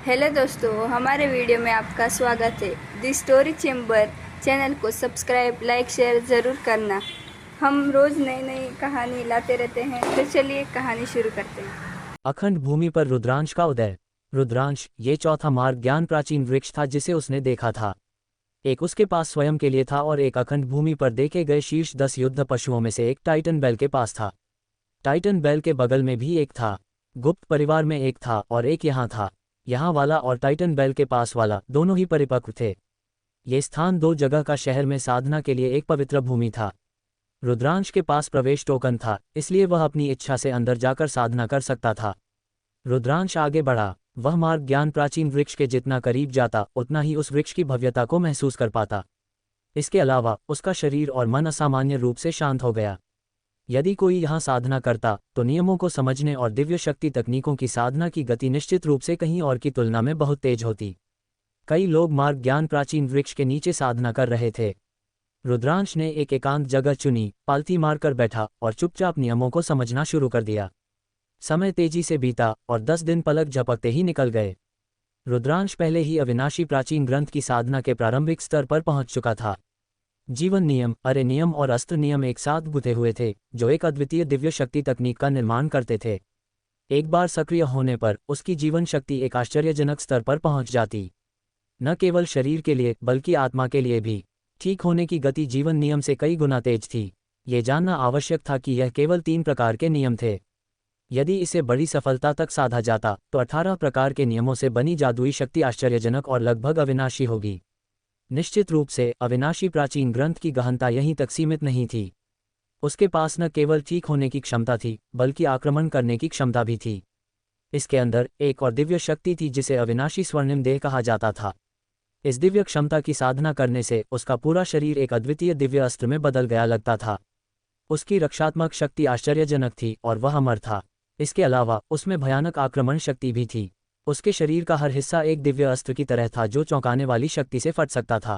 Hello दोस्तों, हमारे video में आपका स्वागत है। दी स्टोरी चैम्बर चैनल को सब्सक्राइब, लाइक, शेयर ज़रूर करना। हम रोज़ नई नई कहानी लाते रहते हैं, तो चलिए कहानी शुरू करते हैं। अखंड भूमि पर रुद्रांश का उदय। रुद्रांश, ये चौथा मार्ग ज्ञान प्राचीन वृक्ष था जिसे उसने देखा था। एक उसके पास स्वयं के लिए था और एक अखंड भूमि पर देखे गए शीर्ष 10 युद्ध पशुओं में से एक टाइटन बेल के पास था। टाइटन बेल के बगल में भी एक था। गुप्त परिवार में एक था और एक यहाँ था। यहाँ वाला और टाइटन बेल के पास वाला दोनों ही परिपक्व थे। ये स्थान दो जगह का शहर में साधना के लिए एक पवित्र भूमि था। रुद्रांश के पास प्रवेश टोकन था, इसलिए वह अपनी इच्छा से अंदर जाकर साधना कर सकता था। रुद्रांश आगे बढ़ा। वह मार्ग ज्ञान प्राचीन वृक्ष के जितना करीब जाता उतना ही उस वृक्ष की भव्यता को महसूस कर पाता। इसके अलावा उसका शरीर और मन असामान्य रूप से शांत हो गया। यदि कोई यहाँ साधना करता तो नियमों को समझने और दिव्य शक्ति तकनीकों की साधना की गति निश्चित रूप से कहीं और की तुलना में बहुत तेज होती। कई लोग मार्ग ज्ञान प्राचीन वृक्ष के नीचे साधना कर रहे थे। रुद्रांश ने एक एकांत जगह चुनी, पालथी मारकर बैठा और चुपचाप नियमों को समझना शुरू कर दिया। समय तेजी से बीता और 10 दिन पलक झपकते ही निकल गए। रुद्रांश पहले ही अविनाशी प्राचीन ग्रंथ की साधना के प्रारंभिक स्तर पर पहुंच चुका था। जीवन नियम, अरे नियम और अस्त्र नियम एक साथ गुथे हुए थे, जो एक अद्वितीय दिव्य शक्ति तकनीक का निर्माण करते थे। एक बार सक्रिय होने पर उसकी जीवन शक्ति एक आश्चर्यजनक स्तर पर पहुंच जाती। न केवल शरीर के लिए बल्कि आत्मा के लिए भी। ठीक होने की गति जीवन नियम से कई गुना तेज थी। ये जानना आवश्यक था कि यह केवल 3 प्रकार के नियम थे। यदि इसे बड़ी सफलता तक साधा जाता तो 18 प्रकार के नियमों से बनी जादुई शक्ति आश्चर्यजनक और लगभग अविनाशी होगी। निश्चित रूप से अविनाशी प्राचीन ग्रंथ की गहनता यहीं तक सीमित नहीं थी। उसके पास न केवल ठीक होने की क्षमता थी बल्कि आक्रमण करने की क्षमता भी थी। इसके अंदर एक और दिव्य शक्ति थी जिसे अविनाशी स्वर्णिम देह कहा जाता था। इस दिव्य क्षमता की साधना करने से उसका पूरा शरीर एक अद्वितीय दिव्य अस्त्र में बदल गया लगता था। उसकी रक्षात्मक शक्ति आश्चर्यजनक थी और वह अमर था। इसके अलावा उसमें भयानक आक्रमण शक्ति भी थी। उसके शरीर का हर हिस्सा एक दिव्य अस्त्र की तरह था जो चौंकाने वाली शक्ति से फट सकता था।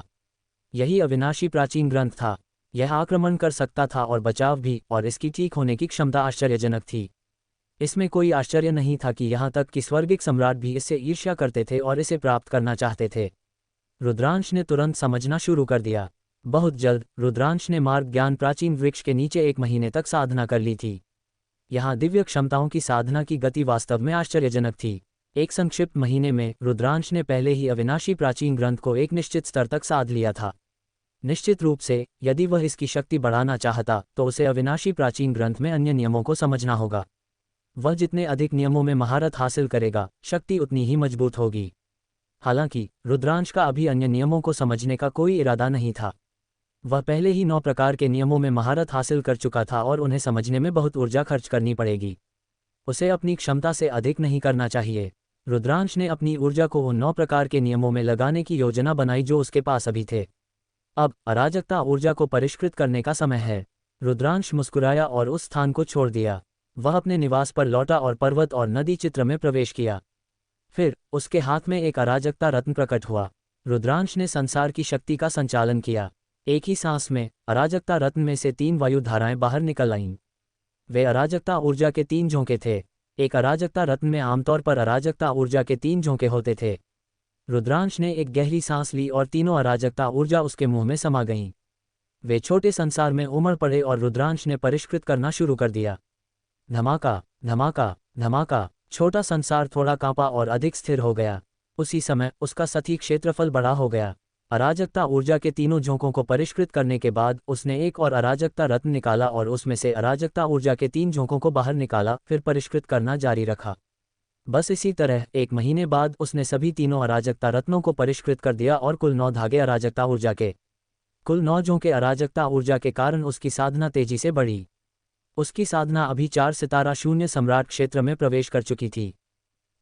यही अविनाशी प्राचीन ग्रंथ था। यह आक्रमण कर सकता था और बचाव भी, और इसकी ठीक होने की क्षमता आश्चर्यजनक थी। इसमें कोई आश्चर्य नहीं था कि यहाँ तक कि स्वर्गिक सम्राट भी इससे ईर्ष्या करते थे और इसे प्राप्त करना चाहते थे। रुद्रांश ने तुरंत समझना शुरू कर दिया। बहुत जल्द रुद्रांश ने मार्ग ज्ञान प्राचीन वृक्ष के नीचे 1 महीने तक साधना कर ली थी। यहाँ दिव्य क्षमताओं की साधना की गति वास्तव में आश्चर्यजनक थी। एक संक्षिप्त महीने में रुद्रांश ने पहले ही अविनाशी प्राचीन ग्रंथ को एक निश्चित स्तर तक साध लिया था। निश्चित रूप से यदि वह इसकी शक्ति बढ़ाना चाहता तो उसे अविनाशी प्राचीन ग्रंथ में अन्य नियमों को समझना होगा। वह जितने अधिक नियमों में महारत हासिल करेगा, शक्ति उतनी ही मजबूत होगी। हालांकि रुद्रांश का अभी अन्य नियमों को समझने का कोई इरादा नहीं था। वह पहले ही 9 प्रकार के नियमों में महारत हासिल कर चुका था और उन्हें समझने में बहुत ऊर्जा खर्च करनी पड़ेगी। उसे अपनी क्षमता से अधिक नहीं करना चाहिए। रुद्रांश ने अपनी ऊर्जा को उन 9 प्रकार के नियमों में लगाने की योजना बनाई जो उसके पास अभी थे। अब अराजकता ऊर्जा को परिष्कृत करने का समय है। रुद्रांश मुस्कुराया और उस स्थान को छोड़ दिया। वह अपने निवास पर लौटा और पर्वत और नदी चित्र में प्रवेश किया। फिर उसके हाथ में एक अराजकता रत्न प्रकट हुआ। रुद्रांश ने संसार की शक्ति का संचालन किया। एक ही सांस में अराजकता रत्न में से 3 वायु धाराएं बाहर निकल आईं। वे अराजकता ऊर्जा के 3 झोंके थे। एक अराजकता रत्न में आमतौर पर अराजकता ऊर्जा के 3 झोंके होते थे। रुद्रांश ने एक गहरी सांस ली और तीनों अराजकता ऊर्जा उसके मुंह में समा गईं। वे छोटे संसार में उमड़ पड़े और रुद्रांश ने परिष्कृत करना शुरू कर दिया। धमाका, धमाका, धमाका। छोटा संसार थोड़ा कांपा और अधिक स्थिर हो गया। उसी समय उसका सतही क्षेत्रफल बड़ा हो गया। अराजकता ऊर्जा के तीनों झोंकों को परिष्कृत करने के बाद उसने एक और अराजकता रत्न निकाला और उसमें से अराजकता ऊर्जा के 3 झोंकों को बाहर निकाला, फिर परिष्कृत करना जारी रखा। बस इसी तरह 1 महीने बाद उसने सभी तीनों अराजकता रत्नों को परिष्कृत कर दिया और कुल 9 धागे अराजकता ऊर्जा के, कुल 9 झोंके अराजकता ऊर्जा के कारण उसकी साधना तेजी से बढ़ी। उसकी साधना अभी 4 सितारा शून्य सम्राट क्षेत्र में प्रवेश कर चुकी थी।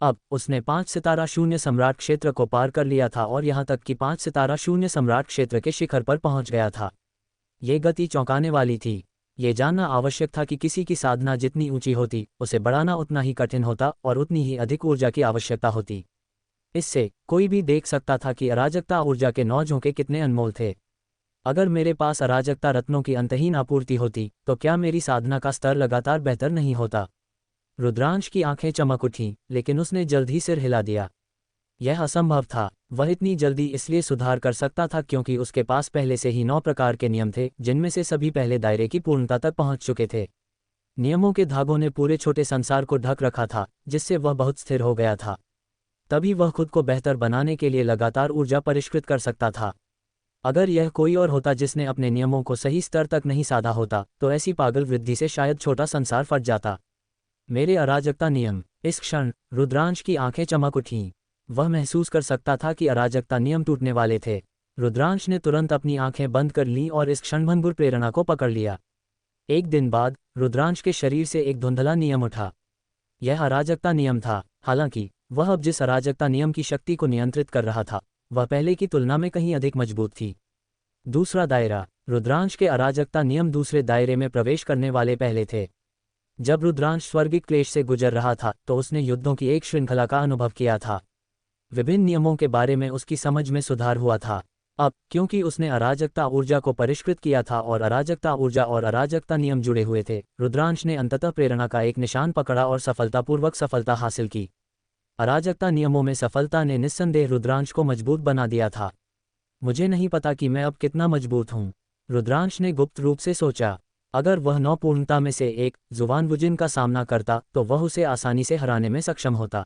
अब उसने 5 सितारा शून्य सम्राट क्षेत्र को पार कर लिया था और यहाँ तक कि 5 सितारा शून्य सम्राट क्षेत्र के शिखर पर पहुँच गया था। ये गति चौंकाने वाली थी। ये जानना आवश्यक था कि किसी की साधना जितनी ऊंची होती, उसे बढ़ाना उतना ही कठिन होता और उतनी ही अधिक ऊर्जा की आवश्यकता होती। इससे कोई भी देख सकता था कि अराजकता ऊर्जा के 9 झोंके कितने अनमोल थे। अगर मेरे पास अराजकता रत्नों की अंतहीन आपूर्ति होती तो क्या मेरी साधना का स्तर लगातार बेहतर नहीं होता? रुद्रांश की आंखें चमक उठीं, लेकिन उसने जल्द ही सिर हिला दिया। यह असंभव था। वह इतनी जल्दी इसलिए सुधार कर सकता था क्योंकि उसके पास पहले से ही 9 प्रकार के नियम थे, जिनमें से सभी पहले दायरे की पूर्णता तक पहुंच चुके थे। नियमों के धागों ने पूरे छोटे संसार को ढक रखा था, जिससे वह बहुत स्थिर हो गया था। तभी वह खुद को बेहतर बनाने के लिए लगातार ऊर्जा परिष्कृत कर सकता था। अगर यह कोई और होता जिसने अपने नियमों को सही स्तर तक नहीं साधा होता, तो ऐसी पागल वृद्धि से शायद छोटा संसार फट जाता। मेरे अराजकता नियम। इस क्षण रुद्रांश की आंखें चमक उठीं। वह महसूस कर सकता था कि अराजकता नियम टूटने वाले थे। रुद्रांश ने तुरंत अपनी आंखें बंद कर लीं और इस क्षणभंगुर प्रेरणा को पकड़ लिया। एक दिन बाद रुद्रांश के शरीर से एक धुंधला नियम उठा। यह अराजकता नियम था। हालांकि वह अब जिस अराजकता नियम की शक्ति को नियंत्रित कर रहा था, वह पहले की तुलना में कहीं अधिक मजबूत थी। दूसरा दायरा। रुद्रांश के अराजकता नियम दूसरे दायरे में प्रवेश करने वाले पहले थे। जब रुद्रांश स्वर्गिक क्लेश से गुजर रहा था, तो उसने युद्धों की एक श्रृंखला का अनुभव किया था। विभिन्न नियमों के बारे में उसकी समझ में सुधार हुआ था। अब क्योंकि उसने अराजकता ऊर्जा को परिष्कृत किया था और अराजकता ऊर्जा और अराजकता नियम जुड़े हुए थे, रुद्रांश ने अंततः प्रेरणा का एक निशान पकड़ा और सफलतापूर्वक सफलता हासिल की। अराजकता नियमों में सफलता ने निस्संदेह रुद्रांश को मजबूत बना दिया था। मुझे नहीं पता कि मैं अब कितना मजबूत हूँ, रुद्रांश ने गुप्त रूप से सोचा। अगर वह 9 पूर्णता में से एक जुवानवुजिन का सामना करता, तो वह उसे आसानी से हराने में सक्षम होता।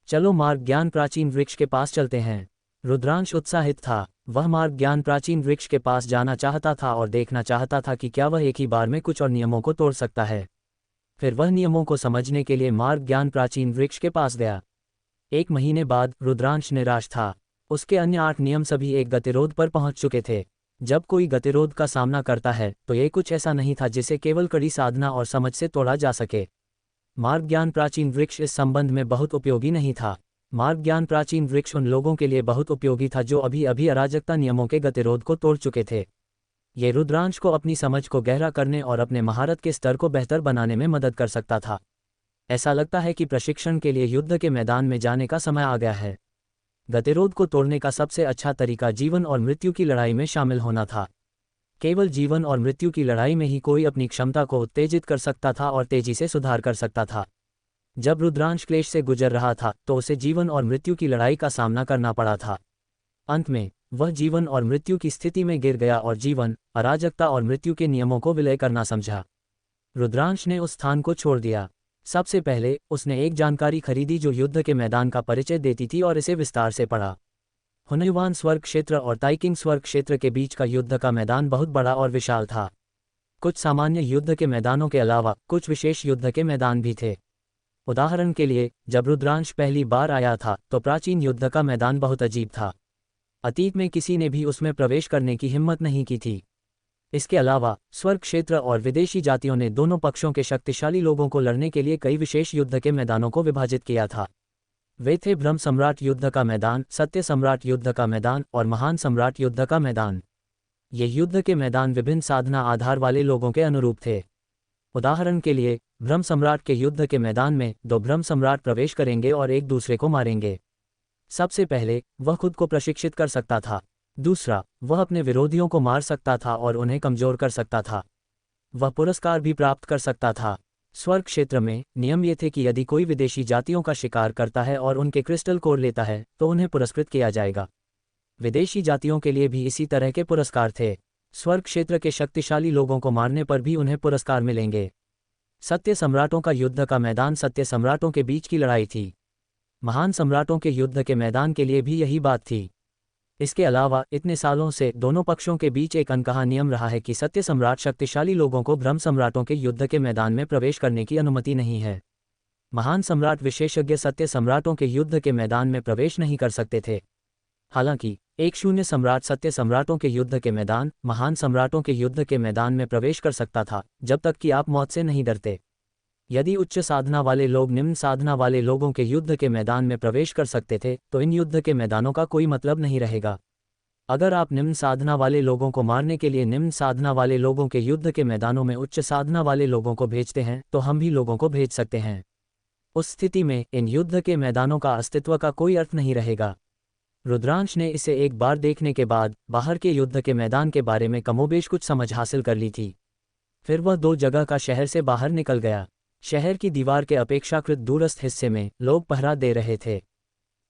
चलो मार्ग ज्ञान प्राचीन वृक्ष के पास चलते हैं। रुद्रांश उत्साहित था। वह मार्ग ज्ञान प्राचीन वृक्ष के पास जाना चाहता था और देखना चाहता था कि क्या वह एक ही बार में कुछ और नियमों को तोड़ सकता है। फिर वह नियमों को समझने के लिए मार्ग ज्ञान प्राचीन वृक्ष के पास गया। 1 महीने बाद रुद्रांश निराश था। उसके अन्य 8 नियम सभी एक गतिरोध पर पहुंच चुके थे। जब कोई गतिरोध का सामना करता है, तो ये कुछ ऐसा नहीं था जिसे केवल कड़ी साधना और समझ से तोड़ा जा सके। मार्ग ज्ञान प्राचीन वृक्ष इस संबंध में बहुत उपयोगी नहीं था। मार्ग ज्ञान प्राचीन वृक्ष उन लोगों के लिए बहुत उपयोगी था जो अभी अभी अराजकता नियमों के गतिरोध को तोड़ चुके थे। ये रुद्रांश को अपनी समझ को गहरा करने और अपने महारत के स्तर को बेहतर बनाने में मदद कर सकता था। ऐसा लगता है कि प्रशिक्षण के लिए युद्ध के मैदान में जाने का समय आ गया है। गतिरोध को तोड़ने का सबसे अच्छा तरीका जीवन और मृत्यु की लड़ाई में शामिल होना था। केवल जीवन और मृत्यु की लड़ाई में ही कोई अपनी क्षमता को उत्तेजित कर सकता था और तेजी से सुधार कर सकता था। जब रुद्रांश क्लेश से गुजर रहा था, तो उसे जीवन और मृत्यु की लड़ाई का सामना करना पड़ा था। अंत में वह जीवन और मृत्यु की स्थिति में गिर गया और जीवन, अराजकता और मृत्यु के नियमों को विलय करना समझा। रुद्रांश ने उस स्थान को छोड़ दिया। सबसे पहले उसने एक जानकारी खरीदी जो युद्ध के मैदान का परिचय देती थी और इसे विस्तार से पढ़ा। हुनयुआन स्वर्ग क्षेत्र और ताइकिंग स्वर्ग क्षेत्र के बीच का युद्ध का मैदान बहुत बड़ा और विशाल था। कुछ सामान्य युद्ध के मैदानों के अलावा कुछ विशेष युद्ध के मैदान भी थे। उदाहरण के लिए, जब रुद्रांश पहली बार आया था, तो प्राचीन युद्ध का मैदान बहुत अजीब था। अतीत में किसी ने भी उसमें प्रवेश करने की हिम्मत नहीं की थी। इसके अलावा स्वर्ग क्षेत्र और विदेशी जातियों ने दोनों पक्षों के शक्तिशाली लोगों को लड़ने के लिए कई विशेष युद्ध के मैदानों को विभाजित किया था। वे थे ब्रह्म सम्राट युद्ध का मैदान, सत्य सम्राट युद्ध का मैदान और महान सम्राट युद्ध का मैदान। ये युद्ध के मैदान विभिन्न साधना आधार वाले लोगों के अनुरूप थे। उदाहरण के लिए, ब्रह्म सम्राट के युद्ध के मैदान में 2 ब्रह्म सम्राट प्रवेश करेंगे और एक दूसरे को मारेंगे। सबसे पहले वह खुद को प्रशिक्षित कर सकता था। दूसरा, वह अपने विरोधियों को मार सकता था और उन्हें कमजोर कर सकता था। वह पुरस्कार भी प्राप्त कर सकता था। स्वर्ग क्षेत्र में नियम ये थे कि यदि कोई विदेशी जातियों का शिकार करता है और उनके क्रिस्टल कोर लेता है, तो उन्हें पुरस्कृत किया जाएगा। विदेशी जातियों के लिए भी इसी तरह के पुरस्कार थे। स्वर्ग क्षेत्र के शक्तिशाली लोगों को मारने पर भी उन्हें पुरस्कार मिलेंगे। सत्य सम्राटों का युद्ध का मैदान सत्य सम्राटों के बीच की लड़ाई थी। महान सम्राटों के युद्ध के मैदान के लिए भी यही बात थी। इसके अलावा इतने सालों से दोनों पक्षों के बीच एक अनकहा नियम रहा है कि सत्य सम्राट शक्तिशाली लोगों को ब्रह्म सम्राटों के युद्ध के मैदान में प्रवेश करने की अनुमति नहीं है। महान सम्राट विशेषज्ञ सत्य सम्राटों के युद्ध के मैदान में प्रवेश नहीं कर सकते थे। हालांकि एक शून्य सम्राट सत्य सम्राटों के युद्ध के मैदान, महान सम्राटों के युद्ध के मैदान में प्रवेश कर सकता था, जब तक कि आप मौत से नहीं डरते। यदि उच्च साधना वाले लोग निम्न साधना वाले लोगों के युद्ध के मैदान में प्रवेश कर सकते थे, तो इन युद्ध के मैदानों का कोई मतलब नहीं रहेगा। अगर आप निम्न साधना वाले लोगों को मारने के लिए निम्न साधना वाले लोगों के युद्ध के मैदानों में उच्च साधना वाले लोगों को भेजते हैं, तो हम भी लोगों को भेज सकते हैं। उस स्थिति में इन युद्ध के मैदानों का अस्तित्व का कोई अर्थ नहीं रहेगा। रुद्रांश ने इसे एक बार देखने के बाद बाहर के युद्ध के मैदान के बारे में कमोबेश कुछ समझ हासिल कर ली थी। फिर वह 2 जगह का शहर से बाहर निकल गया। शहर की दीवार के अपेक्षाकृत दूरस्थ हिस्से में लोग पहरा दे रहे थे।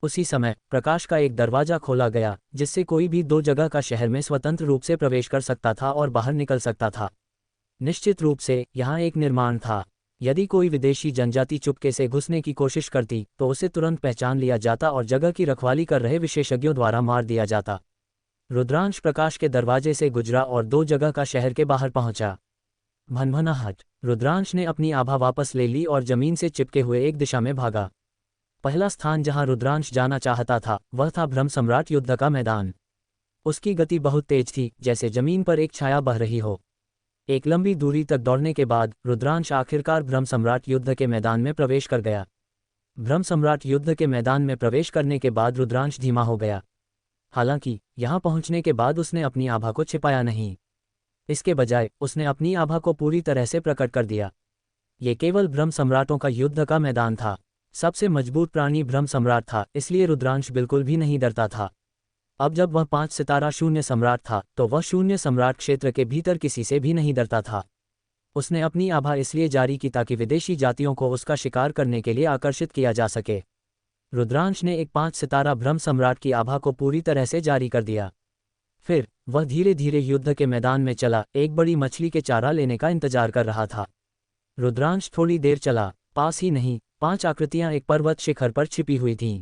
उसी समय प्रकाश का एक दरवाजा खोला गया, जिससे कोई भी दो जगह का शहर में स्वतंत्र रूप से प्रवेश कर सकता था और बाहर निकल सकता था। निश्चित रूप से यहाँ एक निर्माण था। यदि कोई विदेशी जनजाति चुपके से घुसने की कोशिश करती तो उसे तुरंत पहचान लिया जाता और जगह की रखवाली कर रहे विशेषज्ञों द्वारा मार दिया जाता। रुद्रांश प्रकाश के दरवाजे से गुजरा और दो जगह का शहर के बाहर पहुंचा। भनभनाहट। रुद्रांश ने अपनी आभा वापस ले ली और जमीन से चिपके हुए एक दिशा में भागा। पहला स्थान जहां रुद्रांश जाना चाहता था वह था भ्रम सम्राट युद्ध का मैदान। उसकी गति बहुत तेज थी, जैसे जमीन पर एक छाया बह रही हो। एक लंबी दूरी तक दौड़ने के बाद रुद्रांश आखिरकार भ्रम सम्राट युद्ध के मैदान में प्रवेश कर गया। भ्रम सम्राट युद्ध के मैदान में प्रवेश करने के बाद रुद्रांश धीमा हो गया। हालांकि यहां पहुंचने के बाद उसने अपनी आभा को छिपाया नहीं। इसके बजाय उसने अपनी आभा को पूरी तरह से प्रकट कर दिया। ये केवल भ्रम सम्राटों का युद्ध का मैदान था। सबसे मजबूत प्राणी भ्रम सम्राट था, इसलिए रुद्रांश बिल्कुल भी नहीं डरता था। अब जब वह 5 सितारा शून्य सम्राट था तो वह शून्य सम्राट क्षेत्र के भीतर किसी से भी नहीं डरता था। उसने अपनी आभा इसलिए जारी की ताकि विदेशी जातियों को उसका शिकार करने के लिए आकर्षित किया जा सके। रुद्रांश ने एक 5 सितारा भ्रम सम्राट की आभा को पूरी तरह से जारी कर दिया। फिर वह धीरे धीरे युद्ध के मैदान में चला, एक बड़ी मछली के चारा लेने का इंतजार कर रहा था। रुद्रांश थोड़ी देर चला। पास ही नहीं 5 आकृतियां एक पर्वत शिखर पर छिपी हुई थीं।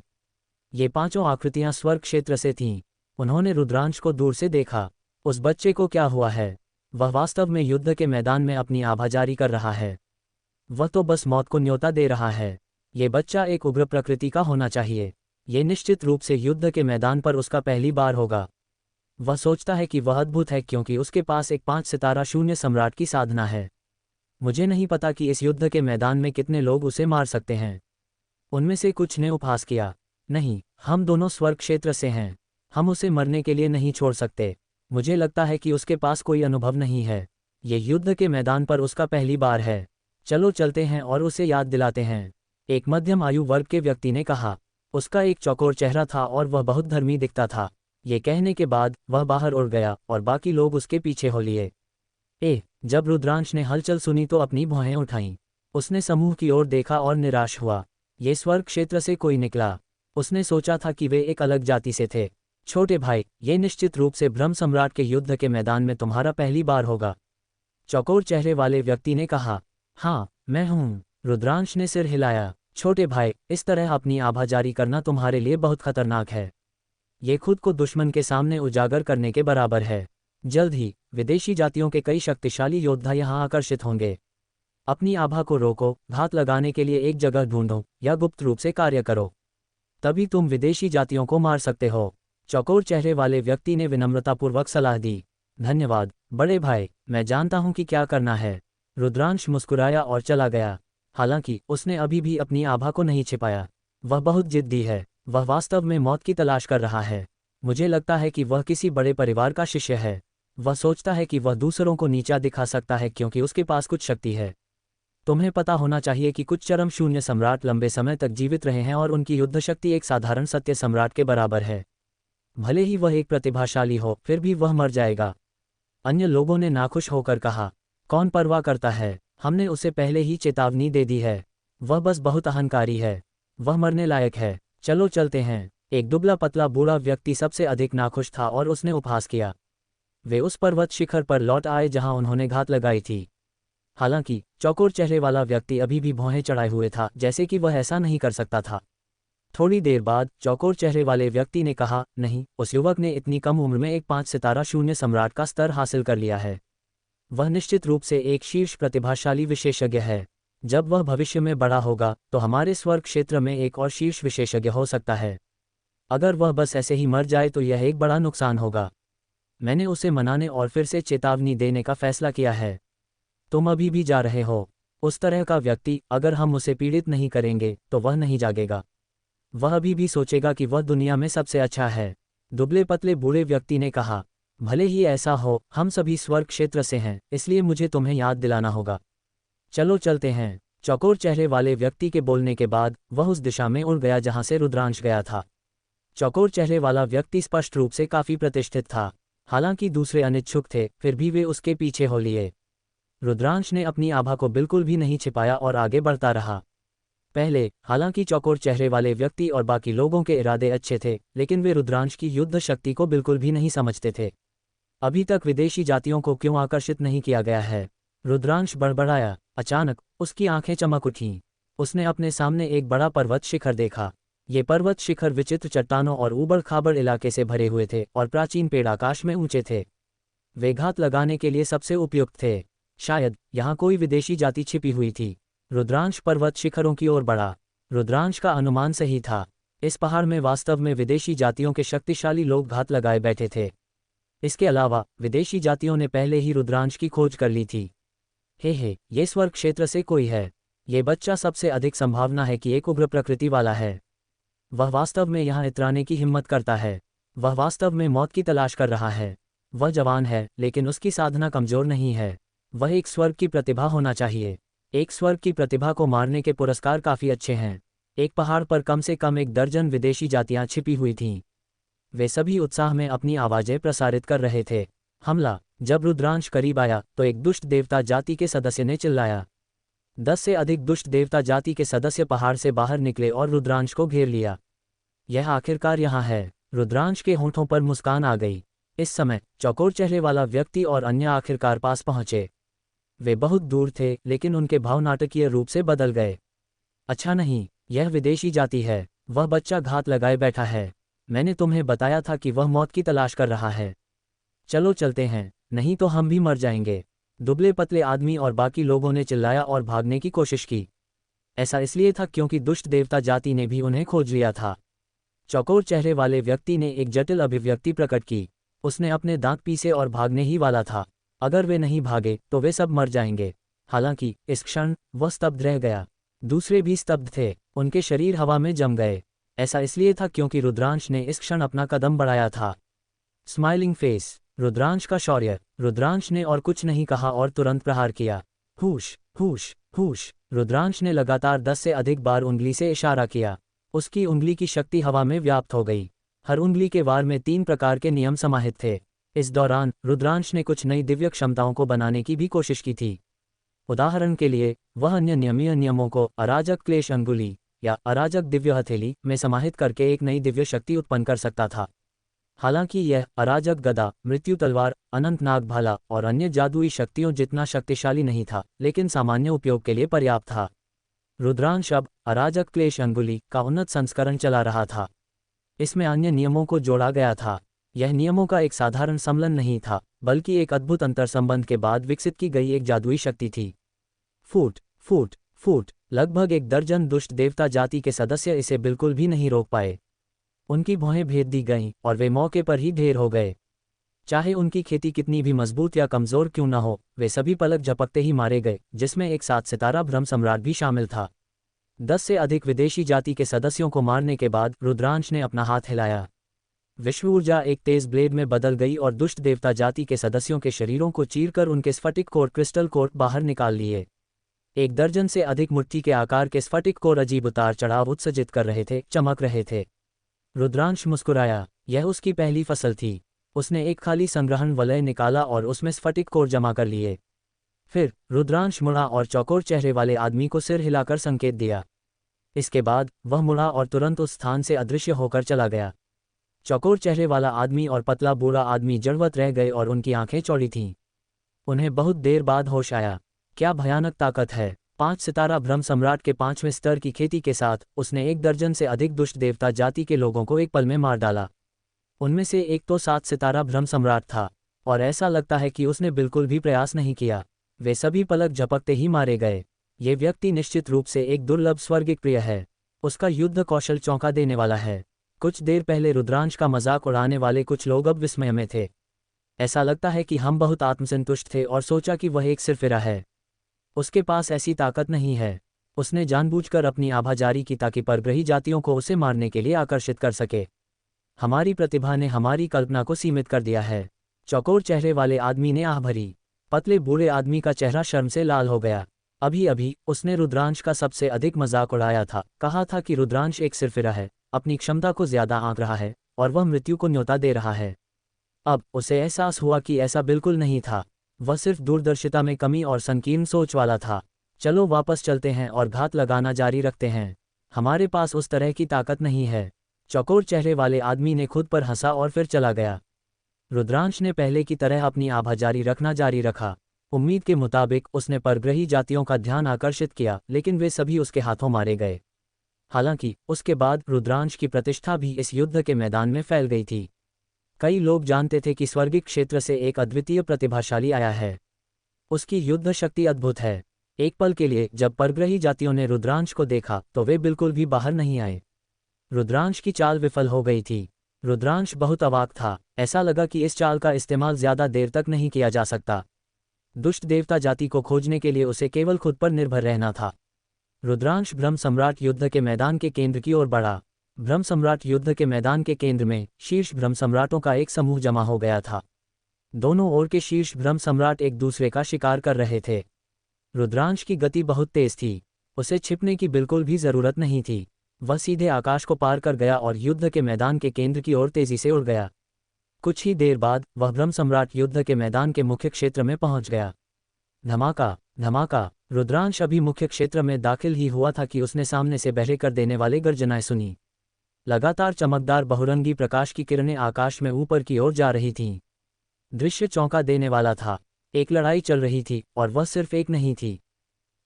ये पांचों आकृतियां स्वर्ग क्षेत्र से थीं। उन्होंने रुद्रांश को दूर से देखा। उस बच्चे को क्या हुआ है? वह वास्तव में युद्ध के मैदान में अपनी आभा जारी कर रहा है। वह तो बस मौत को न्योता दे रहा है। ये बच्चा एक उग्र प्रकृति का होना चाहिए। ये निश्चित रूप से युद्ध के मैदान पर उसका पहली बार होगा। वह सोचता है कि वह अद्भुत है क्योंकि उसके पास एक 5 सितारा शून्य सम्राट की साधना है। मुझे नहीं पता कि इस युद्ध के मैदान में कितने लोग उसे मार सकते हैं। उनमें से कुछ ने उपहास किया, नहीं, हम दोनों स्वर्ग क्षेत्र से हैं, हम उसे मरने के लिए नहीं छोड़ सकते। मुझे लगता है कि उसके पास कोई अनुभव नहीं है। ये युद्ध के मैदान पर उसका पहली बार है। चलो चलते हैं और उसे याद दिलाते हैं, एक मध्यम आयु वर्ग के व्यक्ति ने कहा। उसका एक चौकोर चेहरा था और वह बहुत धर्मी दिखता था। ये कहने के बाद वह बाहर उड़ गया और बाकी लोग उसके पीछे हो लिए। जब रुद्रांश ने हलचल सुनी तो अपनी भौहें उठाईं। उसने समूह की ओर देखा और निराश हुआ। ये स्वर्ग क्षेत्र से कोई निकला। उसने सोचा था कि वे एक अलग जाति से थे। छोटे भाई, ये निश्चित रूप से भ्रम सम्राट के युद्ध के मैदान में तुम्हारा पहली बार होगा, चौकोर चेहरे वाले व्यक्ति ने कहा। हाँ, मैं हूँ, रुद्रांश ने सिर हिलाया। छोटे भाई, इस तरह अपनी आभा जारी करना तुम्हारे लिए बहुत खतरनाक है। ये खुद को दुश्मन के सामने उजागर करने के बराबर है। जल्द ही विदेशी जातियों के कई शक्तिशाली योद्धा यहाँ आकर्षित होंगे। अपनी आभा को रोको, घात लगाने के लिए एक जगह ढूंढो या गुप्त रूप से कार्य करो, तभी तुम विदेशी जातियों को मार सकते हो। चौकोर चेहरे वाले व्यक्ति ने विनम्रतापूर्वक सलाह दी। धन्यवाद बड़े भाई, मैं जानता हूँ कि क्या करना है। रुद्रांश मुस्कुराया और चला गया। हालांकि उसने अभी भी अपनी आभा को नहीं छिपाया। वह बहुत जिद्दी है। वह वास्तव में मौत की तलाश कर रहा है। मुझे लगता है कि वह किसी बड़े परिवार का शिष्य है। वह सोचता है कि वह दूसरों को नीचा दिखा सकता है क्योंकि उसके पास कुछ शक्ति है। तुम्हें पता होना चाहिए कि कुछ चरम शून्य सम्राट लंबे समय तक जीवित रहे हैं और उनकी युद्ध शक्ति एक साधारण सत्य सम्राट के बराबर है। भले ही वह एक प्रतिभाशाली हो, फिर भी वह मर जाएगा। अन्य लोगों ने नाखुश होकर कहा, कौन परवाह करता है, हमने उसे पहले ही चेतावनी दे दी है। वह बस बहुत अहंकारी है। वह मरने लायक है। चलो चलते हैं। एक दुबला पतला बूढ़ा व्यक्ति सबसे अधिक नाखुश था और उसने उपहास किया। वे उस पर्वत शिखर पर लौट आए जहां उन्होंने घात लगाई थी। हालांकि चौकोर चेहरे वाला व्यक्ति अभी भी भौहें चढ़ाए हुए था, जैसे कि वह ऐसा नहीं कर सकता था। थोड़ी देर बाद चौकोर चेहरे वाले व्यक्ति ने कहा, नहीं, उस युवक ने इतनी कम उम्र में एक 5 सितारा शून्य सम्राट का स्तर हासिल कर लिया है। वह निश्चित रूप से एक शीर्ष प्रतिभाशाली विशेषज्ञ है। जब वह भविष्य में बड़ा होगा तो हमारे स्वर्ग क्षेत्र में एक और शीर्ष विशेषज्ञ हो सकता है। अगर वह बस ऐसे ही मर जाए तो यह एक बड़ा नुकसान होगा। मैंने उसे मनाने और फिर से चेतावनी देने का फैसला किया है। तुम अभी भी जा रहे हो। उस तरह का व्यक्ति, अगर हम उसे पीड़ित नहीं करेंगे तो वह नहीं जागेगा। वह अभी भी सोचेगा कि वह दुनिया में सबसे अच्छा है। दुबले पतले बूढ़े व्यक्ति ने कहा, भले ही ऐसा हो, हम सभी स्वर्ग क्षेत्र से हैं, इसलिए मुझे तुम्हें याद दिलाना होगा। चलो चलते हैं। चौकोर चेहरे वाले व्यक्ति के बोलने के बाद वह उस दिशा में उड़ गया जहां से रुद्रांश गया था। चौकोर चेहरे वाला व्यक्ति स्पष्ट रूप से काफी प्रतिष्ठित था। हालांकि दूसरे अनिच्छुक थे, फिर भी वे उसके पीछे हो लिए। रुद्रांश ने अपनी आभा को बिल्कुल भी नहीं छिपाया और आगे बढ़ता रहा। पहले हालांकि चौकोर चेहरे वाले व्यक्ति और बाकी लोगों के इरादे अच्छे थे, लेकिन वे रुद्रांश की युद्ध शक्ति को बिल्कुल भी नहीं समझते थे। अभी तक विदेशी जातियों को क्यों आकर्षित नहीं किया गया है? रुद्रांश बड़बड़ाया। अचानक उसकी आंखें चमक उठीं। उसने अपने सामने एक बड़ा पर्वत शिखर देखा। ये पर्वत शिखर विचित्र चट्टानों और ऊबड़ खाबड़ इलाके से भरे हुए थे और प्राचीन पेड़ आकाश में ऊंचे थे। वे घात लगाने के लिए सबसे उपयुक्त थे। शायद यहाँ कोई विदेशी जाति छिपी हुई थी। रुद्रांश पर्वत शिखरों की ओर बढ़ा। रुद्रांश का अनुमान सही था। इस पहाड़ में वास्तव में विदेशी जातियों के शक्तिशाली लोग घात लगाए बैठे थे। इसके अलावा विदेशी जातियों ने पहले ही रुद्रांश की खोज कर ली थी। हे, ये स्वर्ग क्षेत्र से कोई है। ये बच्चा सबसे अधिक संभावना है कि एक उग्र प्रकृति वाला है। वह वास्तव में यहाँ इतराने की हिम्मत करता है। वह वास्तव में मौत की तलाश कर रहा है। वह जवान है, लेकिन उसकी साधना कमजोर नहीं है। वह एक स्वर्ग की प्रतिभा होना चाहिए। एक स्वर्ग की प्रतिभा को मारने के पुरस्कार काफ़ी अच्छे हैं। एक पहाड़ पर कम से कम 1 दर्जन विदेशी जातियां छिपी हुई थीं। वे सभी उत्साह में अपनी आवाज़ें प्रसारित कर रहे थे। हमला। जब रुद्रांश करीब आया तो एक दुष्ट देवता जाति के सदस्य ने चिल्लाया। 10 से अधिक दुष्ट देवता जाति के सदस्य पहाड़ से बाहर निकले और रुद्रांश को घेर लिया। यह आखिरकार यहाँ है। रुद्रांश के होंठों पर मुस्कान आ गई। इस समय चौकोर चेहरे वाला व्यक्ति और अन्य आखिरकार पास पहुंचे। वे बहुत दूर थे, लेकिन उनके भाव नाटकीय रूप से बदल गए। अच्छा नहीं, यह विदेशी जाति है। वह बच्चा घात लगाए बैठा है। मैंने तुम्हें बताया था कि वह मौत की तलाश कर रहा है। चलो चलते हैं, नहीं तो हम भी मर जाएंगे। दुबले पतले आदमी और बाकी लोगों ने चिल्लाया और भागने की कोशिश की। ऐसा इसलिए था क्योंकि दुष्ट देवता जाति ने भी उन्हें खोज लिया था। चौकोर चेहरे वाले व्यक्ति ने एक जटिल अभिव्यक्ति प्रकट की। उसने अपने दांत पीसे और भागने ही वाला था। अगर वे नहीं भागे तो वे सब मर जाएंगे। हालांकि इस क्षण वह स्तब्ध रह गया। दूसरे भी स्तब्ध थे। उनके शरीर हवा में जम गए। ऐसा इसलिए था क्योंकि रुद्रांश ने इस क्षण अपना कदम बढ़ाया था। Smiling face. रुद्रांश का शौर्य। रुद्रांश ने और कुछ नहीं कहा और तुरंत प्रहार किया। हुश हुश हुश। रुद्रांश ने लगातार 10 से अधिक बार उंगली से इशारा किया। उसकी उंगली की शक्ति हवा में व्याप्त हो गई। हर उंगली के वार में 3 प्रकार के नियम समाहित थे। इस दौरान रुद्रांश ने कुछ नई दिव्य क्षमताओं को बनाने की भी कोशिश की थी। उदाहरण के लिए वह अन्य नियमीय नियमों को अराजक क्लेश अंगुली या अराजक दिव्य हथेली में समाहित करके एक नई दिव्य शक्ति उत्पन्न कर सकता था। हालांकि यह अराजक गदा, मृत्यु तलवार, अनंत नाग भाला और अन्य जादुई शक्तियों जितना शक्तिशाली नहीं था, लेकिन सामान्य उपयोग के लिए पर्याप्त था। रुद्रांश अब अराजक क्लेश अंगुली का उन्नत संस्करण चला रहा था। इसमें अन्य नियमों को जोड़ा गया था। यह नियमों का एक साधारण सम्मेलन नहीं था, बल्कि एक अद्भुत अंतर्संबंध के बाद विकसित की गई एक जादुई शक्ति थी। फूट फूट फूट। लगभग 1 दर्जन दुष्ट देवता जाति के सदस्य इसे बिल्कुल भी नहीं रोक पाए। उनकी भौहें भेद दी गईं और वे मौके पर ही ढेर हो गए। चाहे उनकी खेती कितनी भी मजबूत या कमजोर क्यों न हो, वे सभी पलक झपकते ही मारे गए, जिसमें एक 7 सितारा भ्रम सम्राट भी शामिल था। 10 से अधिक विदेशी जाति के सदस्यों को मारने के बाद रुद्रांश ने अपना हाथ हिलाया। विश्व ऊर्जा एक तेज ब्लेड में बदल गई और दुष्ट देवता जाति के सदस्यों के शरीरों को चीरकर उनके स्फटिक कोर क्रिस्टल कोर बाहर निकाल लिए। 1 दर्जन से अधिक मुट्ठी के आकार के स्फटिक कोर अजीब उतार चढ़ाव उत्सर्जित कर रहे थे, चमक रहे थे। रुद्रांश मुस्कुराया। यह उसकी पहली फसल थी। उसने एक खाली संग्रहण वलय निकाला और उसमें स्फटिक कोर जमा कर लिए। फिर रुद्रांश मुड़ा और चौकोर चेहरे वाले आदमी को सिर हिलाकर संकेत दिया। इसके बाद वह मुड़ा और तुरंत उस स्थान से अदृश्य होकर चला गया। चौकोर चेहरे वाला आदमी और पतला बूढ़ा आदमी जड़वत रह गए और उनकी आंखें चौड़ी थीं। उन्हें बहुत देर बाद होश आया। क्या भयानक ताकत है! 5 सितारा भ्रम सम्राट के 5वें स्तर की खेती के साथ उसने 1 दर्जन से अधिक दुष्ट देवता जाति के लोगों को एक पल में मार डाला। उनमें से एक तो 7 सितारा भ्रम सम्राट था, और ऐसा लगता है कि उसने बिल्कुल भी प्रयास नहीं किया। वे सभी पलक झपकते ही मारे गए। ये व्यक्ति निश्चित रूप से एक दुर्लभ स्वर्गिक प्रिय है। उसका युद्ध कौशल चौंका देने वाला है। कुछ देर पहले रुद्रांश का मजाक उड़ाने वाले कुछ लोग अब विस्मय में थे। ऐसा लगता है कि हम बहुत आत्मसंतुष्ट थे और सोचा कि वह एक सिरफिरा है। उसके पास ऐसी ताकत नहीं है। उसने जानबूझकर अपनी आभा जारी की ताकि परग्रही जातियों को उसे मारने के लिए आकर्षित कर सके। हमारी प्रतिभा ने हमारी कल्पना को सीमित कर दिया है। चौकोर चेहरे वाले आदमी ने आह भरी। पतले बूढ़े आदमी का चेहरा शर्म से लाल हो गया। अभी अभी उसने रुद्रांश का सबसे अधिक मजाक उड़ाया था, कहा था कि रुद्रांश एक सिरफिरा है, अपनी क्षमता को ज्यादा आंक रहा है और वह मृत्यु को न्योता दे रहा है। अब उसे एहसास हुआ कि ऐसा बिल्कुल नहीं था। वह सिर्फ दूरदर्शिता में कमी और संकीर्ण सोच वाला था। चलो वापस चलते हैं और घात लगाना जारी रखते हैं। हमारे पास उस तरह की ताकत नहीं है। चौकोर चेहरे वाले आदमी ने खुद पर हंसा और फिर चला गया। रुद्रांश ने पहले की तरह अपनी आभा जारी रखा। उम्मीद के मुताबिक उसने परग्रही जातियों का ध्यान आकर्षित किया, लेकिन वे सभी उसके हाथों मारे गए। हालांकि उसके बाद रुद्रांश की प्रतिष्ठा भी इस युद्ध के मैदान में फैल गई थी। कई लोग जानते थे कि स्वर्गिक क्षेत्र से एक अद्वितीय प्रतिभाशाली आया है। उसकी युद्ध शक्ति अद्भुत है। एक पल के लिए जब परग्रही जातियों ने रुद्रांश को देखा तो वे बिल्कुल भी बाहर नहीं आए। रुद्रांश की चाल विफल हो गई थी। रुद्रांश बहुत अवाक था। ऐसा लगा कि इस चाल का इस्तेमाल ज्यादा देर तक नहीं किया जा सकता। दुष्ट देवता जाति को खोजने के लिए उसे केवल खुद पर निर्भर रहना था। रुद्रांश ब्रह्म सम्राट युद्ध के मैदान के केंद्र की ओर बढ़ा। ब्रह्म सम्राट युद्ध के मैदान के केंद्र में शीर्ष ब्रह्म सम्राटों का एक समूह जमा हो गया था। दोनों ओर के शीर्ष ब्रह्म सम्राट एक दूसरे का शिकार कर रहे थे। रुद्रांश की गति बहुत तेज थी। उसे छिपने की बिल्कुल भी जरूरत नहीं थी। वह सीधे आकाश को पार कर गया और युद्ध के मैदान के केंद्र की ओर तेजी से उड़ गया। कुछ ही देर बाद वह ब्रह्म सम्राट युद्ध के मैदान के मुख्य क्षेत्र में पहुंच गया। धमाका धमाका। रुद्रांश अभी मुख्य क्षेत्र में दाखिल ही हुआ था कि उसने सामने से बहरे कर देने वाले गर्जनाएं सुनी। लगातार चमकदार बहुरंगी प्रकाश की किरणें आकाश में ऊपर की ओर जा रही थीं। दृश्य चौंका देने वाला था। एक लड़ाई चल रही थी और वह सिर्फ एक नहीं थी,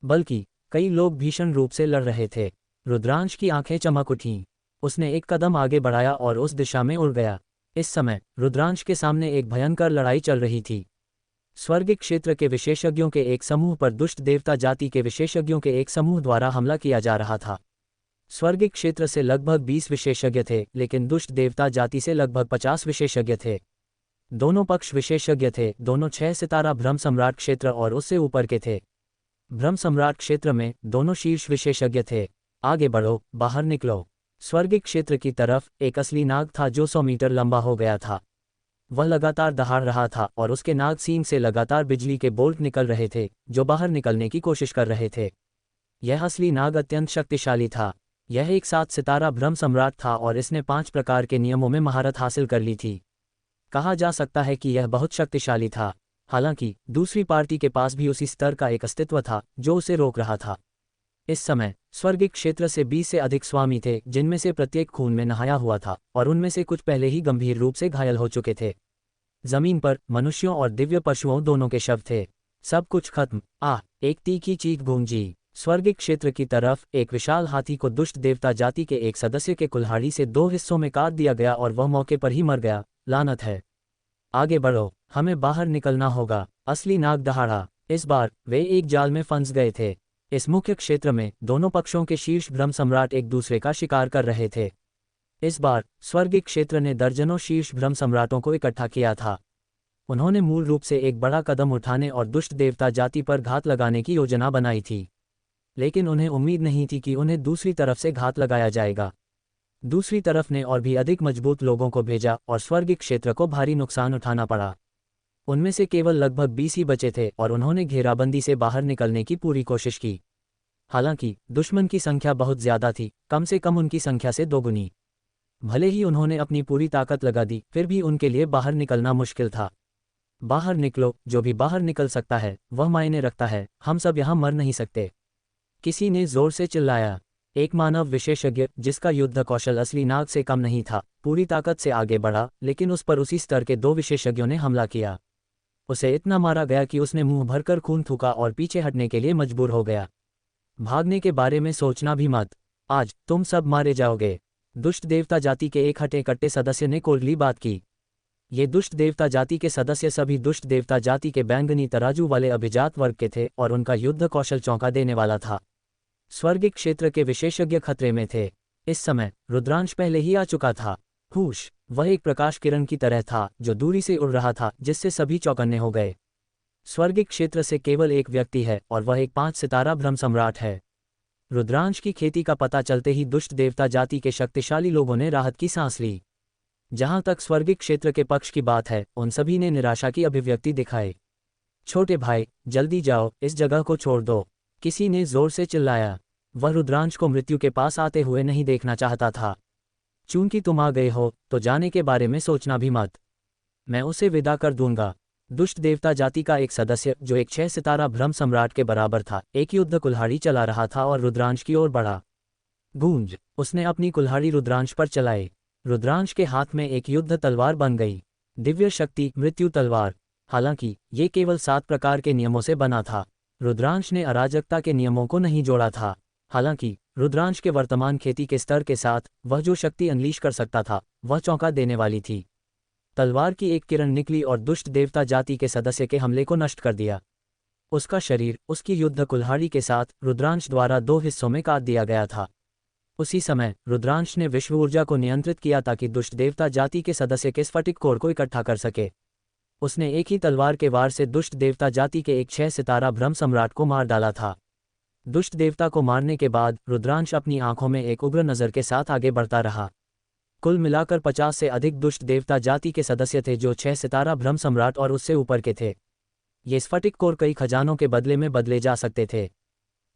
बल्कि कई लोग भीषण रूप से लड़ रहे थे। रुद्रांश की आंखें चमक उठीं। उसने एक कदम आगे बढ़ाया और उस दिशा में उड़ गया। इस समय रुद्रांश के सामने एक भयंकर लड़ाई चल रही थी। स्वर्गिक क्षेत्र के विशेषज्ञों के एक समूह पर दुष्ट देवता जाति के विशेषज्ञों के एक समूह द्वारा हमला किया जा रहा था। स्वर्गिक क्षेत्र से लगभग 20 विशेषज्ञ थे, लेकिन दुष्ट देवता जाति से लगभग 50 विशेषज्ञ थे। दोनों पक्ष विशेषज्ञ थे। दोनों 6 सितारा ब्रह्म सम्राट क्षेत्र और उससे ऊपर के थे। ब्रह्म सम्राट क्षेत्र में दोनों शीर्ष विशेषज्ञ थे। आगे बढ़ो, बाहर निकलो। स्वर्गिक क्षेत्र की तरफ एक असली नाग था जो 100 मीटर लंबा हो गया था। वह लगातार दहाड़ रहा था और उसके नाग सींग से लगातार बिजली के बोल्ट निकल रहे थे जो बाहर निकलने की कोशिश कर रहे थे। यह असली नाग अत्यंत शक्तिशाली था। यह एक 7 सितारा ब्रह्म सम्राट था और इसने 5 प्रकार के नियमों में महारत हासिल कर ली थी। कहा जा सकता है कि यह बहुत शक्तिशाली था। हालांकि दूसरी पार्टी के पास भी उसी स्तर का एक अस्तित्व था जो उसे रोक रहा था। इस समय स्वर्गिक क्षेत्र से 20 से अधिक स्वामी थे, जिनमें से प्रत्येक खून में नहाया हुआ था और उनमें से कुछ पहले ही गंभीर रूप से घायल हो चुके थे। जमीन पर मनुष्यों और दिव्य पशुओं दोनों के शव थे। सब कुछ खत्म। एक तीखी चीख गूंजी। स्वर्गिक क्षेत्र की तरफ एक विशाल हाथी को दुष्ट देवता जाति के एक सदस्य के कुल्हाड़ी से 2 हिस्सों में काट दिया गया और वह मौके पर ही मर गया। लानत है। आगे बढ़ो, हमें बाहर निकलना होगा। असली नाग दहाड़ा। इस बार वे एक जाल में फंस गए थे। इस मुख्य क्षेत्र में दोनों पक्षों के शीर्ष ब्रह्म सम्राट एक दूसरे का शिकार कर रहे थे। इस बार स्वर्गिक क्षेत्र ने दर्जनों शीर्ष ब्रह्म सम्राटों को इकट्ठा किया था। उन्होंने मूल रूप से एक बड़ा कदम उठाने और दुष्ट देवता जाति पर घात लगाने की योजना बनाई थी, लेकिन उन्हें उम्मीद नहीं थी कि उन्हें दूसरी तरफ से घात लगाया जाएगा। दूसरी तरफ ने और भी अधिक मजबूत लोगों को भेजा और स्वर्गिक क्षेत्र को भारी नुकसान उठाना पड़ा। उनमें से केवल लगभग 20 ही बचे थे और उन्होंने घेराबंदी से बाहर निकलने की पूरी कोशिश की। हालांकि दुश्मन की संख्या बहुत ज्यादा थी, कम से कम उनकी संख्या से दोगुनी। भले ही उन्होंने अपनी पूरी ताकत लगा दी, फिर भी उनके लिए बाहर निकलना मुश्किल था। बाहर निकलो, जो भी बाहर निकल सकता है वह मायने रखता है। हम सब यहाँ मर नहीं सकते। किसी ने जोर से चिल्लाया। एक मानव विशेषज्ञ, जिसका युद्ध कौशल असली नाग से कम नहीं था, पूरी ताकत से आगे बढ़ा, लेकिन उस पर उसी स्तर के 2 विशेषज्ञों ने हमला किया। उसे इतना मारा गया कि उसने मुंह भरकर खून थूका और पीछे हटने के लिए मजबूर हो गया। भागने के बारे में सोचना भी मत, आज तुम सब मारे जाओगे। दुष्ट देवता जाति के एक हटे कट्टे सदस्य ने कोल्डली बात की। ये दुष्ट देवता जाति के सदस्य सभी दुष्ट देवता जाति के बैंगनी तराजू वाले अभिजात वर्ग के थे और उनका युद्ध कौशल चौंका देने वाला था। स्वर्गिक क्षेत्र के विशेषज्ञ खतरे में थे। इस समय रुद्रांश पहले ही आ चुका था। हुश, वह एक प्रकाश किरण की तरह था जो दूरी से उड़ रहा था, जिससे सभी चौकन्ने हो गए। स्वर्गिक क्षेत्र से केवल एक व्यक्ति है और वह एक 5 सितारा ब्रह्म सम्राट है। रुद्रांश की खेती का पता चलते ही दुष्ट देवता जाति के शक्तिशाली लोगों ने राहत की सांस ली। जहां तक स्वर्गिक क्षेत्र के पक्ष की बात है, उन सभी ने निराशा की अभिव्यक्ति दिखाई। छोटे भाई, जल्दी जाओ, इस जगह को छोड़ दो, किसी ने जोर से चिल्लाया। वह रुद्रांश को मृत्यु के पास आते हुए नहीं देखना चाहता था। चूंकि तुम आ गए हो तो जाने के बारे में सोचना भी मत। मैं उसे विदा कर दूंगा। दुष्ट देवता जाति का एक सदस्य जो एक 6 सितारा ब्रह्म सम्राट के बराबर था, एक युद्ध कुल्हाड़ी चला रहा था और रुद्रांश की ओर बढ़ा। गूंज, उसने अपनी कुल्हाड़ी रुद्रांश पर चलाई। रुद्रांश के हाथ में एक युद्ध तलवार बन गई। दिव्य शक्ति मृत्यु तलवार। हालांकि ये केवल 7 प्रकार के नियमों से बना था। रुद्रांश ने अराजकता के नियमों को नहीं जोड़ा था। हालांकि रुद्रांश के वर्तमान खेती के स्तर के साथ वह जो शक्ति अनलीश कर सकता था वह चौंका देने वाली थी। तलवार की एक किरण निकली और दुष्ट देवता जाति के सदस्य के हमले को नष्ट कर दिया। उसका शरीर उसकी युद्ध कुल्हाड़ी के साथ रुद्रांश द्वारा 2 हिस्सों में काट दिया गया था। उसी समय रुद्रांश ने विश्व ऊर्जा को नियंत्रित किया ताकि दुष्ट देवता जाति के सदस्य के स्फटिक कोर को इकट्ठा कर सके। उसने एक ही तलवार के वार से दुष्ट देवता जाति के एक 6 सितारा ब्रह्म सम्राट को मार डाला था। दुष्ट देवता को मारने के बाद रुद्रांश अपनी आंखों में एक उग्र नज़र के साथ आगे बढ़ता रहा। कुल मिलाकर 50 से अधिक दुष्ट देवता जाति के सदस्य थे जो 6 सितारा ब्रह्म सम्राट और उससे ऊपर के थे। ये स्फटिक कोर कई खजानों के बदले में बदले जा सकते थे।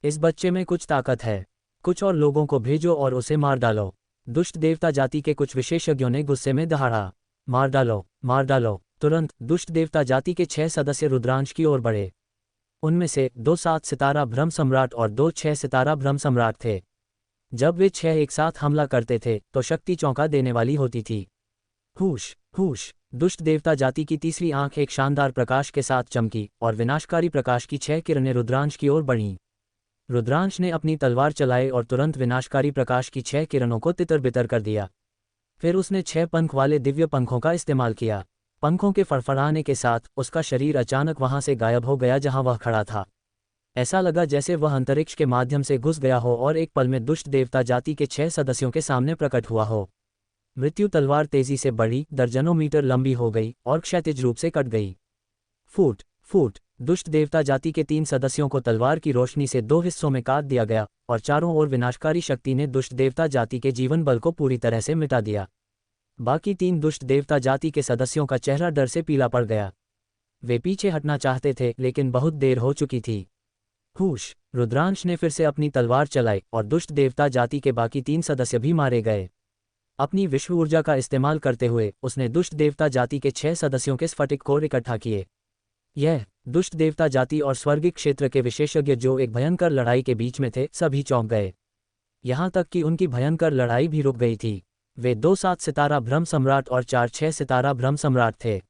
इस बच्चे में कुछ ताकत है, कुछ और लोगों को भेजो और उसे मार डालो। दुष्ट देवता जाति के कुछ विशेषज्ञों ने गुस्से में दहाड़ा, मार डालो, मार डालो। तुरंत दुष्ट देवता जाति के 6 सदस्य रुद्रांश की ओर बढ़े। उनमें से 2 7 सितारा ब्रह्म सम्राट और 2 6 सितारा ब्रह्म सम्राट थे। जब वे 6 एक साथ हमला करते थे तो शक्ति चौंका देने वाली होती थी। हूश हूश, दुष्ट देवता जाति की तीसरी आंख एक शानदार प्रकाश के साथ चमकी और विनाशकारी प्रकाश की 6 किरणें रुद्रांश की ओर बढ़ीं। रुद्रांश ने अपनी तलवार चलाई और तुरंत विनाशकारी प्रकाश की 6 किरणों को तितर-बितर कर दिया। फिर उसने 6 पंख वाले दिव्य पंखों का इस्तेमाल किया। पंखों के फड़फड़ाने के साथ उसका शरीर अचानक वहां से गायब हो गया जहां वह खड़ा था। ऐसा लगा जैसे वह अंतरिक्ष के माध्यम से घुस गया हो और एक पल में दुष्ट देवता जाति के 6 सदस्यों के सामने प्रकट हुआ हो। मृत्यु तलवार तेजी से बढ़ी, दर्जनों मीटर लंबी हो गई और क्षैतिज रूप से कट गई। फूट फूट, दुष्ट देवता जाति के 3 सदस्यों को तलवार की रोशनी से 2 हिस्सों में काट दिया गया और चारों ओर विनाशकारी शक्ति ने दुष्ट देवता जाति के जीवन बल को पूरी तरह से मिटा दिया। बाकी 3 दुष्ट देवता जाति के सदस्यों का चेहरा डर से पीला पड़ गया। वे पीछे हटना चाहते थे लेकिन बहुत देर हो चुकी थी। हूश, रुद्रांश ने फिर से अपनी तलवार चलाई और दुष्ट देवता जाति के बाकी 3 सदस्य भी मारे गए। अपनी विश्व ऊर्जा का इस्तेमाल करते हुए उसने दुष्ट देवता जाति के 6 सदस्यों के स्फटिक कोर इकट्ठा किए। यह दुष्ट देवता जाति और स्वर्गिक क्षेत्र के विशेषज्ञ जो एक भयंकर लड़ाई के बीच में थे सभी चौंक गए। यहाँ तक कि उनकी भयंकर लड़ाई भी रुक गई थी। वे 2 7 सितारा ब्रह्म सम्राट और 4 6 सितारा ब्रह्म सम्राट थे।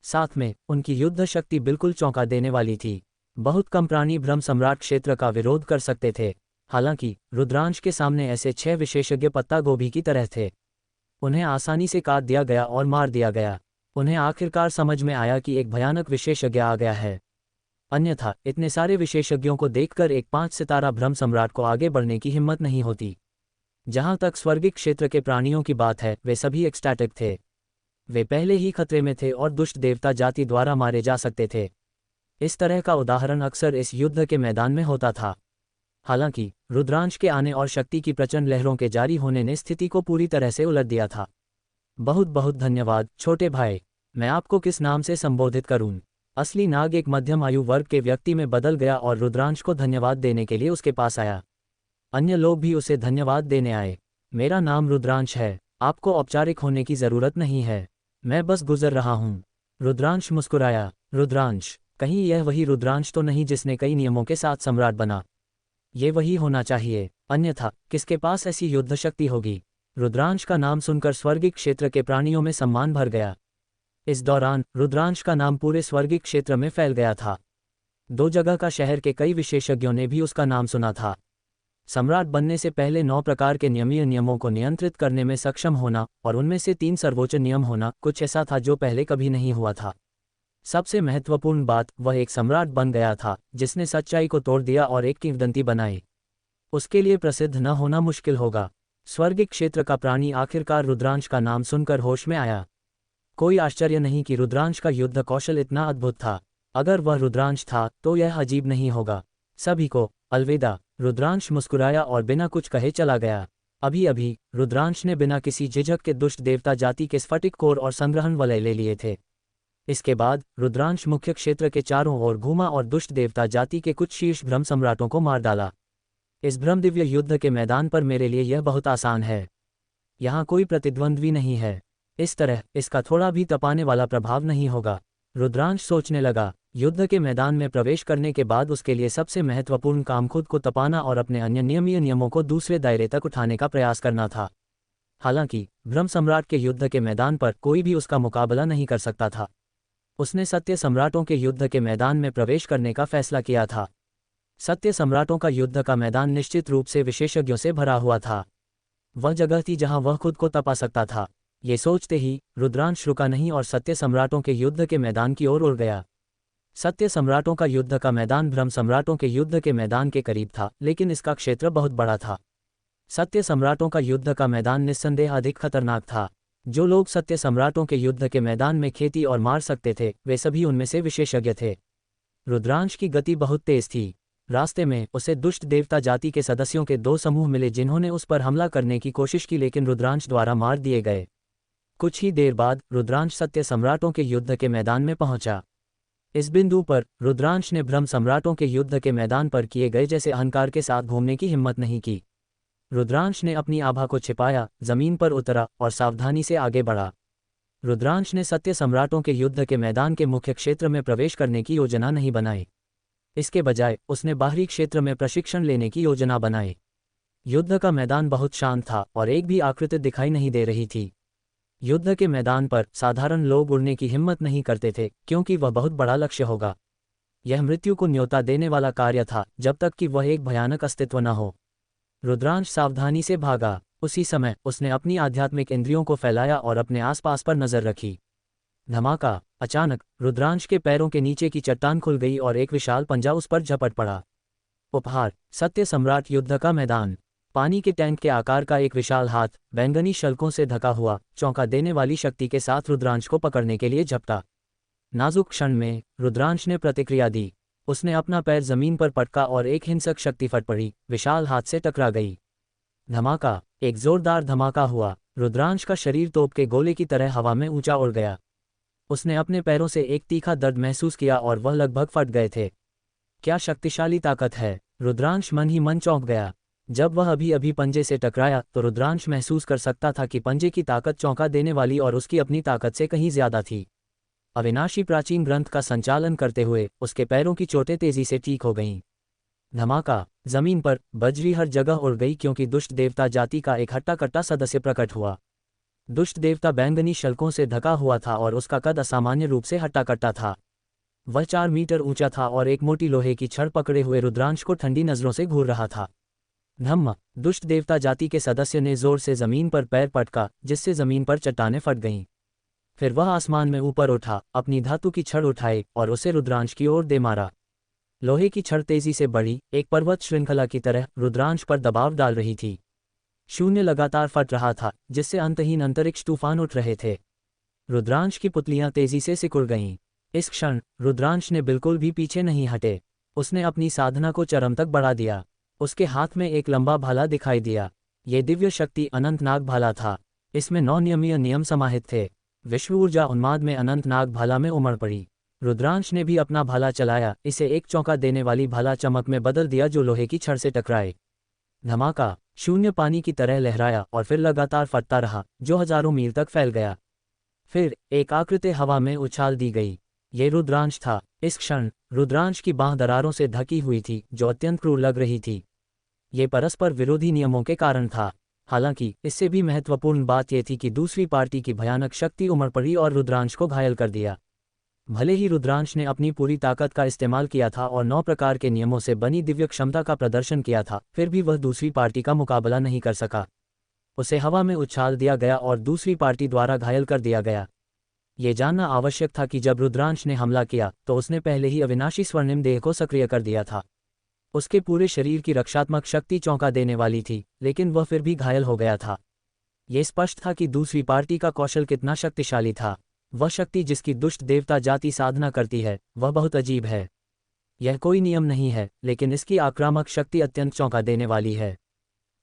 साथ में उनकी युद्ध शक्ति बिल्कुल चौंका देने वाली थी। बहुत कम प्राणी ब्रह्म सम्राट क्षेत्र का विरोध कर सकते थे। हालांकि रुद्रांश के सामने ऐसे 6 विशेषज्ञ पत्ता गोभी की तरह थे। उन्हें आसानी से काट दिया गया और मार दिया गया। उन्हें आखिरकार समझ में आया कि एक भयानक विशेषज्ञ आ गया है। अन्यथा इतने सारे विशेषज्ञों को देखकर एक 5 सितारा ब्रह्म सम्राट को आगे बढ़ने की हिम्मत नहीं होती। जहां तक स्वर्गिक क्षेत्र के प्राणियों की बात है वे सभी एक्सटैटिक थे। वे पहले ही खतरे में थे और दुष्ट देवता जाति द्वारा मारे जा सकते थे। इस तरह का उदाहरण अक्सर इस युद्ध के मैदान में होता था। हालांकि रुद्रांश के आने और शक्ति की प्रचंड लहरों के जारी होने ने स्थिति को पूरी तरह से उलट दिया था। बहुत बहुत धन्यवाद छोटे भाई। मैं आपको किस नाम से संबोधित करूं? असली नाग एक मध्यम आयु वर्ग के व्यक्ति में बदल गया और रुद्रांश को धन्यवाद देने के लिए उसके पास आया। अन्य लोग भी उसे धन्यवाद देने आए। मेरा नाम रुद्रांश है, आपको औपचारिक होने की जरूरत नहीं है, मैं बस गुजर रहा हूँ। रुद्रांश मुस्कुराया। रुद्रांश, कहीं यह वही रुद्रांश तो नहीं जिसने कई नियमों के साथ सम्राट बना? ये वही होना चाहिए, अन्यथा किसके पास ऐसी युद्ध शक्ति होगी? रुद्रांश का नाम सुनकर स्वर्गिक क्षेत्र के प्राणियों में सम्मान भर गया। इस दौरान रुद्रांश का नाम पूरे स्वर्गिक क्षेत्र में फैल गया था। 2 जगह का शहर के कई विशेषज्ञों ने भी उसका नाम सुना था। सम्राट बनने से पहले 9 प्रकार के नियमीय नियमों को नियंत्रित करने में सक्षम होना और उनमें से 3 सर्वोच्च नियम होना कुछ ऐसा था जो पहले कभी नहीं हुआ था। सबसे महत्वपूर्ण बात, वह एक सम्राट बन गया था जिसने सच्चाई को तोड़ दिया और एक किंवदंती बनाई। उसके लिए प्रसिद्ध न होना मुश्किल होगा। स्वर्गिक क्षेत्र का प्राणी आखिरकार रुद्रांश का नाम सुनकर होश में आया। कोई आश्चर्य नहीं कि रुद्रांश का युद्ध कौशल इतना अद्भुत था। अगर वह रुद्रांश था तो यह अजीब नहीं होगा। सभी को अलविदा। रुद्रांश मुस्कुराया और बिना कुछ कहे चला गया। अभी अभी रुद्रांश ने बिना किसी झिझक के दुष्ट देवता जाति के स्फटिक कोर और संग्रहण वलय ले लिए थे। इसके बाद रुद्रांश मुख्य क्षेत्र के चारों ओर घूमा और दुष्ट देवता जाति के कुछ शीर्ष ब्रह्म सम्राटों को मार डाला। इस ब्रह्म दिव्य युद्ध के मैदान पर मेरे लिए यह बहुत आसान है। यहाँ कोई प्रतिद्वंद्वी नहीं है। इस तरह इसका थोड़ा भी तपाने वाला प्रभाव नहीं होगा। रुद्रांश सोचने लगा, युद्ध के मैदान में प्रवेश करने के बाद उसके लिए सबसे महत्वपूर्ण काम खुद को तपाना और अपने अन्य नियमीय नियमों को दूसरे दायरे तक उठाने का प्रयास करना था। हालांकि ब्रह्म सम्राट के युद्ध के मैदान पर कोई भी उसका मुकाबला नहीं कर सकता था। उसने सत्य सम्राटों के युद्ध के मैदान में प्रवेश करने का फैसला किया था। सत्य सम्राटों का युद्ध का मैदान निश्चित रूप से विशेषज्ञों से भरा हुआ था। वह जगह थी जहां वह खुद को तपा सकता था। ये सोचते ही रुद्रांश रुका नहीं और सत्य सम्राटों के युद्ध के मैदान की ओर उड़ गया। सत्य सम्राटों का युद्ध का मैदान ब्रह्म सम्राटों के युद्ध के मैदान के करीब था, लेकिन इसका क्षेत्र बहुत बड़ा था। सत्य सम्राटों का युद्ध का मैदान निस्संदेह अधिक खतरनाक था। जो लोग सत्य सम्राटों के युद्ध के मैदान में खेती और मार सकते थे, वे सभी उनमें से विशेषज्ञ थे। रुद्रांश की गति बहुत तेज थी। रास्ते में उसे दुष्ट देवता जाति के सदस्यों के 2 समूह मिले जिन्होंने उस पर हमला करने की कोशिश की, लेकिन रुद्रांश द्वारा मार दिए गए। कुछ ही देर बाद रुद्रांश सत्य सम्राटों के युद्ध के मैदान में पहुंचा। इस बिंदु पर रुद्रांश ने ब्रह्म सम्राटों के युद्ध के मैदान पर किए गए जैसे अहंकार के साथ घूमने की हिम्मत नहीं की। रुद्रांश ने अपनी आभा को छिपाया, जमीन पर उतरा और सावधानी से आगे बढ़ा। रुद्रांश ने सत्य सम्राटों के युद्ध के मैदान के मुख्य क्षेत्र में प्रवेश करने की योजना नहीं बनाई। इसके बजाय उसने बाहरी क्षेत्र में प्रशिक्षण लेने की योजना बनाई। युद्ध का मैदान बहुत शांत था और एक भी आकृति दिखाई नहीं दे रही थी। युद्ध के मैदान पर साधारण लोग उड़ने की हिम्मत नहीं करते थे, क्योंकि वह बहुत बड़ा लक्ष्य होगा। यह मृत्यु को न्योता देने वाला कार्य था, जब तक कि वह एक भयानक अस्तित्व न हो। रुद्रांश सावधानी से भागा। उसी समय उसने अपनी आध्यात्मिक इंद्रियों को फैलाया और अपने आसपास पर नजर रखी। धमाका! अचानक रुद्रांश के पैरों के नीचे की चट्टान खुल गई और एक विशाल पंजा उस पर झपट पड़ा। उपहार: सत्य सम्राट युद्ध का मैदान। पानी के टैंक के आकार का एक विशाल हाथ, बैंगनी शल्कों से ढका हुआ, चौंका देने वाली शक्ति के साथ रुद्रांश को पकड़ने के लिए झपटा। नाजुक क्षण में रुद्रांश ने प्रतिक्रिया दी। उसने अपना पैर जमीन पर पटका और एक हिंसक शक्ति फट पड़ी, विशाल हाथ से टकरा गई। धमाका! एक जोरदार धमाका हुआ। रुद्रांश का शरीर तोप के गोले की तरह हवा में ऊंचा उड़ गया। उसने अपने पैरों से एक तीखा दर्द महसूस किया और वह लगभग फट गए थे। क्या शक्तिशाली ताकत है! रुद्रांश मन ही मन चौंक गया। जब वह अभी अभी पंजे से टकराया तो रुद्रांश महसूस कर सकता था कि पंजे की ताकत चौंका देने वाली और उसकी अपनी ताकत से कहीं ज्यादा थी। अविनाशी प्राचीन ग्रंथ का संचालन करते हुए उसके पैरों की चोटें तेजी से ठीक हो गईं। धमाका! जमीन पर बजरी हर जगह उड़ गई क्योंकि दुष्ट देवता जाति का एक हट्टा कट्टा सदस्य प्रकट हुआ। दुष्ट देवता बैंगनी शल्कों से ढका हुआ था और उसका कद असामान्य रूप से हट्टा कट्टा था। वह 4 मीटर ऊंचा था और एक मोटी लोहे की छड़ पकड़े हुए रुद्रांश को ठंडी नजरों से घूर रहा था। धम्म! दुष्ट देवता जाति के सदस्य ने जोर से जमीन पर पैर पटका, जिससे जमीन पर चट्टानें फट गईं। फिर वह आसमान में ऊपर उठा, अपनी धातु की छड़ उठाई और उसे रुद्रांश की ओर दे मारा। लोहे की छड़ तेजी से बढ़ी, एक पर्वत श्रृंखला की तरह रुद्रांश पर दबाव डाल रही थी। शून्य लगातार फट रहा था, जिससे अंतहीन अंतरिक्ष तूफान उठ रहे थे। रुद्रांश की पुतलियां तेजी से सिकुड़ गईं। इस क्षण रुद्रांश ने बिल्कुल भी पीछे नहीं हटे। उसने अपनी साधना को चरम तक बढ़ा दिया। उसके हाथ में एक लंबा भाला दिखाई दिया। ये दिव्य शक्ति अनंतनाग भाला था। इसमें 9 नियमीय नियम समाहित थे। विश्व ऊर्जा उन्माद में अनंतनाग भाला में उमड़ पड़ी। रुद्रांश ने भी अपना भाला चलाया, इसे एक चौंका देने वाली भाला चमक में बदल दिया जो लोहे की छड़ से टकराए। धमाका! शून्य पानी की तरह लहराया और फिर लगातार फटता रहा, जो हजारों मील तक फैल गया। फिर एक आकृति हवा में उछाल दी गई। ये रुद्रांश था। इस क्षण रुद्रांश की बांह दरारों से ढकी हुई थी, जो अत्यंत क्रूर लग रही थी। ये परस्पर विरोधी नियमों के कारण था। हालांकि इससे भी महत्वपूर्ण बात यह थी कि दूसरी पार्टी की भयानक शक्ति उमड़ पड़ी और रुद्रांश को घायल कर दिया। भले ही रुद्रांश ने अपनी पूरी ताकत का इस्तेमाल किया था और 9 प्रकार के नियमों से बनी दिव्य क्षमता का प्रदर्शन किया था, फिर भी वह दूसरी पार्टी का मुकाबला नहीं कर सका। उसे हवा में उछाल दिया गया और दूसरी पार्टी द्वारा घायल कर दिया गया। ये जानना आवश्यक था कि जब रुद्रांश ने हमला किया तो उसने पहले ही अविनाशी स्वर्णिम देह को सक्रिय कर दिया था। उसके पूरे शरीर की रक्षात्मक शक्ति चौंका देने वाली थी, लेकिन वह फिर भी घायल हो गया था। ये स्पष्ट था कि दूसरी पार्टी का कौशल कितना शक्तिशाली था। वह शक्ति जिसकी दुष्ट देवता जाति साधना करती है, वह बहुत अजीब है। यह कोई नियम नहीं है, लेकिन इसकी आक्रामक शक्ति अत्यंत चौंका देने वाली है।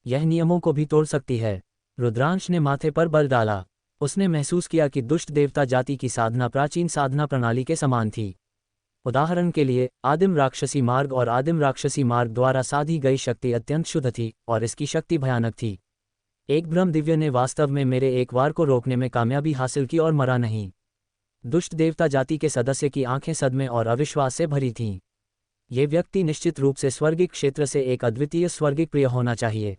यह नियमों को भी तोड़ सकती है। रुद्रांश ने माथे पर बल डाला। उसने महसूस किया कि दुष्ट देवता जाति की साधना प्राचीन साधना प्रणाली के समान थी। उदाहरण के लिए, आदिम राक्षसी मार्ग और आदिम राक्षसी मार्ग द्वारा साधी गई शक्ति अत्यंत शुद्ध थी और इसकी शक्ति भयानक थी। एक ब्रह्म दिव्य ने वास्तव में मेरे एक वार को रोकने में कामयाबी हासिल की और मरा नहीं। दुष्ट देवता जाति के सदस्य की आंखें सदमे और अविश्वास से भरी थीं। ये व्यक्ति निश्चित रूप से स्वर्गिक क्षेत्र से एक अद्वितीय स्वर्गिक प्रिय होना चाहिए।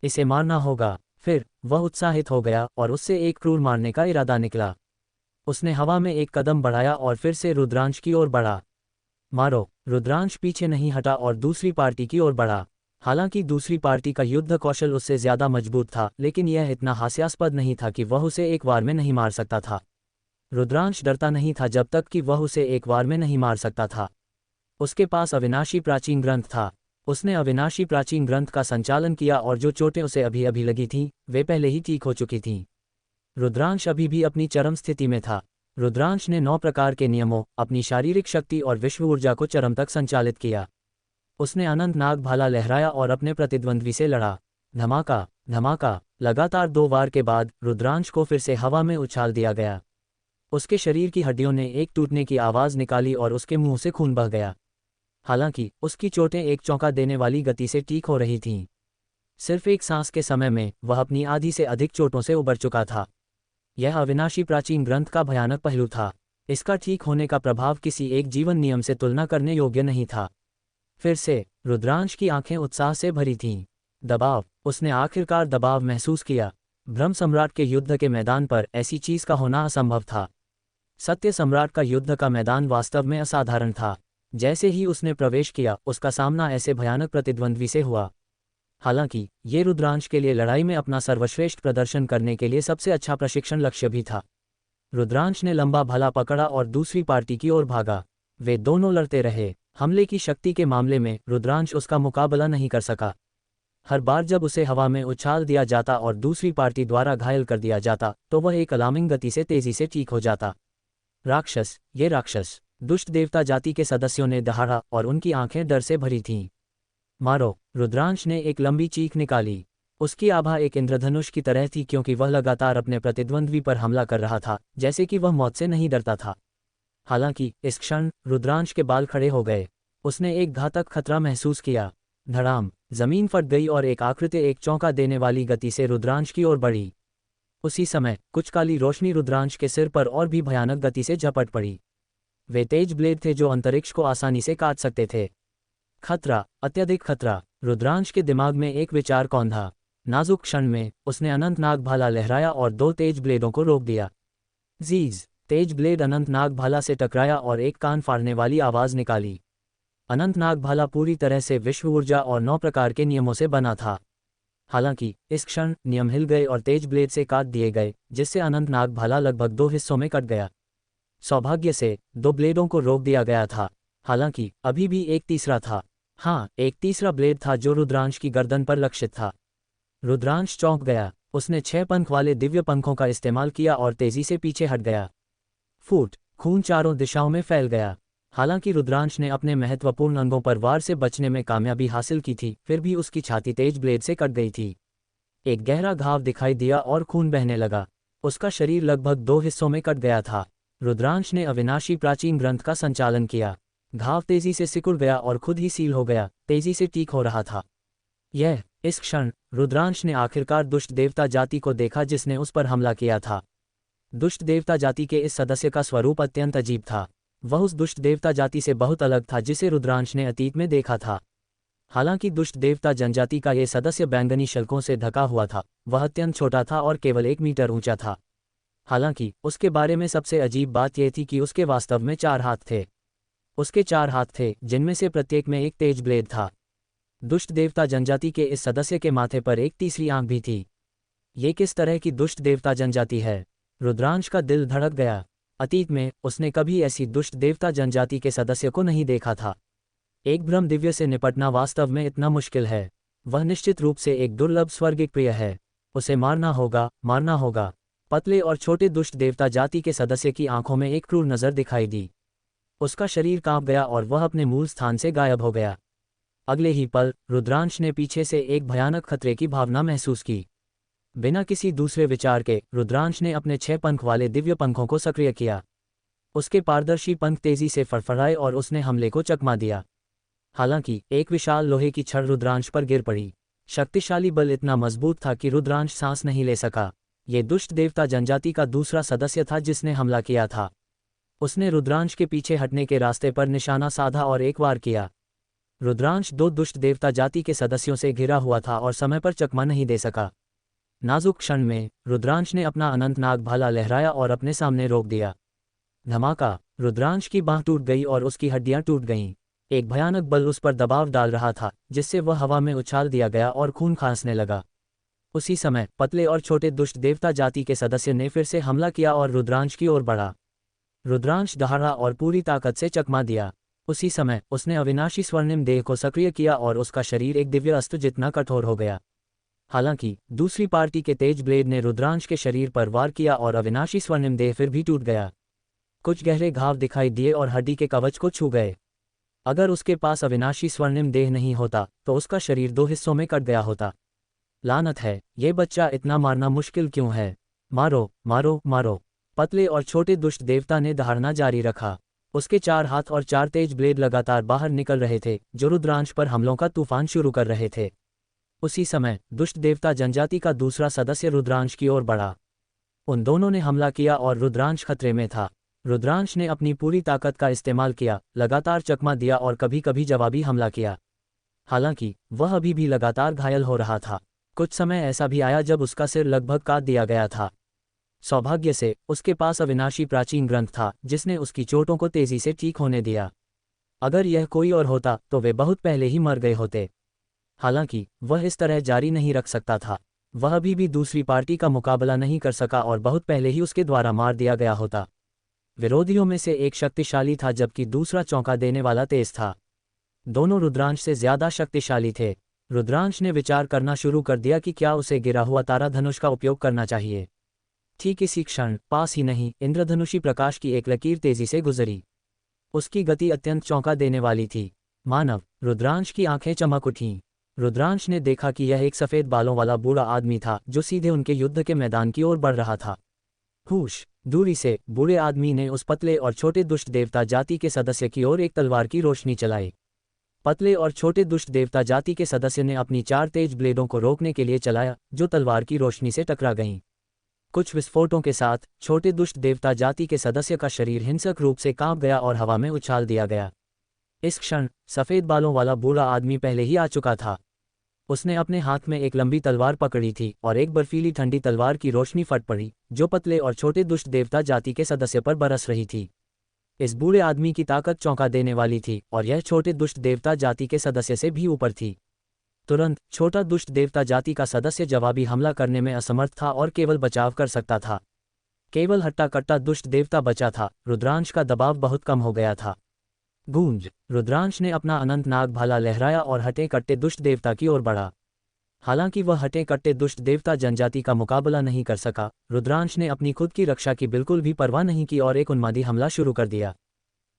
इसे मारना होगा। फिर वह उत्साहित हो गया और उससे एक क्रूर मारने का इरादा निकला। उसने हवा में एक कदम बढ़ाया और फिर से रुद्रांश की ओर बढ़ा। मारो! रुद्रांश पीछे नहीं हटा और दूसरी पार्टी की ओर बढ़ा। हालांकि दूसरी पार्टी का युद्ध कौशल उससे ज्यादा मजबूत था, लेकिन यह इतना हास्यास्पद नहीं था कि वह उसे एक वार में नहीं मार सकता था। रुद्रांश डरता नहीं था जब तक कि वह उसे एक वार में नहीं मार सकता था। उसके पास अविनाशी प्राचीन ग्रंथ था। उसने अविनाशी प्राचीन ग्रंथ का संचालन किया और जो चोटें उसे अभी अभी लगी थीं, वे पहले ही ठीक हो चुकी थीं। रुद्रांश अभी भी अपनी चरम स्थिति में था। रुद्रांश ने 9 प्रकार के नियमों, अपनी शारीरिक शक्ति और विश्व ऊर्जा को चरम तक संचालित किया। उसने अनंत नाग भाला लहराया और अपने प्रतिद्वंद्वी से लड़ा। धमाका धमाका! लगातार 2 वार के बाद रुद्रांश को फिर से हवा में उछाल दिया गया। उसके शरीर की हड्डियों ने एक टूटने की आवाज़ निकाली और उसके मुंह से खून बह गया। हालांकि उसकी चोटें एक चौंका देने वाली गति से ठीक हो रही थीं। सिर्फ एक सांस के समय में वह अपनी आधी से अधिक चोटों से उबर चुका था। यह अविनाशी प्राचीन ग्रंथ का भयानक पहलू था। इसका ठीक होने का प्रभाव किसी एक जीवन नियम से तुलना करने योग्य नहीं था। फिर से रुद्रांश की आंखें उत्साह से भरी थीं। दबाव! उसने आखिरकार दबाव महसूस किया। ब्रह्म सम्राट के युद्ध के मैदान पर ऐसी चीज का होना असंभव था। सत्य सम्राट का युद्ध का मैदान वास्तव में असाधारण था। जैसे ही उसने प्रवेश किया, उसका सामना ऐसे भयानक प्रतिद्वंद्वी से हुआ। हालांकि ये रुद्रांश के लिए लड़ाई में अपना सर्वश्रेष्ठ प्रदर्शन करने के लिए सबसे अच्छा प्रशिक्षण लक्ष्य भी था। रुद्रांश ने लंबा भला पकड़ा और दूसरी पार्टी की ओर भागा। वे दोनों लड़ते रहे। हमले की शक्ति के मामले में रुद्रांश उसका मुकाबला नहीं कर सका। हर बार जब उसे हवा में उछाल दिया जाता और दूसरी पार्टी द्वारा घायल कर दिया जाता, तो वह एक अलार्मिंग गति से तेजी से ठीक हो जाता। राक्षस! ये राक्षस! दुष्ट देवता जाति के सदस्यों ने दहाड़ा और उनकी आंखें डर से भरी थीं। मारो! रुद्रांश ने एक लंबी चीख निकाली। उसकी आभा एक इंद्रधनुष की तरह थी, क्योंकि वह लगातार अपने प्रतिद्वंद्वी पर हमला कर रहा था, जैसे कि वह मौत से नहीं डरता था। हालांकि इस क्षण रुद्रांश के बाल खड़े हो गए। उसने एक घातक खतरा महसूस किया। धड़ाम! जमीन फट गई और एक आकृति एक चौंका देने वाली गति से रुद्रांश की ओर बढ़ी। उसी समय कुछ काली रोशनी रुद्रांश के सिर पर और भी भयानक गति से झपट पड़ी। वे तेज ब्लेड थे जो अंतरिक्ष को आसानी से काट सकते थे। खतरा! अत्यधिक खतरा! रुद्रांश के दिमाग में एक विचार कौंधा। नाजुक क्षण में उसने अनंत नाग भाला लहराया और 2 तेज ब्लेडों को रोक दिया। जीज! तेज ब्लेड अनंत नाग भाला से टकराया और एक कान फाड़ने वाली आवाज निकाली। अनंत नाग भाला पूरी तरह से विश्व ऊर्जा और 9 प्रकार के नियमों से बना था। हालांकि इस क्षण नियम हिल गए और तेज ब्लेड से काट दिए गए, जिससे अनंत नाग भाला लगभग 2 हिस्सों में कट गया। सौभाग्य से 2 ब्लेडों को रोक दिया गया था। हालांकि अभी भी एक तीसरा था। हाँ, एक तीसरा ब्लेड था जो रुद्रांश की गर्दन पर लक्षित था। रुद्रांश चौंक गया। उसने 6 पंख वाले दिव्य पंखों का इस्तेमाल किया और तेजी से पीछे हट गया। फूट! खून चारों दिशाओं में फैल गया। हालांकि रुद्रांश ने अपने महत्वपूर्ण अंगों पर वार से बचने में कामयाबी हासिल की थी, फिर भी उसकी छाती तेज ब्लेड से कट गई थी। एक गहरा घाव दिखाई दिया और खून बहने लगा। उसका शरीर लगभग 2 हिस्सों में कट गया था। रुद्रांश ने अविनाशी प्राचीन ग्रंथ का संचालन किया। घाव तेजी से सिकुड़ गया और खुद ही सील हो गया, तेजी से ठीक हो रहा था। इस क्षण रुद्रांश ने आखिरकार दुष्ट देवता जाति को देखा जिसने उस पर हमला किया था। दुष्ट देवता जाति के इस सदस्य का स्वरूप अत्यंत अजीब था। वह उस दुष्ट देवता जाति से बहुत अलग था जिसे रुद्रांश ने अतीत में देखा था। हालांकि दुष्ट देवता जनजाति का ये सदस्य बैंगनी शल्कों से ढका हुआ था। वह अत्यंत छोटा था और केवल 1 मीटर ऊंचा था। हालांकि उसके बारे में सबसे अजीब बात यह थी कि उसके वास्तव में 4 हाथ थे। उसके 4 हाथ थे, जिनमें से प्रत्येक में एक तेज ब्लेड था। दुष्ट देवता जनजाति के इस सदस्य के माथे पर एक तीसरी आंख भी थी। ये किस तरह की दुष्ट देवता जनजाति है? रुद्रांश का दिल धड़क गया। अतीत में उसने कभी ऐसी दुष्ट देवता जनजाति के सदस्य को नहीं देखा था। एक ब्रह्म दिव्य से निपटना वास्तव में इतना मुश्किल है। वह निश्चित रूप से एक दुर्लभ स्वर्गिक प्रिय है। उसे मारना होगा, मारना होगा। पतले और छोटे दुष्ट देवता जाति के सदस्य की आंखों में एक क्रूर नजर दिखाई दी। उसका शरीर कांप गया और वह अपने मूल स्थान से गायब हो गया। अगले ही पल रुद्रांश ने पीछे से एक भयानक खतरे की भावना महसूस की। बिना किसी दूसरे विचार के रुद्रांश ने अपने 6 पंख वाले दिव्य पंखों को सक्रिय किया। उसके पारदर्शी पंख तेजी से फड़फड़ाए और उसने हमले को चकमा दिया। हालांकि एक विशाल लोहे की छड़ रुद्रांश पर गिर पड़ी। शक्तिशाली बल इतना मजबूत था कि रुद्रांश सांस नहीं ले सका। ये दुष्ट देवता जनजाति का दूसरा सदस्य था जिसने हमला किया था। उसने रुद्रांश के पीछे हटने के रास्ते पर निशाना साधा और एक वार किया। रुद्रांश 2 दुष्ट देवता जाति के सदस्यों से घिरा हुआ था और समय पर चकमा नहीं दे सका। नाजुक क्षण में रुद्रांश ने अपना अनंत नाग भाला लहराया और अपने सामने रोक दिया। धमाका! रुद्रांश की बांह टूट गई और उसकी हड्डियां टूट गईं। एक भयानक बल उस पर दबाव डाल रहा था, जिससे वह हवा में उछाल दिया गया और खून खांसने लगा। उसी समय पतले और छोटे दुष्ट देवता जाति के सदस्य ने फिर से हमला किया और रुद्रांश की ओर बढ़ा। रुद्रांश दहाड़ा और पूरी ताकत से चकमा दिया। उसी समय उसने अविनाशी स्वर्णिम देह को सक्रिय किया और उसका शरीर एक दिव्य अस्त्र जितना कठोर हो गया। हालांकि दूसरी पार्टी के तेज ब्लेड ने रुद्रांश के शरीर पर वार किया और अविनाशी स्वर्णिम देह फिर भी टूट गया। कुछ गहरे घाव दिखाई दिए और हड्डी के कवच को छू गए। अगर उसके पास अविनाशी स्वर्णिम देह नहीं होता तो उसका शरीर 2 हिस्सों में कट गया होता। लानत है, ये बच्चा इतना मारना मुश्किल क्यों है? मारो मारो मारो! पतले और छोटे दुष्ट देवता ने दहाड़ना जारी रखा। उसके 4 हाथ और 4 तेज ब्लेड लगातार बाहर निकल रहे थे, जो रुद्रांश पर हमलों का तूफान शुरू कर रहे थे। उसी समय दुष्ट देवता जनजाति का दूसरा सदस्य रुद्रांश की ओर बढ़ा। उन दोनों ने हमला किया और रुद्रांश खतरे में था। रुद्रांश ने अपनी पूरी ताकत का इस्तेमाल किया, लगातार चकमा दिया और कभी कभी जवाबी हमला किया। हालांकि वह अभी भी लगातार घायल हो रहा था। कुछ समय ऐसा भी आया जब उसका सिर लगभग काट दिया गया था। सौभाग्य से उसके पास अविनाशी प्राचीन ग्रंथ था, जिसने उसकी चोटों को तेजी से ठीक होने दिया। अगर यह कोई और होता तो वे बहुत पहले ही मर गए होते। हालांकि वह इस तरह जारी नहीं रख सकता था। वह अभी भी दूसरी पार्टी का मुकाबला नहीं कर सका और बहुत पहले ही उसके द्वारा मार दिया गया होता। विरोधियों में से एक शक्तिशाली था, जबकि दूसरा चौंका देने वाला तेज था। दोनों रुद्रांश से ज्यादा शक्तिशाली थे। रुद्रांश ने विचार करना शुरू कर दिया कि क्या उसे गिरा हुआ तारा धनुष का उपयोग करना चाहिए। ठीक इसी क्षण पास ही नहीं इंद्रधनुषी प्रकाश की एक लकीर तेजी से गुजरी। उसकी गति अत्यंत चौंका देने वाली थी। मानव! रुद्रांश की आंखें चमक उठीं। रुद्रांश ने देखा कि यह एक सफेद बालों वाला बूढ़ा आदमी था, जो सीधे उनके युद्ध के मैदान की ओर बढ़ रहा था। हुश! दूरी से बूढ़े आदमी ने उस पतले और छोटे दुष्ट देवता जाति के सदस्य की ओर एक तलवार की रोशनी चलाई। पतले और छोटे दुष्ट देवता जाति के सदस्य ने अपनी 4 तेज ब्लेडों को रोकने के लिए चलाया, जो तलवार की रोशनी से टकरा गईं। कुछ विस्फोटों के साथ छोटे दुष्ट देवता जाति के सदस्य का शरीर हिंसक रूप से कांप गया और हवा में उछाल दिया गया। इस क्षण सफेद बालों वाला बूढ़ा आदमी पहले ही आ चुका था। उसने अपने हाथ में एक लंबी तलवार पकड़ी थी और एक बर्फीली ठंडी तलवार की रोशनी फट पड़ी, जो पतले और छोटे दुष्ट देवता जाति के सदस्य पर बरस रही थी। इस बूढ़े आदमी की ताकत चौंका देने वाली थी और यह छोटे दुष्ट देवता जाति के सदस्य से भी ऊपर थी। तुरंत छोटा दुष्ट देवता जाति का सदस्य जवाबी हमला करने में असमर्थ था और केवल बचाव कर सकता था। केवल हट्टा कट्टा दुष्ट देवता बचा था। रुद्रांश का दबाव बहुत कम हो गया था। गूंज! रुद्रांश ने अपना अनंत नाग भाला लहराया और हटे कट्टे दुष्ट देवता की ओर बढ़ा। हालांकि वह हटे कट्टे दुष्ट देवता जनजाति का मुकाबला नहीं कर सका, रुद्रांश ने अपनी खुद की रक्षा की बिल्कुल भी परवाह नहीं की और एक उन्मादी हमला शुरू कर दिया।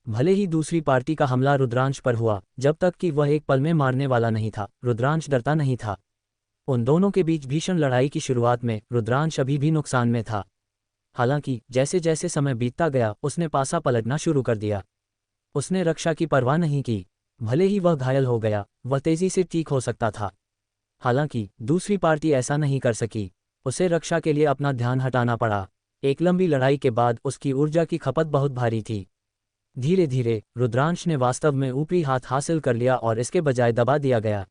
भले ही दूसरी पार्टी का हमला रुद्रांश पर हुआ, जब तक कि वह एक पल में मारने वाला नहीं था, रुद्रांश डरता नहीं था। उन दोनों के बीच भीषण लड़ाई की शुरुआत में रुद्रांश अभी भी नुकसान में था। हालांकि जैसे जैसे समय बीतता गया, उसने पासा पलटना शुरू कर दिया। उसने रक्षा की परवाह नहीं की। भले ही वह घायल हो गया, वह तेजी से ठीक हो सकता था। हालांकि दूसरी पार्टी ऐसा नहीं कर सकी। उसे रक्षा के लिए अपना ध्यान हटाना पड़ा। एक लंबी लड़ाई के बाद उसकी ऊर्जा की खपत बहुत भारी थी। धीरे धीरे रुद्रांश ने वास्तव में ऊपरी हाथ हासिल कर लिया और इसके बजाय दबा दिया गया।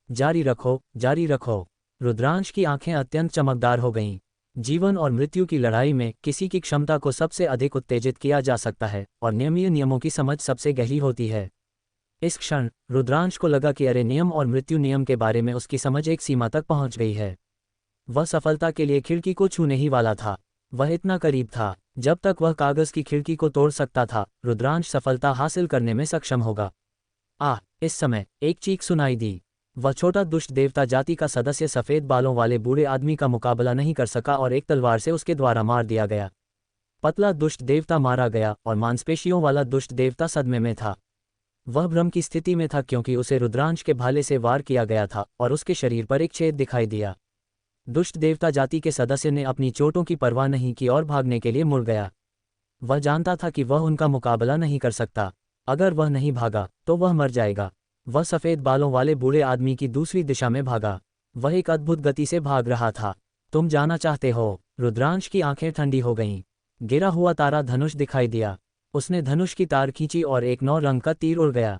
जारी रखो, जारी रखो! रुद्रांश की आंखें अत्यंत चमकदार हो गईं। जीवन और मृत्यु की लड़ाई में किसी की क्षमता को सबसे अधिक उत्तेजित किया जा सकता है और नियमीय नियमों की समझ सबसे गहरी होती है। इस क्षण रुद्रांश को लगा कि अरे नियम और मृत्यु नियम के बारे में उसकी समझ एक सीमा तक पहुंच गई है। वह सफलता के लिए खिड़की को छूने ही वाला था। वह इतना करीब था। जब तक वह कागज की खिड़की को तोड़ सकता था, रुद्रांश सफलता हासिल करने में सक्षम होगा। इस समय एक चीख सुनाई दी। वह छोटा दुष्ट देवता जाति का सदस्य सफेद बालों वाले बूढ़े आदमी का मुकाबला नहीं कर सका और एक तलवार से उसके द्वारा मार दिया गया। पतला दुष्ट देवता मारा गया और मांसपेशियों वाला दुष्ट देवता सदमे में था। वह भ्रम की स्थिति में था क्योंकि उसे रुद्रांश के भाले से वार किया गया था और उसके शरीर पर एक छेद दिखाई दिया। दुष्ट देवता जाति के सदस्य ने अपनी चोटों की परवाह नहीं की और भागने के लिए मुड़ गया। वह जानता था कि वह उनका मुकाबला नहीं कर सकता। अगर वह नहीं भागा तो वह मर जाएगा। वह सफेद बालों वाले बूढ़े आदमी की दूसरी दिशा में भागा। वह एक अद्भुत गति से भाग रहा था। तुम जाना चाहते हो? रुद्रांश की आंखें ठंडी हो गईं। गिरा हुआ तारा धनुष दिखाई दिया। उसने धनुष की तार खींची और एक 9 रंग का तीर उड़ गया।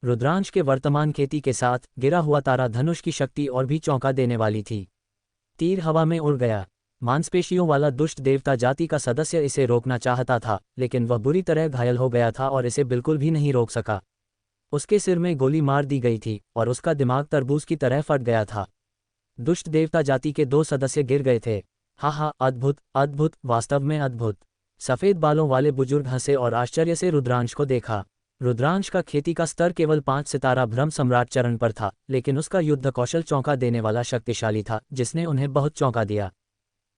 रुद्रांश के वर्तमान खेती के साथ गिरा हुआ तारा धनुष की शक्ति और भी चौंका देने वाली थी। तीर हवा में उड़ गया। मांसपेशियों वाला दुष्ट देवता जाति का सदस्य इसे रोकना चाहता था, लेकिन वह बुरी तरह घायल हो गया था और इसे बिल्कुल भी नहीं रोक सका। उसके सिर में गोली मार दी गई थी और उसका दिमाग तरबूज की तरह फट गया था। दुष्ट देवता जाति के 2 सदस्य गिर गए थे। हा, अद्भुत, अद्भुत, वास्तव में अद्भुत। सफ़ेद बालों वाले बुजुर्ग हंसे और आश्चर्य से रुद्रांश को देखा। रुद्रांश का खेती का स्तर केवल 5 सितारा भ्रम सम्राट चरण पर था, लेकिन उसका युद्ध कौशल चौंका देने वाला शक्तिशाली था, जिसने उन्हें बहुत चौंका दिया।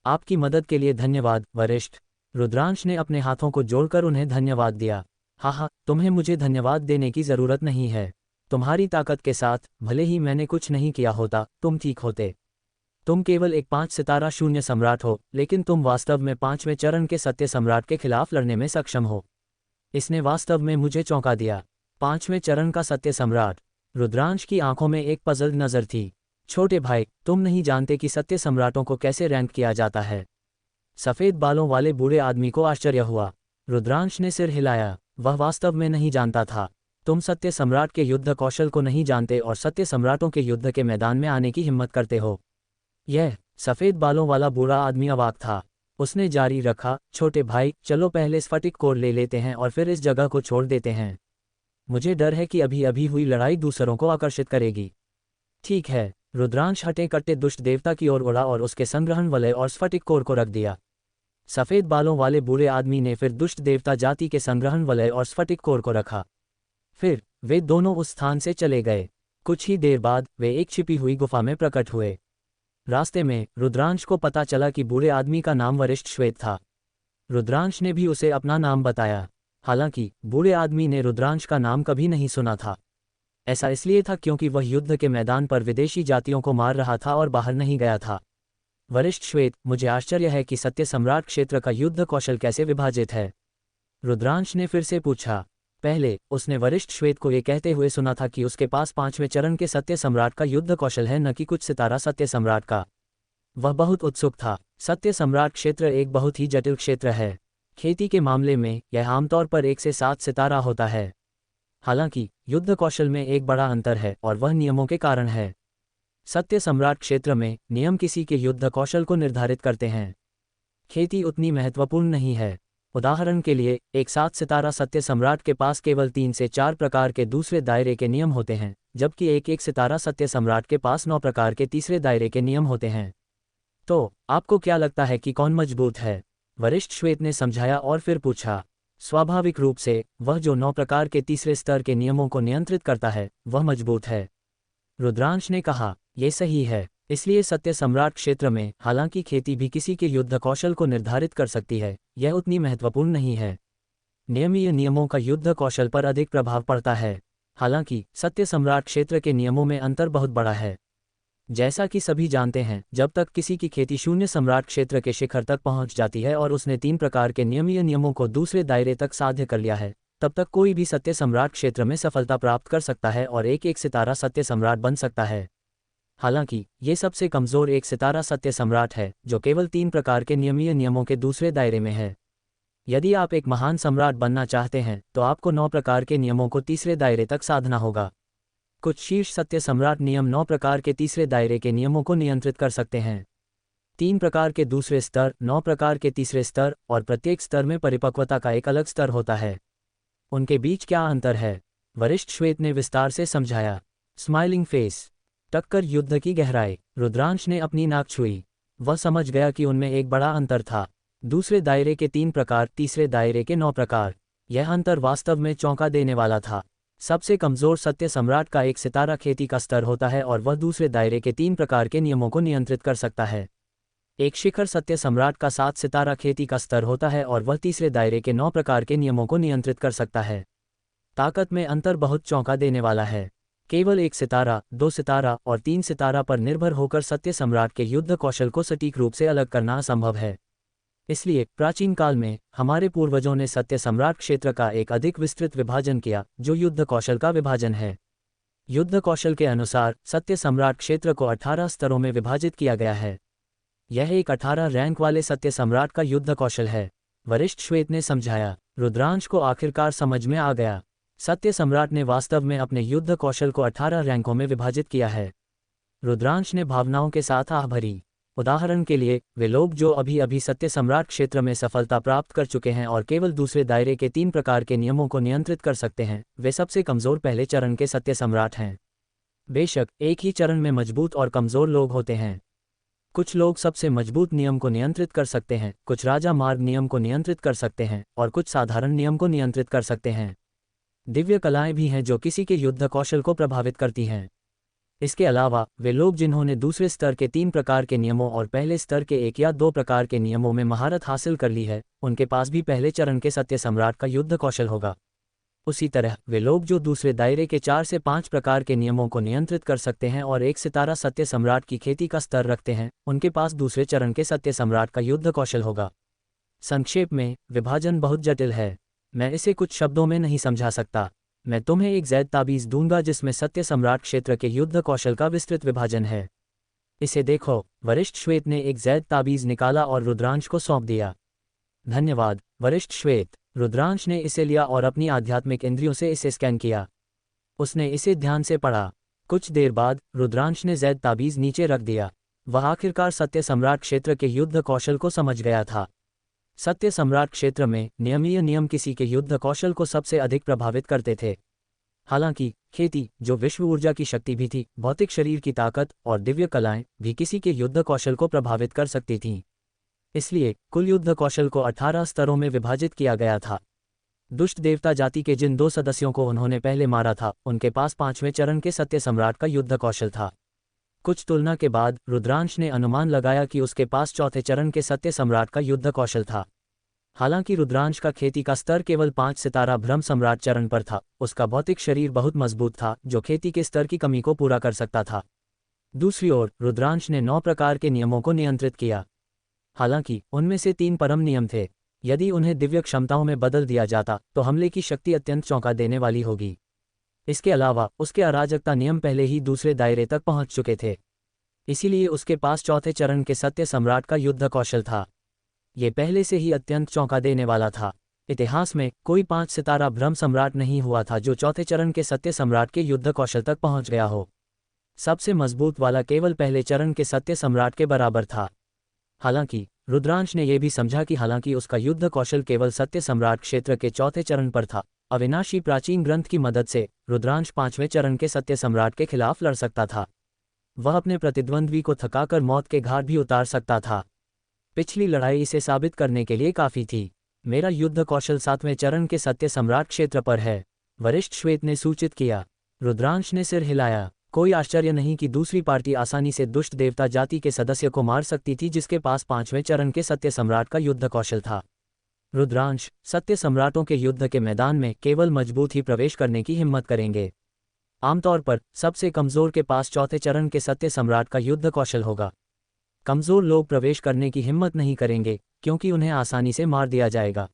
आपकी मदद के लिए धन्यवाद वरिष्ठ। रुद्रांश ने अपने हाथों को जोड़कर उन्हें धन्यवाद दिया। हा, तुम्हें मुझे धन्यवाद देने की ज़रूरत नहीं है। तुम्हारी ताकत के साथ, भले ही मैंने कुछ नहीं किया होता, तुम ठीक होते। तुम केवल एक 5 सितारा शून्य सम्राट हो, लेकिन तुम वास्तव में 5वें चरण के सत्य सम्राट के खिलाफ लड़ने में सक्षम हो। इसने वास्तव में मुझे चौंका दिया। 5वें चरण का सत्य सम्राट। रुद्रांश की आंखों में एक पजल नजर थी। छोटे भाई, तुम नहीं जानते कि सत्य सम्राटों को कैसे रैंक किया जाता है। सफ़ेद बालों वाले बूढ़े आदमी को आश्चर्य हुआ। रुद्रांश ने सिर हिलाया। वह वास्तव में नहीं जानता था। तुम सत्य सम्राट के युद्ध कौशल को नहीं जानते और सत्य सम्राटों के युद्ध के मैदान में आने की हिम्मत करते हो। यह सफ़ेद बालों वाला बूढ़ा आदमी अवाक था। उसने जारी रखा, छोटे भाई, चलो पहले स्फटिक कोर ले लेते हैं और फिर इस जगह को छोड़ देते हैं। मुझे डर है कि अभी अभी हुई लड़ाई दूसरों को आकर्षित करेगी। ठीक है। रुद्रांश हटे कट्टे दुष्ट देवता की ओर उड़ा और उसके संग्रहण वलय और स्फटिक कोर को रख दिया। सफ़ेद बालों वाले बूढ़े आदमी ने फिर दुष्ट देवता जाति के संग्रहण वलय और स्फटिक कोर को रखा। फिर वे दोनों उस स्थान से चले गए। कुछ ही देर बाद वे एक छिपी हुई गुफा में प्रकट हुए। रास्ते में रुद्रांश को पता चला कि बूढ़े आदमी का नाम वरिष्ठ श्वेत था। रुद्रांश ने भी उसे अपना नाम बताया। हालांकि बूढ़े आदमी ने रुद्रांश का नाम कभी नहीं सुना था। ऐसा इसलिए था क्योंकि वह युद्ध के मैदान पर विदेशी जातियों को मार रहा था और बाहर नहीं गया था। वरिष्ठ श्वेत, मुझे आश्चर्य है कि सत्य सम्राट क्षेत्र का युद्ध कौशल कैसे विभाजित है। रुद्रांश ने फिर से पूछा। पहले उसने वरिष्ठ श्वेत को ये कहते हुए सुना था कि उसके पास 5वें चरण के सत्य सम्राट का युद्ध कौशल है, न कि कुछ सितारा सत्य सम्राट का। वह बहुत उत्सुक था। सत्य सम्राट क्षेत्र एक बहुत ही जटिल क्षेत्र है। खेती के मामले में यह आमतौर पर 1 से 7 सितारा होता है। हालांकि युद्ध कौशल में एक बड़ा अंतर है और वह नियमों के कारण है। सत्य सम्राट क्षेत्र में नियम किसी के युद्ध कौशल को निर्धारित करते हैं। खेती उतनी महत्वपूर्ण नहीं है। उदाहरण के लिए, एक 7 सितारा सत्य सम्राट के पास केवल 3 से 4 प्रकार के दूसरे दायरे के नियम होते हैं, जबकि एक सितारा सत्य सम्राट के पास 9 प्रकार के तीसरे दायरे के नियम होते हैं। तो आपको क्या लगता है कि कौन मजबूत है? वरिष्ठ श्वेत ने समझाया और फिर पूछा। स्वाभाविक रूप से वह जो 9 प्रकार के तीसरे स्तर के नियमों को नियंत्रित करता है, वह मजबूत है। रुद्रांश ने कहा, यह सही है। इसलिए सत्य सम्राट क्षेत्र में हालांकि खेती भी किसी के युद्ध कौशल को निर्धारित कर सकती है, यह उतनी महत्वपूर्ण नहीं है। नियमीय नियमों का युद्ध कौशल पर अधिक प्रभाव पड़ता है। हालांकि सत्य सम्राट क्षेत्र के नियमों में अंतर बहुत बड़ा है। जैसा कि सभी जानते हैं, जब तक किसी की खेती शून्य सम्राट क्षेत्र के शिखर तक पहुंच जाती है और उसने 3 प्रकार के नियमीय नियमों को दूसरे दायरे तक साध्य कर लिया है, तब तक कोई भी सत्य सम्राट क्षेत्र में सफलता प्राप्त कर सकता है और एक सितारा सत्य सम्राट बन सकता है। हालांकि ये सबसे कमज़ोर 1 सितारा सत्य सम्राट है, जो केवल 3 प्रकार के नियमीय नियमों के दूसरे दायरे में है। यदि आप एक महान सम्राट बनना चाहते हैं, तो आपको 9 प्रकार के नियमों को तीसरे दायरे तक साधना होगा। कुछ शीर्ष सत्य सम्राट नियम 9 प्रकार के तीसरे दायरे के नियमों को नियंत्रित कर सकते हैं। 3 प्रकार के दूसरे स्तर, 9 प्रकार के तीसरे स्तर, और प्रत्येक स्तर में परिपक्वता का एक अलग स्तर होता है। उनके बीच क्या अंतर है? वरिष्ठ श्वेत ने विस्तार से समझाया। Smiling face. टक्कर युद्ध की गहराई। रुद्रांश ने अपनी नाक छुई। वह समझ गया कि उनमें एक बड़ा अंतर था। दूसरे दायरे के 3 प्रकार, तीसरे दायरे के 9 प्रकार। यह अंतर वास्तव में चौंका देने वाला था। सबसे कमज़ोर सत्य सम्राट का 1 सितारा खेती का स्तर होता है और वह दूसरे दायरे के 3 प्रकार के नियमों को नियंत्रित कर सकता है। एक शिखर सत्य सम्राट का 7 सितारा खेती का स्तर होता है और वह तीसरे दायरे के 9 प्रकार के नियमों को नियंत्रित कर सकता है। ताकत में अंतर बहुत चौंका देने वाला है। केवल 1 सितारा, 2 सितारा और 3 सितारा पर निर्भर होकर सत्य सम्राट के युद्ध कौशल को सटीक रूप से अलग करना असंभव है। इसलिए प्राचीन काल में हमारे पूर्वजों ने सत्य सम्राट क्षेत्र का एक अधिक विस्तृत विभाजन किया, जो युद्ध कौशल का विभाजन है। युद्ध कौशल के अनुसार सत्य सम्राट क्षेत्र को 18 स्तरों में विभाजित किया गया है। यह एक 18 रैंक वाले सत्य सम्राट का युद्ध कौशल है। वरिष्ठ श्वेत ने समझाया। रुद्रांश को आखिरकार समझ में आ गया। सत्य सम्राट ने वास्तव में अपने युद्ध कौशल को 18 रैंकों में विभाजित किया है। रुद्रांश ने भावनाओं के साथ आह भरी। उदाहरण के लिए, वे लोग जो अभी अभी सत्य सम्राट क्षेत्र में सफलता प्राप्त कर चुके हैं और केवल दूसरे दायरे के 3 प्रकार के नियमों को नियंत्रित कर सकते हैं, वे सबसे कमज़ोर पहले चरण के सत्य सम्राट हैं। बेशक एक ही चरण में मजबूत और कमज़ोर लोग होते हैं। कुछ लोग सबसे मजबूत नियम को नियंत्रित कर सकते हैं, कुछ राजा मार्ग नियम को नियंत्रित कर सकते हैं और कुछ साधारण नियम को नियंत्रित कर सकते हैं। दिव्य कलाएं भी हैं जो किसी के युद्ध कौशल को प्रभावित करती हैं। इसके अलावा वे लोग जिन्होंने दूसरे स्तर के 3 प्रकार के नियमों और पहले स्तर के 1 या 2 प्रकार के नियमों में महारत हासिल कर ली है, उनके पास भी पहले चरण के सत्य सम्राट का युद्ध कौशल होगा। उसी तरह वे लोग जो दूसरे दायरे के 4 से 5 प्रकार के नियमों को नियंत्रित कर सकते हैं और 1 सितारा सत्य सम्राट की खेती का स्तर रखते हैं, उनके पास दूसरे चरण के सत्य सम्राट का युद्ध कौशल होगा। संक्षेप में, विभाजन बहुत जटिल है। मैं इसे कुछ शब्दों में नहीं समझा सकता। मैं तुम्हें एक जैद ताबीज़ दूंगा जिसमें सत्य सम्राट क्षेत्र के युद्ध कौशल का विस्तृत विभाजन है। इसे देखो। वरिष्ठ श्वेत ने एक जैद ताबीज़ निकाला और रुद्रांश को सौंप दिया। धन्यवाद वरिष्ठ श्वेत। रुद्रांश ने इसे लिया और अपनी आध्यात्मिक इंद्रियों से इसे स्कैन किया। उसने इसे ध्यान से पढ़ा। कुछ देर बाद रुद्रांश ने जैद ताबीज़ नीचे रख दिया। वह आखिरकार सत्य सम्राट क्षेत्र के युद्ध कौशल को समझ गया था। सत्य सम्राट क्षेत्र में नियमीय नियम किसी के युद्ध कौशल को सबसे अधिक प्रभावित करते थे। हालांकि खेती, जो विश्व ऊर्जा की शक्ति भी थी, भौतिक शरीर की ताकत और दिव्य कलाएं भी किसी के युद्ध कौशल को प्रभावित कर सकती थीं। इसलिए कुल युद्ध कौशल को 18 स्तरों में विभाजित किया गया था। दुष्ट देवता जाति के जिन 2 सदस्यों को उन्होंने पहले मारा था, उनके पास 5वें चरण के सत्य सम्राट का युद्ध कौशल था। कुछ तुलना के बाद रुद्रांश ने अनुमान लगाया कि उसके पास 4थे चरण के सत्य सम्राट का युद्ध कौशल था। हालांकि रुद्रांश का खेती का स्तर केवल 5 सितारा ब्रह्म सम्राट चरण पर था, उसका भौतिक शरीर बहुत मजबूत था जो खेती के स्तर की कमी को पूरा कर सकता था। दूसरी ओर रुद्रांश ने 9 प्रकार के नियमों को नियंत्रित किया। हालांकि उनमें से 3 परम नियम थे। यदि उन्हें दिव्य क्षमताओं में बदल दिया जाता तो हमले की शक्ति अत्यंत चौंका देने वाली होगी। इसके अलावा उसके अराजकता नियम पहले ही दूसरे दायरे तक पहुंच चुके थे, इसीलिए उसके पास 4थे चरण के सत्य सम्राट का युद्ध कौशल था। ये पहले से ही अत्यंत चौंका देने वाला था। इतिहास में कोई 5 सितारा ब्रह्म सम्राट नहीं हुआ था जो 4थे चरण के सत्य सम्राट के युद्ध कौशल तक पहुंच गया हो। सबसे मजबूत वाला केवल पहले चरण के सत्य सम्राट के बराबर था। हालांकि रुद्रांश ने यह भी समझा कि हालांकि उसका युद्ध कौशल केवल सत्य सम्राट क्षेत्र के 4थे चरण पर था, अविनाशी प्राचीन ग्रंथ की मदद से रुद्रांश 5वें चरण के सत्य सम्राट के खिलाफ लड़ सकता था। वह अपने प्रतिद्वंद्वी को थकाकर मौत के घाट भी उतार सकता था। पिछली लड़ाई इसे साबित करने के लिए काफ़ी थी। मेरा युद्ध कौशल 7वें चरण के सत्य सम्राट क्षेत्र पर है, वरिष्ठ श्वेत ने सूचित किया। रुद्रांश ने सिर हिलाया। कोई आश्चर्य नहीं कि दूसरी पार्टी आसानी से दुष्ट देवता जाति के सदस्य को मार सकती थी जिसके पास 5वें चरण के सत्य सम्राट का युद्ध कौशल था। रुद्रांश सत्य सम्राटों के युद्ध के मैदान में केवल मजबूत ही प्रवेश करने की हिम्मत करेंगे। आमतौर पर सबसे कमज़ोर के पास 4थे चरण के सत्य सम्राट का युद्ध कौशल होगा। कमज़ोर लोग प्रवेश करने की हिम्मत नहीं करेंगे क्योंकि उन्हें आसानी से मार दिया जाएगा,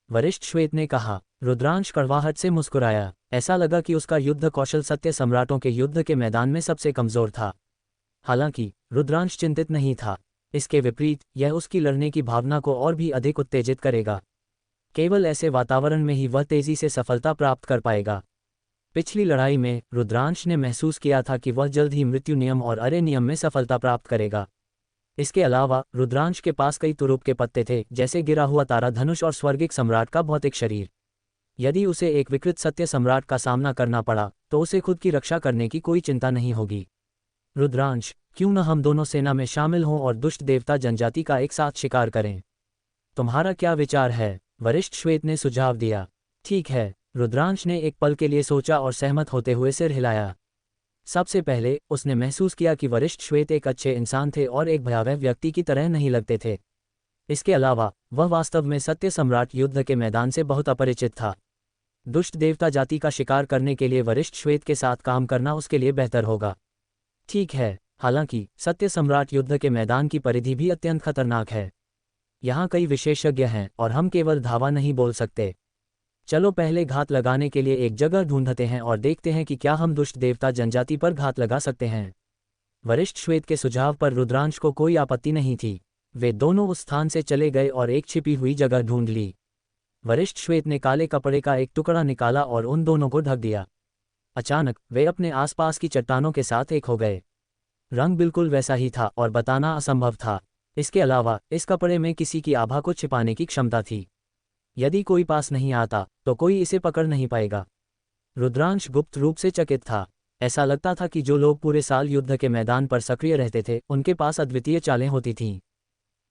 वरिष्ठ श्वेत ने कहा। रुद्रांश कड़वाहट से मुस्कुराया। ऐसा लगा कि उसका युद्ध कौशल सत्य सम्राटों के युद्ध के मैदान में सबसे कमज़ोर था। हालांकि रुद्रांश चिंतित नहीं था। इसके विपरीत यह उसकी लड़ने की भावना को और भी अधिक उत्तेजित करेगा। केवल ऐसे वातावरण में ही वह तेज़ी से सफलता प्राप्त कर पाएगा। पिछली लड़ाई में रुद्रांश ने महसूस किया था कि वह जल्द ही मृत्यु नियम और अरे नियम में सफलता प्राप्त करेगा। इसके अलावा रुद्रांश के पास कई तुरुप के पत्ते थे, जैसे गिरा हुआ तारा धनुष और स्वर्गिक सम्राट का भौतिक शरीर। यदि उसे एक विकृत सत्य सम्राट का सामना करना पड़ा तो उसे खुद की रक्षा करने की कोई चिंता नहीं होगी। रुद्रांश, क्यों न हम दोनों सेना में शामिल हों और दुष्ट देवता जनजाति का एक साथ शिकार करें? तुम्हारा क्या विचार है? वरिष्ठ श्वेत ने सुझाव दिया। ठीक है, रुद्रांश ने एक पल के लिए सोचा और सहमत होते हुए सिर हिलाया। सबसे पहले उसने महसूस किया कि वरिष्ठ श्वेत एक अच्छे इंसान थे और एक भयावह व्यक्ति की तरह नहीं लगते थे। इसके अलावा वह वास्तव में सत्य सम्राट युद्ध के मैदान से बहुत अपरिचित था। दुष्ट देवता जाति का शिकार करने के लिए वरिष्ठ श्वेत के साथ काम करना उसके लिए बेहतर होगा। ठीक है, हालांकि सत्य सम्राट युद्ध के मैदान की परिधि भी अत्यंत खतरनाक है। यहाँ कई विशेषज्ञ हैं और हम केवल धावा नहीं बोल सकते। चलो पहले घात लगाने के लिए एक जगह ढूंढते हैं और देखते हैं कि क्या हम दुष्ट देवता जनजाति पर घात लगा सकते हैं। वरिष्ठ श्वेत के सुझाव पर रुद्रांश को कोई आपत्ति नहीं थी। वे दोनों उस स्थान से चले गए और एक छिपी हुई जगह ढूंढ ली। वरिष्ठ श्वेत ने काले कपड़े का एक टुकड़ा निकाला और उन दोनों को ढक दिया। अचानक वे अपने आसपास की चट्टानों के साथ एक हो गए। रंग बिल्कुल वैसा ही था और बताना असंभव था। इसके अलावा इस कपड़े में किसी की आभा को छिपाने की क्षमता थी। यदि कोई पास नहीं आता तो कोई इसे पकड़ नहीं पाएगा। रुद्रांश गुप्त रूप से चकित था। ऐसा लगता था कि जो लोग पूरे साल युद्ध के मैदान पर सक्रिय रहते थे उनके पास अद्वितीय चालें होती थीं।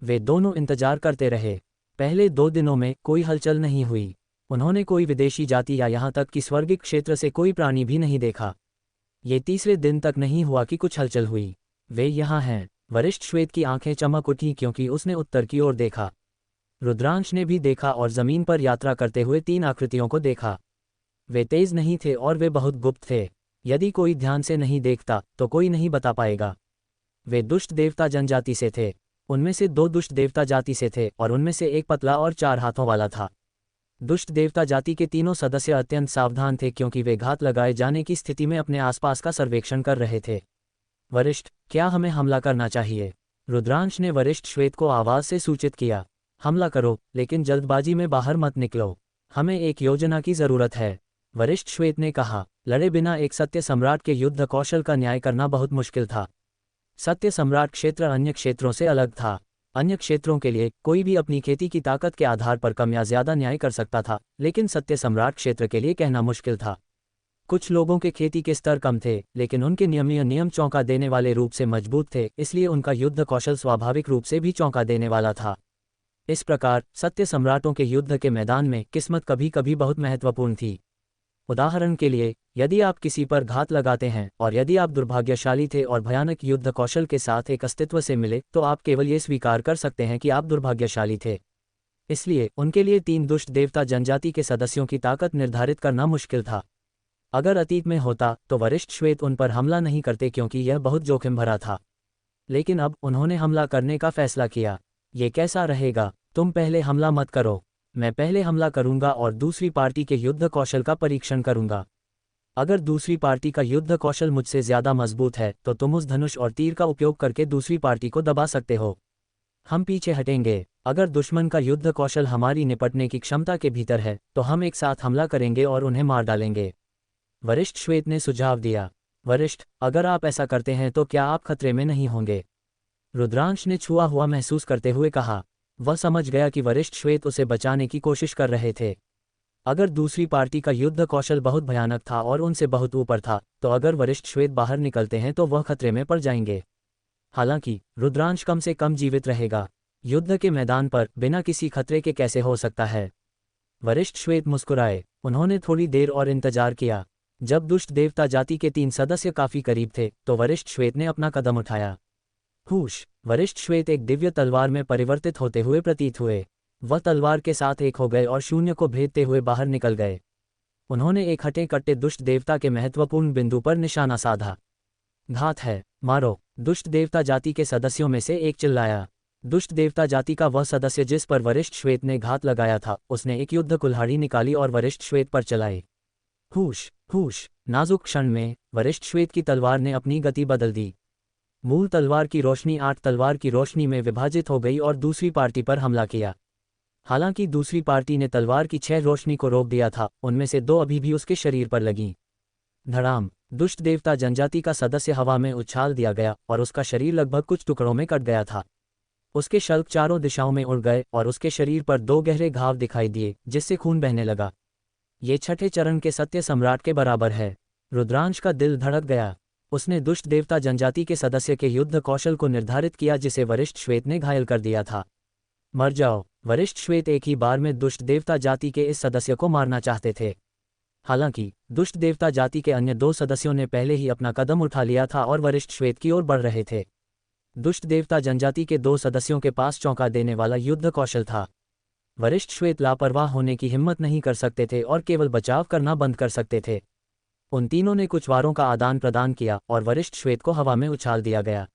वे दोनों इंतजार करते रहे। पहले 2 दिनों में कोई हलचल नहीं हुई। उन्होंने कोई विदेशी जाति या यहाँ तक कि स्वर्गिक क्षेत्र से कोई प्राणी भी नहीं देखा। ये तीसरे दिन तक नहीं हुआ कि कुछ हलचल हुई। वे यहाँ हैं। वरिष्ठ श्वेत की आंखें चमक उठीं क्योंकि उसने उत्तर की ओर देखा। रुद्रांश ने भी देखा और जमीन पर यात्रा करते हुए 3 आकृतियों को देखा। वे तेज नहीं थे और वे बहुत गुप्त थे। यदि कोई ध्यान से नहीं देखता तो कोई नहीं बता पाएगा। वे दुष्ट देवता जनजाति से थे। उनमें से 2 दुष्ट देवता जाति से थे और उनमें से एक पतला और 4 हाथों वाला था। दुष्ट देवता जाति के तीनों सदस्य अत्यंत सावधान थे क्योंकि वे घात लगाए जाने की स्थिति में अपने आसपास का सर्वेक्षण कर रहे थे। वरिष्ठ, क्या हमें हमला करना चाहिए? रुद्रांश ने वरिष्ठ श्वेत को आवाज से सूचित किया। हमला करो, लेकिन जल्दबाजी में बाहर मत निकलो। हमें एक योजना की जरूरत है। वरिष्ठ श्वेत ने कहा। लड़े बिना एक सत्य सम्राट के युद्ध कौशल का न्याय करना बहुत मुश्किल था। सत्य सम्राट क्षेत्र अन्य क्षेत्रों से अलग था। अन्य क्षेत्रों के लिए कोई भी अपनी खेती की ताकत के आधार पर कम या ज्यादा न्याय कर सकता था, लेकिन सत्य सम्राट क्षेत्र के लिए कहना मुश्किल था। कुछ लोगों के खेती के स्तर कम थे, लेकिन उनके नियम चौंका देने वाले रूप से मजबूत थे, इसलिए उनका युद्ध कौशल स्वाभाविक रूप से भी चौंका देने वाला था। इस प्रकार सत्य सम्राटों के युद्ध के मैदान में किस्मत कभी कभी बहुत महत्वपूर्ण थी। उदाहरण के लिए, यदि आप किसी पर घात लगाते हैं और यदि आप दुर्भाग्यशाली थे और भयानक युद्ध कौशल के साथ एक अस्तित्व से मिले, तो आप केवल ये स्वीकार कर सकते हैं कि आप दुर्भाग्यशाली थे। इसलिए उनके लिए 3 दुष्ट देवता जनजाति के सदस्यों की ताकत निर्धारित करना मुश्किल था। अगर अतीत में होता तो वरिष्ठ श्वेत उन पर हमला नहीं करते क्योंकि यह बहुत जोखिम भरा था। लेकिन अब उन्होंने हमला करने का फैसला किया। ये कैसा रहेगा? तुम पहले हमला मत करो। मैं पहले हमला करूंगा और दूसरी पार्टी के युद्ध कौशल का परीक्षण करूंगा। अगर दूसरी पार्टी का युद्ध कौशल मुझसे ज्यादा मजबूत है तो तुम उस धनुष और तीर का उपयोग करके दूसरी पार्टी को दबा सकते हो। हम पीछे हटेंगे। अगर दुश्मन का युद्ध कौशल हमारी निपटने की क्षमता के भीतर है तो हम एक साथ हमला करेंगे और उन्हें मार डालेंगे। वरिष्ठ श्वेत ने सुझाव दिया। वरिष्ठ, अगर आप ऐसा करते हैं तो क्या आप खतरे में नहीं होंगे? रुद्रांश ने छुआ हुआ महसूस करते हुए कहा। वह समझ गया कि वरिष्ठ श्वेत उसे बचाने की कोशिश कर रहे थे। अगर दूसरी पार्टी का युद्ध कौशल बहुत भयानक था और उनसे बहुत ऊपर था, तो अगर वरिष्ठ श्वेत बाहर निकलते हैं तो वह खतरे में पड़ जाएंगे। हालांकि रुद्रांश कम से कम जीवित रहेगा। युद्ध के मैदान पर बिना किसी खतरे के कैसे हो सकता है? वरिष्ठ श्वेत मुस्कुराए। उन्होंने थोड़ी देर और इंतजार किया। जब दुष्ट देवता जाति के 3 सदस्य काफी करीब थे तो वरिष्ठ श्वेत ने अपना कदम उठाया। हुश! वरिष्ठ श्वेत एक दिव्य तलवार में परिवर्तित होते हुए प्रतीत हुए। वह तलवार के साथ एक हो गए और शून्य को भेदते हुए बाहर निकल गए। उन्होंने एक हटे कट्टे दुष्ट देवता के महत्वपूर्ण बिंदु पर निशाना साधा। घात है, मारो! दुष्ट देवता जाति के सदस्यों में से एक चिल्लाया। दुष्ट देवता जाति का वह सदस्य जिस पर वरिष्ठ श्वेत ने घात लगाया था, उसने एक युद्ध कुल्हाड़ी निकाली और वरिष्ठ श्वेत पर चलाई। हुश! हुश! नाजुक क्षण में वरिष्ठ श्वेत की तलवार ने अपनी गति बदल दी। मूल तलवार की रोशनी 8 तलवार की रोशनी में विभाजित हो गई और दूसरी पार्टी पर हमला किया। हालांकि दूसरी पार्टी ने तलवार की 6 रोशनी को रोक दिया था, उनमें से 2 अभी भी उसके शरीर पर लगीं। धड़ाम! दुष्ट देवता जनजाति का सदस्य हवा में उछाल दिया गया और उसका शरीर लगभग कुछ टुकड़ों में कट गया था। उसके शल्क चारों दिशाओं में उड़ गए और उसके शरीर पर 2 गहरे घाव दिखाई दिए जिससे खून बहने लगा। ये छठे चरण के सत्य सम्राट के बराबर है। रुद्रांश का दिल धड़क गया। उसने दुष्ट देवता जनजाति के सदस्य के युद्ध कौशल को निर्धारित किया जिसे वरिष्ठ श्वेत ने घायल कर दिया था। मर जाओ! वरिष्ठ श्वेत एक ही बार में दुष्ट देवता जाति के इस सदस्य को मारना चाहते थे। हालांकि दुष्ट देवता जाति के अन्य 2 सदस्यों ने पहले ही अपना कदम उठा लिया था और वरिष्ठ श्वेत की ओर बढ़ रहे थे। दुष्ट देवता जनजाति के 2 सदस्यों के पास चौंका देने वाला युद्ध कौशल था। वरिष्ठ श्वेत लापरवाह होने की हिम्मत नहीं कर सकते थे और केवल बचाव करना बंद कर सकते थे। उन तीनों ने कुछ वारों का आदान प्रदान किया और वरिष्ठ श्वेत को हवा में उछाल दिया गया।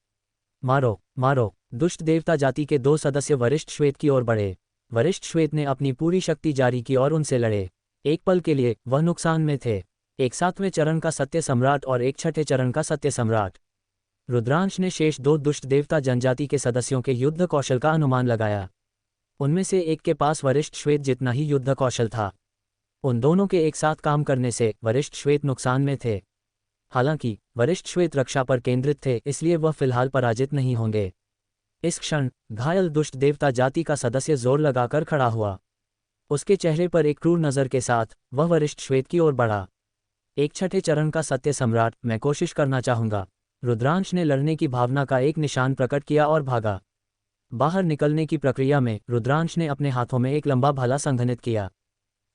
मारो! मारो! दुष्ट देवता जाति के 2 सदस्य वरिष्ठ श्वेत की ओर बढ़े। वरिष्ठ श्वेत ने अपनी पूरी शक्ति जारी की और उनसे लड़े। एक पल के लिए वह नुकसान में थे। एक 7वें चरण का सत्य सम्राट और एक 6ठे चरण का सत्य सम्राट। रुद्रांश ने शेष 2 दुष्ट देवता जनजाति के सदस्यों के युद्ध कौशल का अनुमान लगाया। उनमें से एक के पास वरिष्ठ श्वेत जितना ही युद्ध कौशल था। उन दोनों के एक साथ काम करने से वरिष्ठ श्वेत नुकसान में थे। हालांकि वरिष्ठ श्वेत रक्षा पर केंद्रित थे, इसलिए वह फिलहाल पराजित नहीं होंगे। इस क्षण घायल दुष्ट देवता जाति का सदस्य जोर लगाकर खड़ा हुआ। उसके चेहरे पर एक क्रूर नज़र के साथ वह वरिष्ठ श्वेत की ओर बढ़ा। एक छठे चरण का सत्य सम्राट, मैं कोशिश करना चाहूंगा। रुद्रांश ने लड़ने की भावना का एक निशान प्रकट किया और भागा। बाहर निकलने की प्रक्रिया में रुद्रांश ने अपने हाथों में एक लंबा भाला संघनित किया।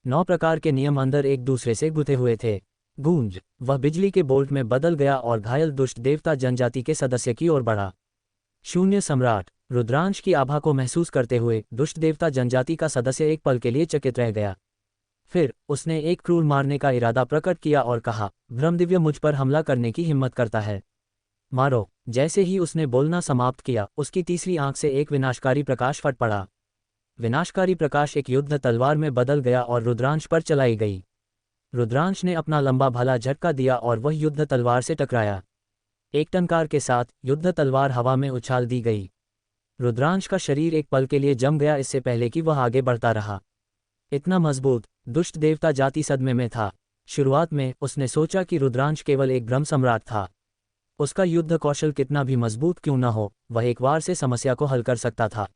9 प्रकार के नियम अंदर एक दूसरे से गुथे हुए थे। गूंज, वह बिजली के बोल्ट में बदल गया और घायल दुष्ट देवता जनजाति के सदस्य की ओर बढ़ा। शून्य सम्राट, रुद्रांश की आभा को महसूस करते हुए दुष्ट देवता जनजाति का सदस्य एक पल के लिए चकित रह गया। फिर उसने एक क्रूर मारने का इरादा प्रकट किया और कहा, ब्रह्मदिव्य मुझ पर हमला करने की हिम्मत करता है, मारो। जैसे ही उसने बोलना समाप्त किया, उसकी तीसरी आंख से एक विनाशकारी प्रकाश फट पड़ा। विनाशकारी प्रकाश एक युद्ध तलवार में बदल गया और रुद्रांश पर चलाई गई। रुद्रांश ने अपना लंबा भाला झटका दिया और वह युद्ध तलवार से टकराया। एक टंकार के साथ युद्ध तलवार हवा में उछाल दी गई। रुद्रांश का शरीर एक पल के लिए जम गया, इससे पहले कि वह आगे बढ़ता रहा। इतना मजबूत दुष्ट देवता जाति सदमे में था। शुरुआत में उसने सोचा कि रुद्रांश केवल एक ब्रह्म सम्राट था। उसका युद्ध कौशल कितना भी मजबूत क्यों न हो, वह एक वार से समस्या को हल कर सकता था।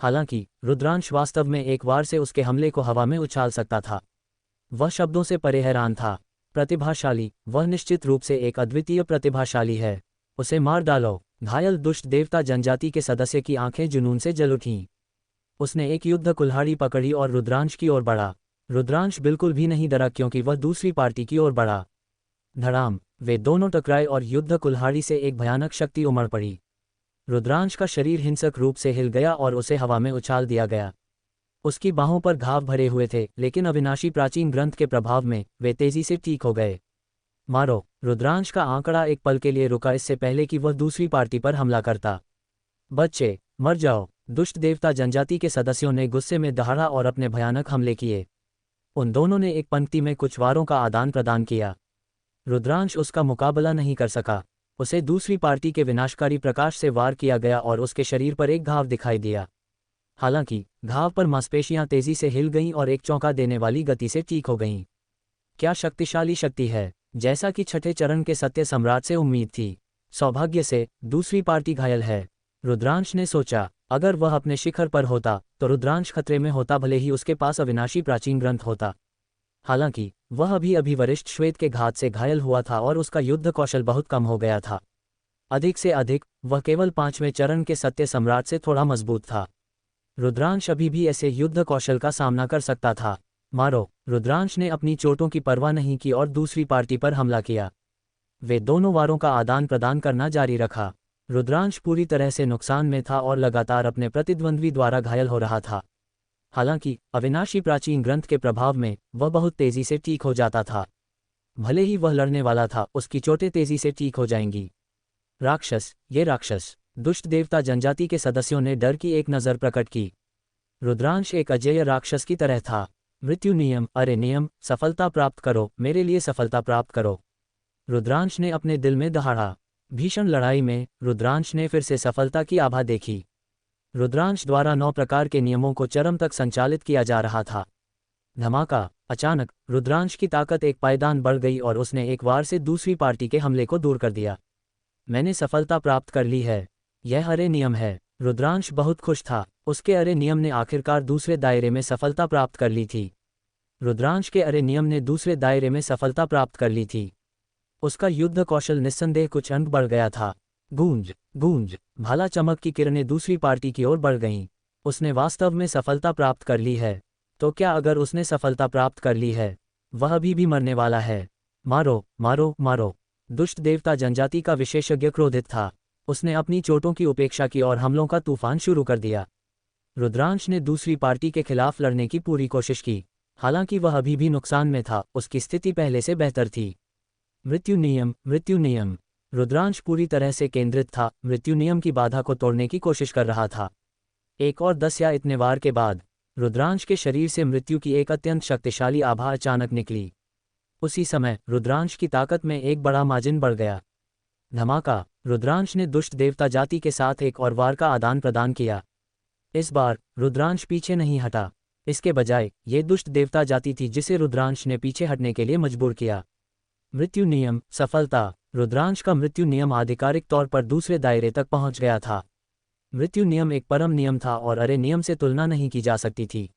हालांकि रुद्रांश वास्तव में एक वार से उसके हमले को हवा में उछाल सकता था। वह शब्दों से परे हैरान था। प्रतिभाशाली, वह निश्चित रूप से एक अद्वितीय प्रतिभाशाली है। उसे मार डालो। घायल दुष्ट देवता जनजाति के सदस्य की आंखें जुनून से जल उठीं। उसने एक युद्ध कुल्हाड़ी पकड़ी और रुद्रांश की ओर बढ़ा। रुद्रांश बिल्कुल भी नहीं डरा क्योंकि वह दूसरी पार्टी की ओर बढ़ा। धड़ाम, वे दोनों टकराए और युद्ध कुल्हाड़ी से एक भयानक शक्ति उमड़ पड़ी। रुद्रांश का शरीर हिंसक रूप से हिल गया और उसे हवा में उछाल दिया गया। उसकी बाहों पर घाव भरे हुए थे, लेकिन अविनाशी प्राचीन ग्रंथ के प्रभाव में वे तेजी से ठीक हो गए। मारो। रुद्रांश का आंकड़ा एक पल के लिए रुका, इससे पहले कि वह दूसरी पार्टी पर हमला करता। बच्चे, मर जाओ। दुष्ट देवता जनजाति के सदस्यों ने गुस्से में दहाड़ा और अपने भयानक हमले किए। उन दोनों ने एक पंक्ति में कुछ वारों का आदान प्रदान किया। रुद्रांश उसका मुकाबला नहीं कर सका। उसे दूसरी पार्टी के विनाशकारी प्रकाश से वार किया गया और उसके शरीर पर एक घाव दिखाई दिया। हालांकि घाव पर मांसपेशियां तेजी से हिल गईं और एक चौंका देने वाली गति से ठीक हो गईं। क्या शक्तिशाली शक्ति है, जैसा कि छठे चरण के सत्य सम्राट से उम्मीद थी। सौभाग्य से दूसरी पार्टी घायल है, रुद्रांश ने सोचा। अगर वह अपने शिखर पर होता तो रुद्रांश खतरे में होता, भले ही उसके पास अविनाशी प्राचीन ग्रंथ होता। हालांकि वह अभी वरिष्ठ श्वेत के घात से घायल हुआ था और उसका युद्ध कौशल बहुत कम हो गया था। अधिक से अधिक वह केवल 5वें चरण के सत्य सम्राट से थोड़ा मजबूत था। रुद्रांश अभी भी ऐसे युद्ध कौशल का सामना कर सकता था। मारो। रुद्रांश ने अपनी चोटों की परवाह नहीं की और दूसरी पार्टी पर हमला किया। वे दोनों वारों का आदान प्रदान करना जारी रखा। रुद्रांश पूरी तरह से नुकसान में था और लगातार अपने प्रतिद्वंद्वी द्वारा घायल हो रहा था। हालांकि अविनाशी प्राचीन ग्रंथ के प्रभाव में वह बहुत तेजी से ठीक हो जाता था। भले ही वह लड़ने वाला था, उसकी चोटें तेजी से ठीक हो जाएंगी। राक्षस, ये राक्षस। दुष्ट देवता जनजाति के सदस्यों ने डर की एक नज़र प्रकट की। रुद्रांश एक अजेय राक्षस की तरह था। मृत्यु नियम, अरे नियम, सफलता प्राप्त करो, मेरे लिए सफलता प्राप्त करो। रुद्रांश ने अपने दिल में दहाड़ा। भीषण लड़ाई में रुद्रांश ने फिर से सफलता की आभा देखी। रुद्रांश द्वारा 9 प्रकार के नियमों को चरम तक संचालित किया जा रहा था। धमाका। अचानक रुद्रांश की ताकत एक पायदान बढ़ गई और उसने एक वार से दूसरी पार्टी के हमले को दूर कर दिया। मैंने सफलता प्राप्त कर ली है, यह अरे नियम है। रुद्रांश बहुत खुश था। उसके अरे नियम ने आखिरकार दूसरे दायरे में सफलता प्राप्त कर ली थी। रुद्रांश के अरे नियम ने दूसरे दायरे में सफलता प्राप्त कर ली थी। उसका युद्ध कौशल निस्संदेह कुछ अंक बढ़ गया था। गूंज, गूंज, भाला चमक की किरणें दूसरी पार्टी की ओर बढ़ गईं। उसने वास्तव में सफलता प्राप्त कर ली है। तो क्या अगर उसने सफलता प्राप्त कर ली है, वह अभी भी मरने वाला है। मारो, मारो, मारो। दुष्ट देवता जनजाति का विशेषज्ञ क्रोधित था। उसने अपनी चोटों की उपेक्षा की और हमलों का तूफान शुरू कर दिया। रुद्रांश ने दूसरी पार्टी के खिलाफ लड़ने की पूरी कोशिश की। हालांकि वह अभी भी नुकसान में था, उसकी स्थिति पहले से बेहतर थी। मृत्यु नियम, मृत्यु नियम। रुद्रांश पूरी तरह से केंद्रित था, मृत्यु नियम की बाधा को तोड़ने की कोशिश कर रहा था। एक और 10 या इतने वार के बाद रुद्रांश के शरीर से मृत्यु की एक अत्यंत शक्तिशाली आभा अचानक निकली। उसी समय रुद्रांश की ताकत में एक बड़ा मार्जिन बढ़ गया। धमाका। रुद्रांश ने दुष्ट देवता जाति के साथ एक और वार का आदान प्रदान किया। इस बार रुद्रांश पीछे नहीं हटा, इसके बजाय ये दुष्ट देवता जाति थी जिसे रुद्रांश ने पीछे हटने के लिए मजबूर किया। मृत्यु नियम सफलता। रुद्रांश का मृत्यु नियम आधिकारिक तौर पर दूसरे दायरे तक पहुंच गया था। मृत्यु नियम एक परम नियम था और अरे नियम से तुलना नहीं की जा सकती थी।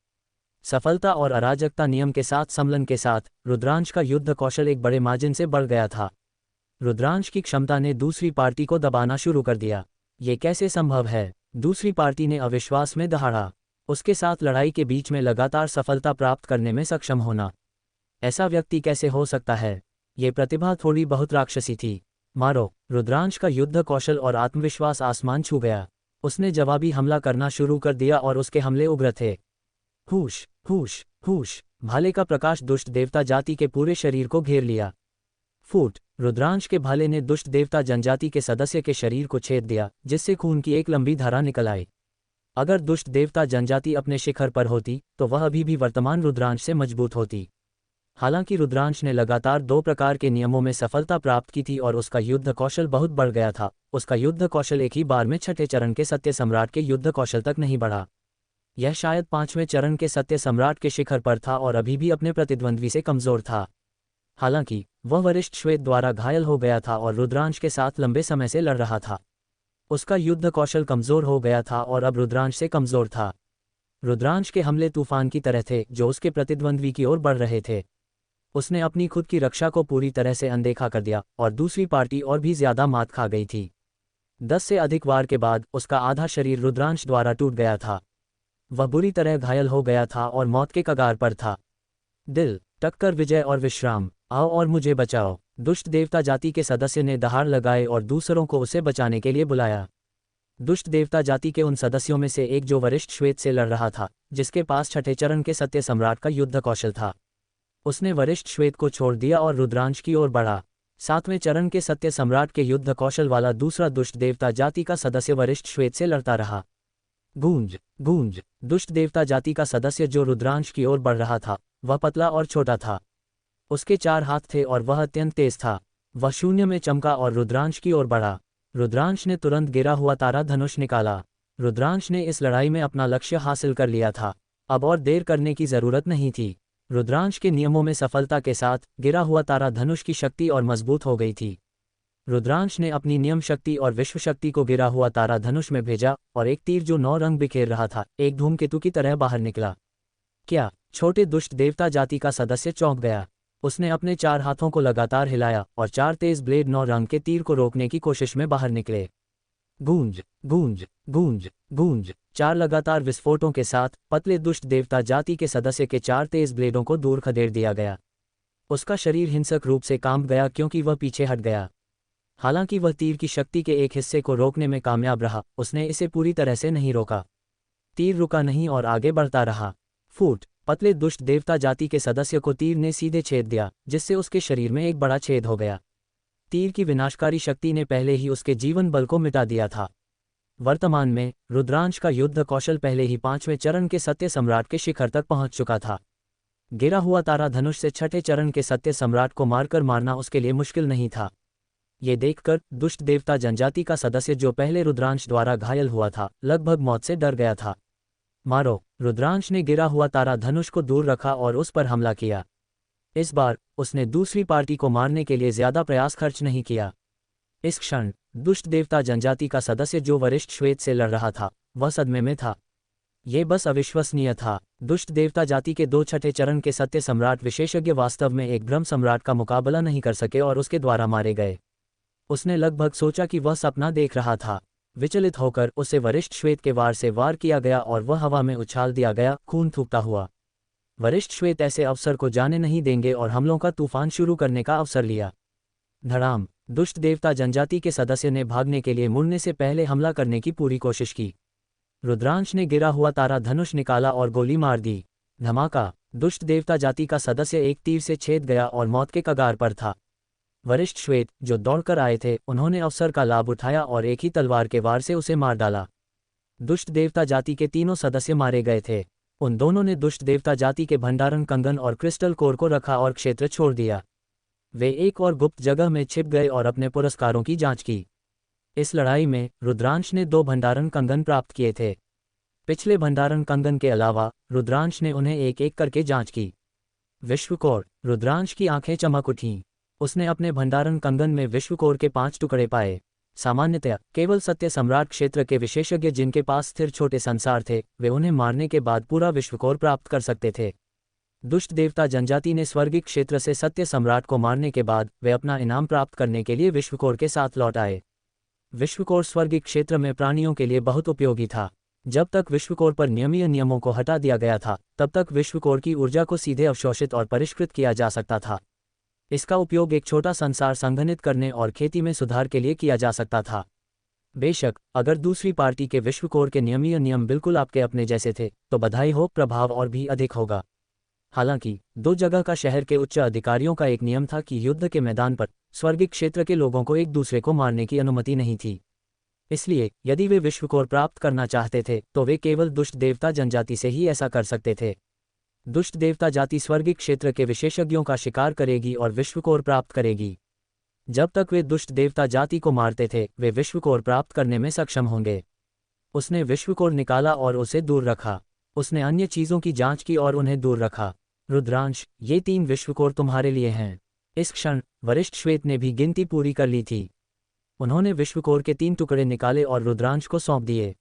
सफलता और अराजकता नियम के साथ सम्मिलन के साथ रुद्रांश का युद्ध कौशल एक बड़े मार्जिन से बढ़ गया था। रुद्रांश की क्षमता ने दूसरी पार्टी को दबाना शुरू कर दिया। ये कैसे संभव है? दूसरी पार्टी ने अविश्वास में दहाड़ा। उसके साथ लड़ाई के बीच में लगातार सफलता प्राप्त करने में सक्षम होना, ऐसा व्यक्ति कैसे हो सकता है? ये प्रतिभा थोड़ी बहुत राक्षसी थी। मारो। रुद्रांश का युद्ध कौशल और आत्मविश्वास आसमान छू गया। उसने जवाबी हमला करना शुरू कर दिया और उसके हमले उग्र थे। हुश हुश हुश। भाले का प्रकाश दुष्ट देवता जाति के पूरे शरीर को घेर लिया। फूट। रुद्रांश के भाले ने दुष्ट देवता जनजाति के सदस्य के शरीर को छेद दिया, जिससे खून की एक लंबी धारा निकल आई। अगर दुष्ट देवता जनजाति अपने शिखर पर होती तो वह अभी भी वर्तमान रुद्रांश से मजबूत होती। हालांकि रुद्रांश ने लगातार 2 प्रकार के नियमों में सफलता प्राप्त की थी और उसका युद्ध कौशल बहुत बढ़ गया था। उसका युद्ध कौशल एक ही बार में छठे चरण के सत्य सम्राट के युद्ध कौशल तक नहीं बढ़ा। यह शायद 5वें चरण के सत्य सम्राट के शिखर पर था और अभी भी अपने प्रतिद्वंद्वी से कमजोर था। हालांकि वह वरिष्ठ श्वेत द्वारा घायल हो गया था और रुद्रांश के साथ लंबे समय से लड़ रहा था। उसका युद्ध कौशल कमजोर हो गया था और अब रुद्रांश से कमजोर था। रुद्रांश के हमले तूफान की तरह थे जो उसके प्रतिद्वंद्वी की ओर बढ़ रहे थे। उसने अपनी खुद की रक्षा को पूरी तरह से अनदेखा कर दिया और दूसरी पार्टी और भी ज्यादा मात खा गई थी। 10 से अधिक वार के बाद उसका आधा शरीर रुद्रांश द्वारा टूट गया था। वह बुरी तरह घायल हो गया था और मौत के कगार पर था। दिल, टक्कर, विजय और विश्राम। आओ और मुझे बचाओ। दुष्ट देवता जाति के सदस्य ने दहाड़ लगाए और दूसरों को उसे बचाने के लिए बुलाया। दुष्ट देवता जाति के उन सदस्यों में से एक जो वरिष्ठ श्वेत से लड़ रहा था, जिसके पास छठे चरण के सत्य सम्राट का युद्ध कौशल था, उसने वरिष्ठ श्वेत को छोड़ दिया और रुद्रांश की ओर बढ़ा। 7वें चरण के सत्य सम्राट के युद्ध कौशल वाला दूसरा दुष्ट देवता जाति का सदस्य वरिष्ठ श्वेत से लड़ता रहा। गूंज गूंज। दुष्ट देवता जाति का सदस्य जो रुद्रांश की ओर बढ़ रहा था, वह पतला और छोटा था। उसके 4 हाथ थे और वह अत्यंत तेज था। वह शून्य में चमका और रुद्रांश की ओर बढ़ा। रुद्रांश ने तुरंत गिरा हुआ तारा धनुष निकाला। रुद्रांश ने इस लड़ाई में अपना लक्ष्य हासिल कर लिया था। अब और देर करने की जरूरत नहीं थी। रुद्रांश के नियमों में सफलता के साथ गिरा हुआ तारा धनुष की शक्ति और मजबूत हो गई थी। रुद्रांश ने अपनी नियम शक्ति और विश्व शक्ति को गिरा हुआ तारा धनुष में भेजा और एक तीर जो 9 रंग बिखेर रहा था, एक धूमकेतु की तरह बाहर निकला। क्या? छोटे दुष्ट देवता जाति का सदस्य चौंक गया। उसने अपने 4 हाथों को लगातार हिलाया और 4 तेज ब्लेड 9 रंग के तीर को रोकने की कोशिश में बाहर निकले। गूंज गूंज गूंज गूंज। 4 लगातार विस्फोटों के साथ पतले दुष्ट देवता जाति के सदस्य के 4 तेज ब्लेडों को दूर खदेड़ दिया गया। उसका शरीर हिंसक रूप से कांप गया क्योंकि वह पीछे हट गया। हालांकि वह तीर की शक्ति के एक हिस्से को रोकने में कामयाब रहा, उसने इसे पूरी तरह से नहीं रोका। तीर रुका नहीं और आगे बढ़ता रहा। फूट। पतले दुष्ट देवता जाति के सदस्य को तीर ने सीधे छेद दिया, जिससे उसके शरीर में एक बड़ा छेद हो गया। तीर की विनाशकारी शक्ति ने पहले ही उसके जीवन बल को मिटा दिया था। वर्तमान में रुद्रांश का युद्ध कौशल पहले ही 5वें चरण के सत्य सम्राट के शिखर तक पहुंच चुका था। गिरा हुआ तारा धनुष से छठे चरण के सत्य सम्राट को मारकर मारना उसके लिए मुश्किल नहीं था। ये देखकर दुष्ट देवता जनजाति का सदस्य जो पहले रुद्रांश द्वारा घायल हुआ था, लगभग मौत से डर गया था। मारो। रुद्रांश ने गिरा हुआ तारा धनुष को दूर रखा और उस पर हमला किया। इस बार उसने दूसरी पार्टी को मारने के लिए ज्यादा प्रयास खर्च नहीं किया। इस क्षण दुष्ट देवता जनजाति का सदस्य जो वरिष्ठ श्वेत से लड़ रहा था, वह सदमे में था। ये बस अविश्वसनीय था। दुष्ट देवता जाति के 2 छठे चरण के सत्य सम्राट विशेषज्ञ वास्तव में एक ब्रह्म सम्राट का मुकाबला नहीं कर सके और उसके द्वारा मारे गए। उसने लगभग सोचा कि वह सपना देख रहा था। विचलित होकर उसे वरिष्ठ श्वेत के वार से वार किया गया और वह हवा में उछाल दिया गया, खून थूकता हुआ। वरिष्ठ श्वेत ऐसे अवसर को जाने नहीं देंगे और हमलों का तूफान शुरू करने का अवसर लिया। धड़ाम। दुष्ट देवता जनजाति के सदस्य ने भागने के लिए मुड़ने से पहले हमला करने की पूरी कोशिश की। रुद्रांश ने गिरा हुआ तारा धनुष निकाला और गोली मार दी। धमाका। दुष्ट देवता जाति का सदस्य एक तीर से छेद गया और मौत के कगार पर था। वरिष्ठ श्वेत जो दौड़कर आए थे, उन्होंने अवसर का लाभ उठाया और एक ही तलवार के वार से उसे मार डाला। दुष्ट देवता जाति के 3 सदस्य मारे गए थे। उन दोनों ने दुष्ट देवता जाति के भंडारण कंगन और क्रिस्टल कोर को रखा और क्षेत्र छोड़ दिया। वे एक और गुप्त जगह में छिप गए और अपने पुरस्कारों की जांच की। इस लड़ाई में रुद्रांश ने 2 भंडारण कंगन प्राप्त किए थे। पिछले भंडारण कंगन के अलावा रुद्रांश ने उन्हें एक एक करके जांच की। विश्वकोर। रुद्रांश की आंखें चमक उठीं। उसने अपने भंडारण कंगन में विश्वकोर के 5 टुकड़े पाए। सामान्यतया केवल सत्य सम्राट क्षेत्र के विशेषज्ञ जिनके पास स्थिर छोटे संसार थे, वे उन्हें मारने के बाद पूरा विश्वकोर प्राप्त कर सकते थे। दुष्ट देवता जनजाति ने स्वर्गिक क्षेत्र से सत्य सम्राट को मारने के बाद वे अपना इनाम प्राप्त करने के लिए विश्वकोर के साथ लौट आए। विश्वकोर स्वर्गिक क्षेत्र में प्राणियों के लिए बहुत उपयोगी था। जब तक विश्वकोर पर नियमीय नियमों को हटा दिया गया था, तब तक विश्वकोर की ऊर्जा को सीधे अवशोषित और परिष्कृत किया जा सकता था। इसका उपयोग एक छोटा संसार संघनित करने और खेती में सुधार के लिए किया जा सकता था। बेशक, अगर दूसरी पार्टी के विश्वकोर के नियमीय नियम बिल्कुल आपके अपने जैसे थे, तो बधाई हो, प्रभाव और भी अधिक होगा। हालांकि 2 जगह का शहर के उच्च अधिकारियों का एक नियम था कि युद्ध के मैदान पर स्वर्गिक क्षेत्र के लोगों को एक दूसरे को मारने की अनुमति नहीं थी। इसलिए यदि वे विश्वकोर प्राप्त करना चाहते थे, तो वे केवल दुष्ट देवता जनजाति से ही ऐसा कर सकते थे। दुष्ट देवता जाति स्वर्गिक क्षेत्र के विशेषज्ञों का शिकार करेगी और विश्वकोर प्राप्त करेगी। जब तक वे दुष्ट देवता जाति को मारते थे, वे विश्वकोर प्राप्त करने में सक्षम होंगे। उसने विश्वकोर निकाला और उसे दूर रखा। उसने अन्य चीजों की जांच की और उन्हें दूर रखा। रुद्रांश, ये 3 विश्वकोर तुम्हारे लिए हैं। इस क्षण वरिष्ठ श्वेत ने भी गिनती पूरी कर ली थी। उन्होंने विश्वकोर के 3 टुकड़े निकाले और रुद्रांश को सौंप दिए।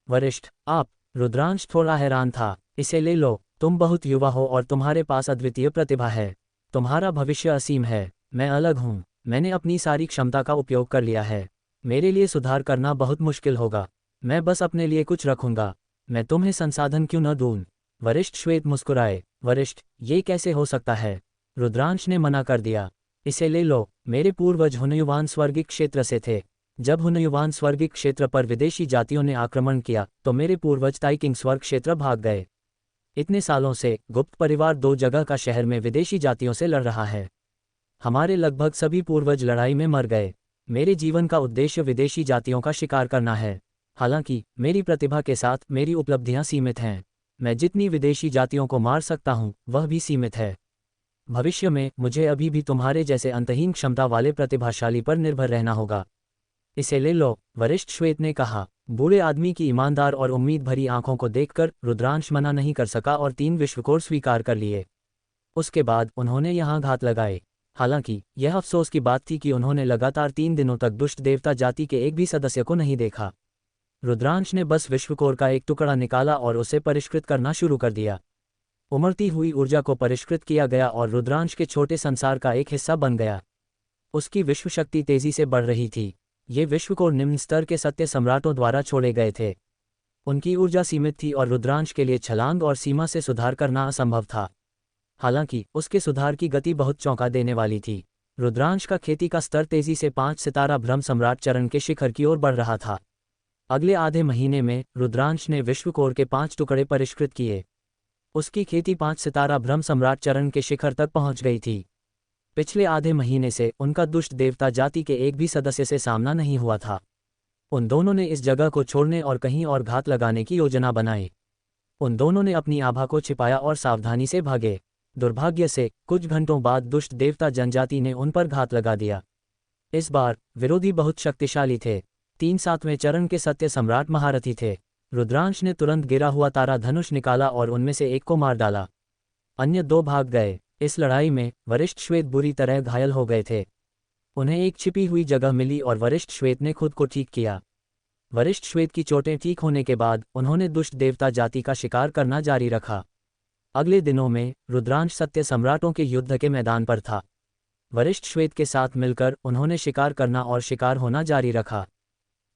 वरिष्ठ, आप? रुद्रांश थोड़ा हैरान था। इसे ले लो, तुम बहुत युवा हो और तुम्हारे पास अद्वितीय प्रतिभा है। तुम्हारा भविष्य असीम है। मैं अलग हूँ। मैंने अपनी सारी क्षमता का उपयोग कर लिया है। मेरे लिए सुधार करना बहुत मुश्किल होगा। मैं बस अपने लिए कुछ रखूंगा। मैं तुम्हें संसाधन क्यों न दूं? वरिष्ठ श्वेत मुस्कुराए। वरिष्ठ, ये कैसे हो सकता है? रुद्रांश ने मना कर दिया। इसे ले लो। मेरे पूर्वज हुनयुवान स्वर्गिक क्षेत्र से थे। जब हुनयुवान स्वर्गिक क्षेत्र पर विदेशी जातियों ने आक्रमण किया, तो मेरे पूर्वज ताइकिंग स्वर्ग क्षेत्र भाग गए। इतने सालों से गुप्त परिवार 2 जगह का शहर में विदेशी जातियों से लड़ रहा है। हमारे लगभग सभी पूर्वज लड़ाई में मर गए। मेरे जीवन का उद्देश्य विदेशी जातियों का शिकार करना है। हालांकि मेरी प्रतिभा के साथ मेरी उपलब्धियां सीमित हैं। मैं जितनी विदेशी जातियों को मार सकता हूं, वह भी सीमित है। भविष्य में मुझे अभी भी तुम्हारे जैसे अंतहीन क्षमता वाले प्रतिभाशाली पर निर्भर रहना होगा। इसे ले लो, वरिष्ठ श्वेत ने कहा। बूढ़े आदमी की ईमानदार और उम्मीद भरी आंखों को देखकर रुद्रांश मना नहीं कर सका और 3 विश्वकोर स्वीकार कर लिए। उसके बाद उन्होंने यहां घात लगाए। हालांकि यह अफसोस की बात थी कि उन्होंने लगातार 3 दिनों तक दुष्ट देवता जाति के एक भी सदस्य को नहीं देखा। रुद्रांश ने बस विश्वकोर का एक टुकड़ा निकाला और उसे परिष्कृत करना शुरू कर दिया। उमड़ती हुई ऊर्जा को परिष्कृत किया गया और रुद्रांश के छोटे संसार का एक हिस्सा बन गया। उसकी विश्वशक्ति तेजी से बढ़ रही थी। ये विश्वकोर निम्न स्तर के सत्य सम्राटों द्वारा छोड़े गए थे। उनकी ऊर्जा सीमित थी और रुद्रांश के लिए छलांग और सीमा से सुधार करना असंभव था। हालांकि उसके सुधार की गति बहुत चौंका देने वाली थी। रुद्रांश का खेती का स्तर तेजी से 5 सितारा ब्रह्म सम्राट चरण के शिखर की ओर बढ़ रहा था। अगले आधे महीने में रुद्रांश ने विश्वकोर के 5 टुकड़े परिष्कृत किए। उसकी खेती 5 सितारा ब्रह्म सम्राट चरण के शिखर तक पहुंच गई थी। पिछले आधे महीने से उनका दुष्ट देवता जाति के एक भी सदस्य से सामना नहीं हुआ था। उन दोनों ने इस जगह को छोड़ने और कहीं और घात लगाने की योजना बनाई। उन दोनों ने अपनी आभा को छिपाया और सावधानी से भागे। दुर्भाग्य से कुछ घंटों बाद दुष्ट देवता जनजाति ने उन पर घात लगा दिया। इस बार विरोधी बहुत शक्तिशाली थे। 3 सातवें चरण के सत्य सम्राट महारथी थे। रुद्रांश ने तुरंत गिरा हुआ तारा धनुष निकाला और उनमें से एक को मार डाला। अन्य 2 भाग गए। इस लड़ाई में वरिष्ठ श्वेत बुरी तरह घायल हो गए थे। उन्हें एक छिपी हुई जगह मिली और वरिष्ठ श्वेत ने खुद को ठीक किया। वरिष्ठ श्वेत की चोटें ठीक होने के बाद उन्होंने दुष्ट देवता जाति का शिकार करना जारी रखा। अगले दिनों में रुद्रांश सत्य सम्राटों के युद्ध के मैदान पर था। वरिष्ठ श्वेत के साथ मिलकर उन्होंने शिकार करना और शिकार होना जारी रखा।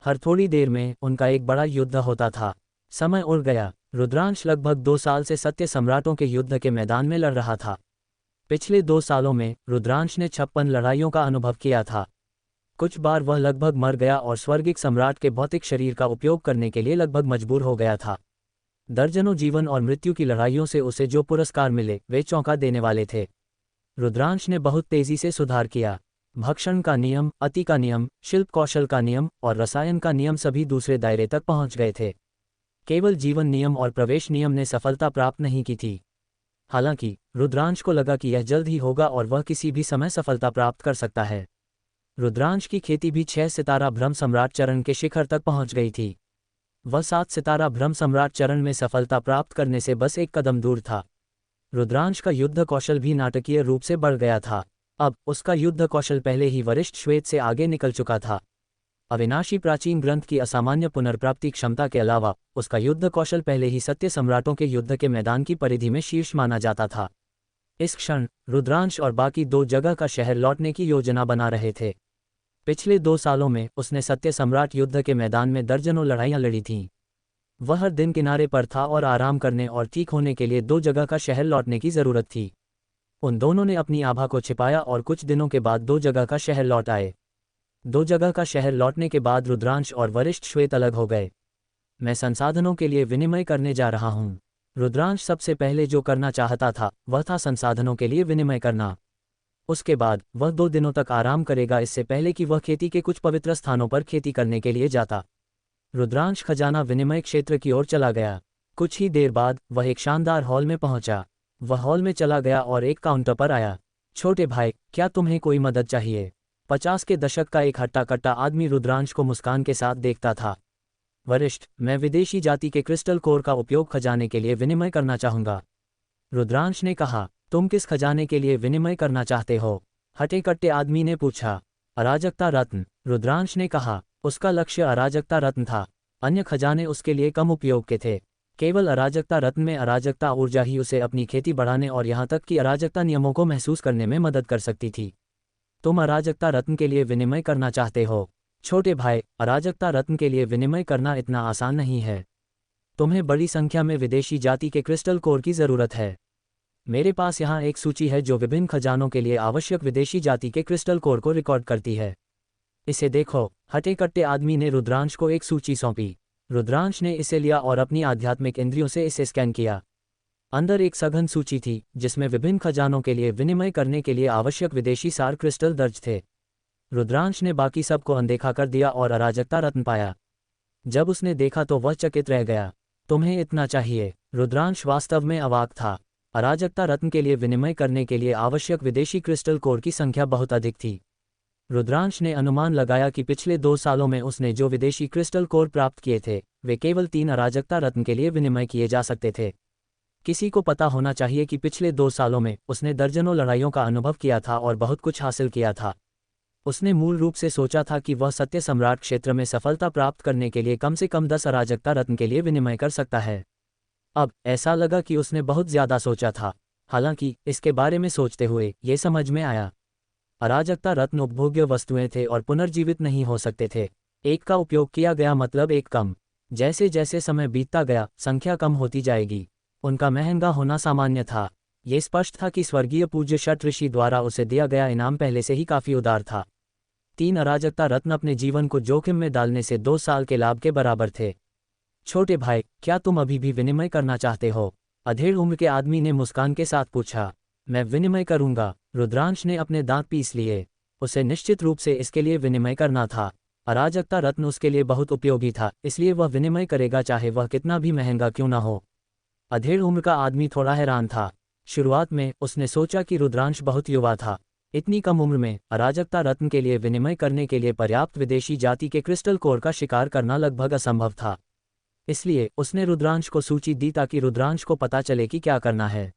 हर थोड़ी देर में उनका एक बड़ा युद्ध होता था। समय उड़ गया। रुद्रांश लगभग 2 साल से सत्य सम्राटों के युद्ध के मैदान में लड़ रहा था। पिछले 2 सालों में रुद्रांश ने 56 लड़ाइयों का अनुभव किया था। कुछ बार वह लगभग मर गया और स्वर्गिक सम्राट के भौतिक शरीर का उपयोग करने के लिए लगभग मजबूर हो गया था। दर्जनों जीवन और मृत्यु की लड़ाइयों से उसे जो पुरस्कार मिले, वे चौंका देने वाले थे। रुद्रांश ने बहुत तेजी से सुधार किया। भक्षण का नियम, अति का नियम, शिल्प कौशल का नियम और रसायन का नियम सभी दूसरे दायरे तक पहुंच गए थे। केवल जीवन नियम और प्रवेश नियम ने सफलता प्राप्त नहीं की थी। हालांकि रुद्रांश को लगा कि यह जल्द ही होगा और वह किसी भी समय सफलता प्राप्त कर सकता है। रुद्रांश की खेती भी 6 सितारा भ्रम सम्राट चरण के शिखर तक पहुंच गई थी। वह 7 सितारा भ्रम सम्राट चरण में सफलता प्राप्त करने से बस एक कदम दूर था। रुद्रांश का युद्ध कौशल भी नाटकीय रूप से बढ़ गया था। अब उसका युद्ध कौशल पहले ही वरिष्ठ श्वेत से आगे निकल चुका था। अविनाशी प्राचीन ग्रंथ की असामान्य पुनर्प्राप्ति क्षमता के अलावा उसका युद्ध कौशल पहले ही सत्य सम्राटों के युद्ध के मैदान की परिधि में शीर्ष माना जाता था। इस क्षण रुद्रांश और बाकी 2 जगह का शहर लौटने की योजना बना रहे थे। पिछले 2 सालों में उसने सत्य सम्राट युद्ध के मैदान में दर्जनों लड़ाइयां लड़ी थीं। वह हर दिन किनारे पर था और आराम करने और ठीक होने के लिए 2 जगह का शहर लौटने की जरूरत थी। उन दोनों ने अपनी आभा को छिपाया और कुछ दिनों के बाद 2 जगह का शहर लौट आए। 2 जगह का शहर लौटने के बाद रुद्रांश और वरिष्ठ श्वेत अलग हो गए। मैं संसाधनों के लिए विनिमय करने जा रहा हूँ। रुद्रांश सबसे पहले जो करना चाहता था वह था संसाधनों के लिए विनिमय करना। उसके बाद वह 2 दिनों तक आराम करेगा, इससे पहले कि वह खेती के कुछ पवित्र स्थानों पर खेती करने के लिए जाता। रुद्रांश खजाना विनिमय क्षेत्र की ओर चला गया। कुछ ही देर बाद वह एक शानदार हॉल में पहुंचा। वह हॉल में चला गया और एक काउंटर पर आया। छोटे भाई, क्या तुम्हें कोई मदद चाहिए? 50 के दशक का एक हट्टा कट्टा आदमी रुद्रांश को मुस्कान के साथ देखता था। वरिष्ठ, मैं विदेशी जाति के क्रिस्टल कोर का उपयोग खजाने के लिए विनिमय करना चाहूंगा। रुद्रांश ने कहा। तुम किस खजाने के लिए विनिमय करना चाहते हो? हटे कट्टे आदमी ने पूछा। अराजकता रत्न, रुद्रांश ने कहा। उसका लक्ष्य अराजकता रत्न था। अन्य खजाने उसके लिए कम उपयोग के थे। केवल अराजकता रत्न में अराजकता ऊर्जा ही उसे अपनी खेती बढ़ाने और यहाँ तक कि अराजकता नियमों को महसूस करने में मदद कर सकती थी। तुम अराजकता रत्न के लिए विनिमय करना चाहते हो? छोटे भाई, अराजकता रत्न के लिए विनिमय करना इतना आसान नहीं है। तुम्हें बड़ी संख्या में विदेशी जाति के क्रिस्टल कोर की जरूरत है। मेरे पास यहाँ एक सूची है जो विभिन्न खजानों के लिए आवश्यक विदेशी जाति के क्रिस्टल कोर को रिकॉर्ड करती है। इसे देखो। हटे कट्टे आदमी ने रुद्रांश को एक सूची सौंपी। रुद्रांश ने इसे लिया और अपनी आध्यात्मिक इंद्रियों से इसे स्कैन किया। अंदर एक सघन सूची थी जिसमें विभिन्न खजानों के लिए विनिमय करने के लिए आवश्यक विदेशी सार क्रिस्टल दर्ज थे। रुद्रांश ने बाकी सब को अनदेखा कर दिया और अराजकता रत्न पाया। जब उसने देखा तो वह चकित रह गया। तुम्हें इतना चाहिए? रुद्रांश वास्तव में अवाक था। अराजकता रत्न के लिए विनिमय करने के लिए आवश्यक विदेशी क्रिस्टल कोर की संख्या बहुत अधिक थी। रुद्रांश ने अनुमान लगाया कि पिछले 2 सालों में उसने जो विदेशी क्रिस्टल कोर प्राप्त किए थे वे केवल 3 अराजकता रत्न के लिए विनिमय किए जा सकते थे। किसी को पता होना चाहिए कि पिछले 2 सालों में उसने दर्जनों लड़ाइयों का अनुभव किया था और बहुत कुछ हासिल किया था। उसने मूल रूप से सोचा था कि वह सत्य सम्राट क्षेत्र में सफलता प्राप्त करने के लिए कम से कम 10 अराजकता रत्न के लिए विनिमय कर सकता है। अब ऐसा लगा कि उसने बहुत ज्यादा सोचा था। हालांकि इसके बारे में सोचते हुए ये समझ में आया, अराजकता रत्न उपभोग्य वस्तुएं थे और पुनर्जीवित नहीं हो सकते थे। एक का उपयोग किया गया मतलब एक कम। जैसे जैसे समय बीतता गया संख्या कम होती जाएगी। उनका महंगा होना सामान्य था। ये स्पष्ट था कि स्वर्गीय पूज्य शट ऋषि द्वारा उसे दिया गया इनाम पहले से ही काफी उदार था। 3 अराजकता रत्न अपने जीवन को जोखिम में डालने से 2 साल के लाभ के बराबर थे। छोटे भाई, क्या तुम अभी भी विनिमय करना चाहते हो? अधेड़ उम्र के आदमी ने मुस्कान के साथ पूछा। मैं विनिमय करूंगा। रुद्रांश ने अपने दांत पीस लिए। उसे निश्चित रूप से इसके लिए विनिमय करना था। अराजकता रत्न उसके लिए बहुत उपयोगी था, इसलिए वह विनिमय करेगा चाहे वह कितना भी महंगा क्यों न हो। अधेड़ उम्र का आदमी थोड़ा हैरान था। शुरुआत में उसने सोचा कि रुद्रांश बहुत युवा था। इतनी कम उम्र में अराजकता रत्न के लिए विनिमय करने के लिए पर्याप्त विदेशी जाति के क्रिस्टल कोर का शिकार करना लगभग असंभव था। इसलिए उसने रुद्रांश को सूची दी ताकि रुद्रांश को पता चले कि क्या करना है।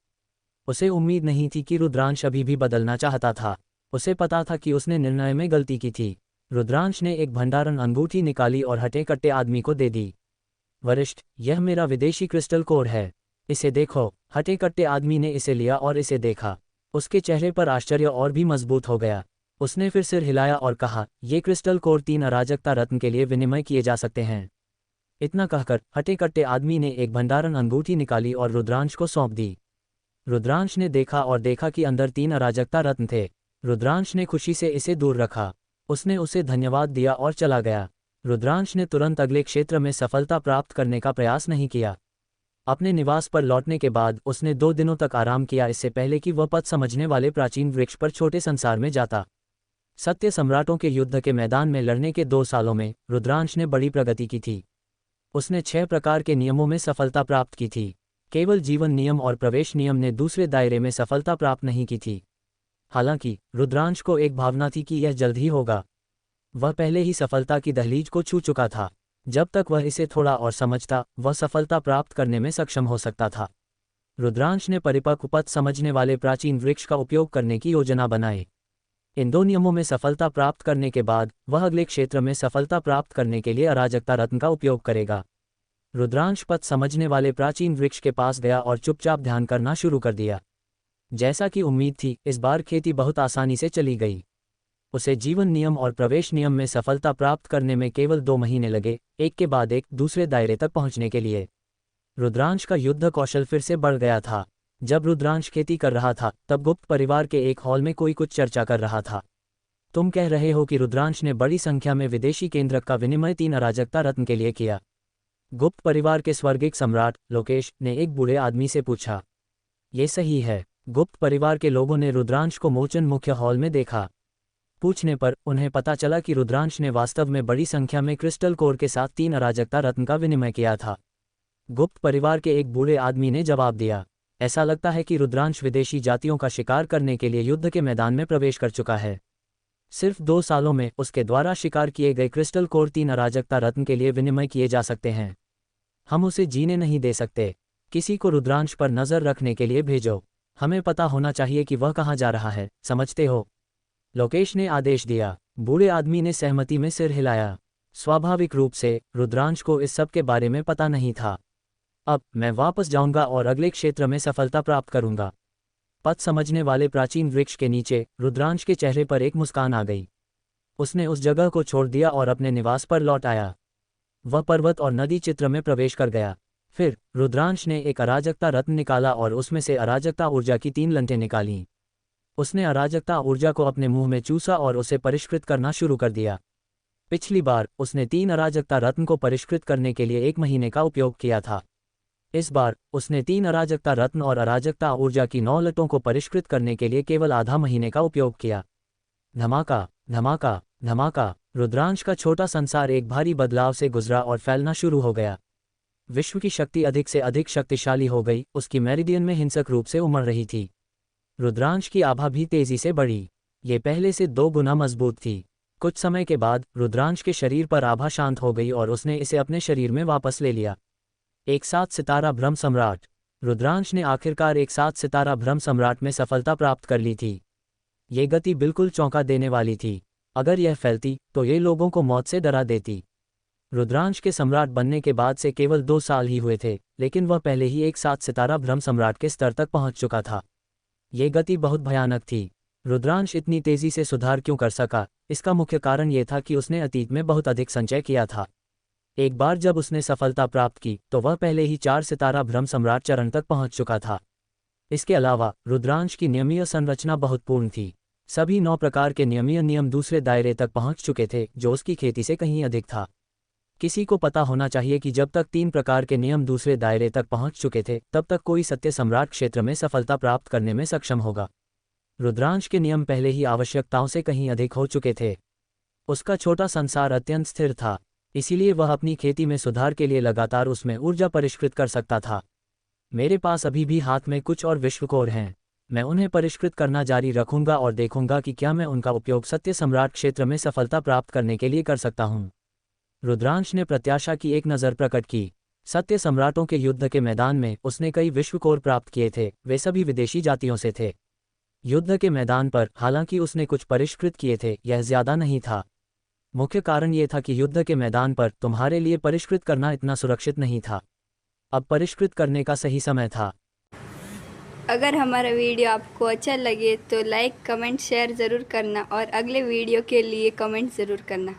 उसे उम्मीद नहीं थी कि रुद्रांश अभी भी बदलना चाहता था। उसे पता था कि उसने निर्णय में गलती की थी। रुद्रांश ने एक भंडारण अंगूठी निकाली और हटे कट्टे आदमी को दे दी। वरिष्ठ, यह मेरा विदेशी क्रिस्टल कोर है। इसे देखो। हटे कट्टे आदमी ने इसे लिया और इसे देखा। उसके चेहरे पर आश्चर्य और भी मजबूत हो गया। उसने फिर सिर हिलाया और कहा, ये क्रिस्टल कोर 3 अराजकता रत्न के लिए विनिमय किए जा सकते हैं। इतना कहकर हटे कट्टे आदमी ने एक भंडारण अंगूठी निकाली और रुद्रांश को सौंप दी। रुद्रांश ने देखा और देखा कि अंदर 3 अराजकता रत्न थे। रुद्रांश ने खुशी से इसे दूर रखा। उसने उसे धन्यवाद दिया और चला गया। रुद्रांश ने तुरंत अगले क्षेत्र में सफलता प्राप्त करने का प्रयास नहीं किया। अपने निवास पर लौटने के बाद उसने 2 दिनों तक आराम किया, इससे पहले कि वह पथ समझने वाले प्राचीन वृक्ष पर छोटे संसार में जाता। सत्य सम्राटों के युद्ध के मैदान में लड़ने के 2 सालों में रुद्रांश ने बड़ी प्रगति की थी। उसने 6 प्रकार के नियमों में सफलता प्राप्त की थी। केवल जीवन नियम और प्रवेश नियम ने दूसरे दायरे में सफलता प्राप्त नहीं की थी। हालांकि रुद्रांश को एक भावना थी कि यह जल्द ही होगा। वह पहले ही सफलता की दहलीज को छू चुका था। जब तक वह इसे थोड़ा और समझता, वह सफलता प्राप्त करने में सक्षम हो सकता था। रुद्रांश ने परिपक्व पथ समझने वाले प्राचीन वृक्ष का उपयोग करने की योजना बनाई। इन 2 नियमों में सफलता प्राप्त करने के बाद वह अगले क्षेत्र में सफलता प्राप्त करने के लिए अराजकता रत्न का उपयोग करेगा। रुद्रांश पथ समझने वाले प्राचीन वृक्ष के पास गया और चुपचाप ध्यान करना शुरू कर दिया। जैसा कि उम्मीद थी, इस बार खेती बहुत आसानी से चली गई। उसे जीवन नियम और प्रवेश नियम में सफलता प्राप्त करने में केवल 2 महीने लगे, एक के बाद एक दूसरे दायरे तक पहुंचने के लिए। रुद्रांश का युद्ध कौशल फिर से बढ़ गया था। जब रुद्रांश खेती कर रहा था, तब गुप्त परिवार के एक हॉल में कोई कुछ चर्चा कर रहा था। तुम कह रहे हो कि रुद्रांश ने बड़ी संख्या में विदेशी केंद्रक का विनिमय 3 अराजकता रत्न के लिए किया? गुप्त परिवार के स्वर्गिक सम्राट लोकेश ने एक बूढ़े आदमी से पूछा। ये सही है। गुप्त परिवार के लोगों ने रुद्रांश को मोचन मुख्य हॉल में देखा। पूछने पर उन्हें पता चला कि रुद्रांश ने वास्तव में बड़ी संख्या में क्रिस्टल कोर के साथ 3 अराजकता रत्न का विनिमय किया था। गुप्त परिवार के एक बूढ़े आदमी ने जवाब दिया, ऐसा लगता है कि रुद्रांश विदेशी जातियों का शिकार करने के लिए युद्ध के मैदान में प्रवेश कर चुका है। सिर्फ 2 सालों में उसके द्वारा शिकार किए गए क्रिस्टल कोर 3 अराजकता रत्न के लिए विनिमय किए जा सकते हैं। हम उसे जीने नहीं दे सकते। किसी को रुद्रांश पर नजर रखने के लिए भेजो। हमें पता होना चाहिए कि वह कहाँ जा रहा है, समझते हो? लोकेश ने आदेश दिया। बूढ़े आदमी ने सहमति में सिर हिलाया। स्वाभाविक रूप से रुद्रांश को इस सब के बारे में पता नहीं था। अब मैं वापस जाऊंगा और अगले क्षेत्र में सफलता प्राप्त करूंगा। पथ समझने वाले प्राचीन वृक्ष के नीचे रुद्रांश के चेहरे पर एक मुस्कान आ गई। उसने उस जगह को छोड़ दिया और अपने निवास पर लौट आया। वह पर्वत और नदी चित्र में प्रवेश कर गया। फिर रुद्रांश ने एक अराजकता रत्न निकाला और उसमें से अराजकता ऊर्जा की 3 लंटें निकालीं। उसने अराजकता ऊर्जा को अपने मुंह में चूसा और उसे परिष्कृत करना शुरू कर दिया। पिछली बार उसने 3 अराजकता रत्न को परिष्कृत करने के लिए 1 महीने का उपयोग किया था। इस बार उसने 3 अराजकता रत्न और अराजकता ऊर्जा की 9 लटों को परिष्कृत करने के लिए केवल आधा महीने का उपयोग किया। धमाका, धमाका, धमाका। रुद्रांश का छोटा संसार एक भारी बदलाव से गुजरा और फैलना शुरू हो गया। विश्व की शक्ति अधिक से अधिक शक्तिशाली हो गई। उसकी मेरिडियन में हिंसक रूप से उमड़ रही थी। रुद्रांश की आभा भी तेजी से बढ़ी। ये पहले से 2 गुना मजबूत थी। कुछ समय के बाद रुद्रांश के शरीर पर आभा शांत हो गई और उसने इसे अपने शरीर में वापस ले लिया। एक 7 सितारा भ्रम सम्राट। रुद्रांश ने आखिरकार एक 7 सितारा भ्रम सम्राट में सफलता प्राप्त कर ली थी। ये गति बिल्कुल चौंका देने वाली थी। अगर यह फैलती तो ये लोगों को मौत से डरा देती। रुद्रांश के सम्राट बनने के बाद से केवल 2 साल ही हुए थे, लेकिन वह पहले ही एक 7 सितारा भ्रम सम्राट के स्तर तक पहुंच चुका था। ये गति बहुत भयानक थी। रुद्रांश इतनी तेजी से सुधार क्यों कर सका? इसका मुख्य कारण ये था कि उसने अतीत में बहुत अधिक संचय किया था। एक बार जब उसने सफलता प्राप्त की तो वह पहले ही 4 सितारा भ्रम सम्राट चरण तक पहुंच चुका था। इसके अलावा रुद्रांश की नियमीय संरचना बहुत पूर्ण थी। सभी 9 प्रकार के नियमीय नियम दूसरे दायरे तक पहुंच चुके थे, जो उसकी खेती से कहीं अधिक था। किसी को पता होना चाहिए कि जब तक 3 प्रकार के नियम दूसरे दायरे तक पहुंच चुके थे, तब तक कोई सत्य सम्राट क्षेत्र में सफलता प्राप्त करने में सक्षम होगा। रुद्रांश के नियम पहले ही आवश्यकताओं से कहीं अधिक हो चुके थे। उसका छोटा संसार अत्यंत स्थिर था, इसीलिए वह अपनी खेती में सुधार के लिए लगातार उसमें ऊर्जा परिष्कृत कर सकता था। मेरे पास अभी भी हाथ में कुछ और विश्वकोर हैं। मैं उन्हें परिष्कृत करना जारी रखूंगा और देखूंगा कि क्या मैं उनका उपयोग सत्य सम्राट क्षेत्र में सफलता प्राप्त करने के लिए कर सकता हूं। रुद्रांश ने प्रत्याशा की एक नज़र प्रकट की। सत्य सम्राटों के युद्ध के मैदान में उसने कई विश्वकोर प्राप्त किए थे। वे सभी विदेशी जातियों से थे। युद्ध के मैदान पर हालांकि उसने कुछ परिष्कृत किए थे, यह ज्यादा नहीं था। मुख्य कारण ये था कि युद्ध के मैदान पर तुम्हारे लिए परिष्कृत करना इतना सुरक्षित नहीं था। अब परिष्कृत करने का सही समय था। अगर हमारा वीडियो आपको अच्छा लगे तो लाइक, कमेंट, शेयर ज़रूर करना और अगले वीडियो के लिए कमेंट ज़रूर करना।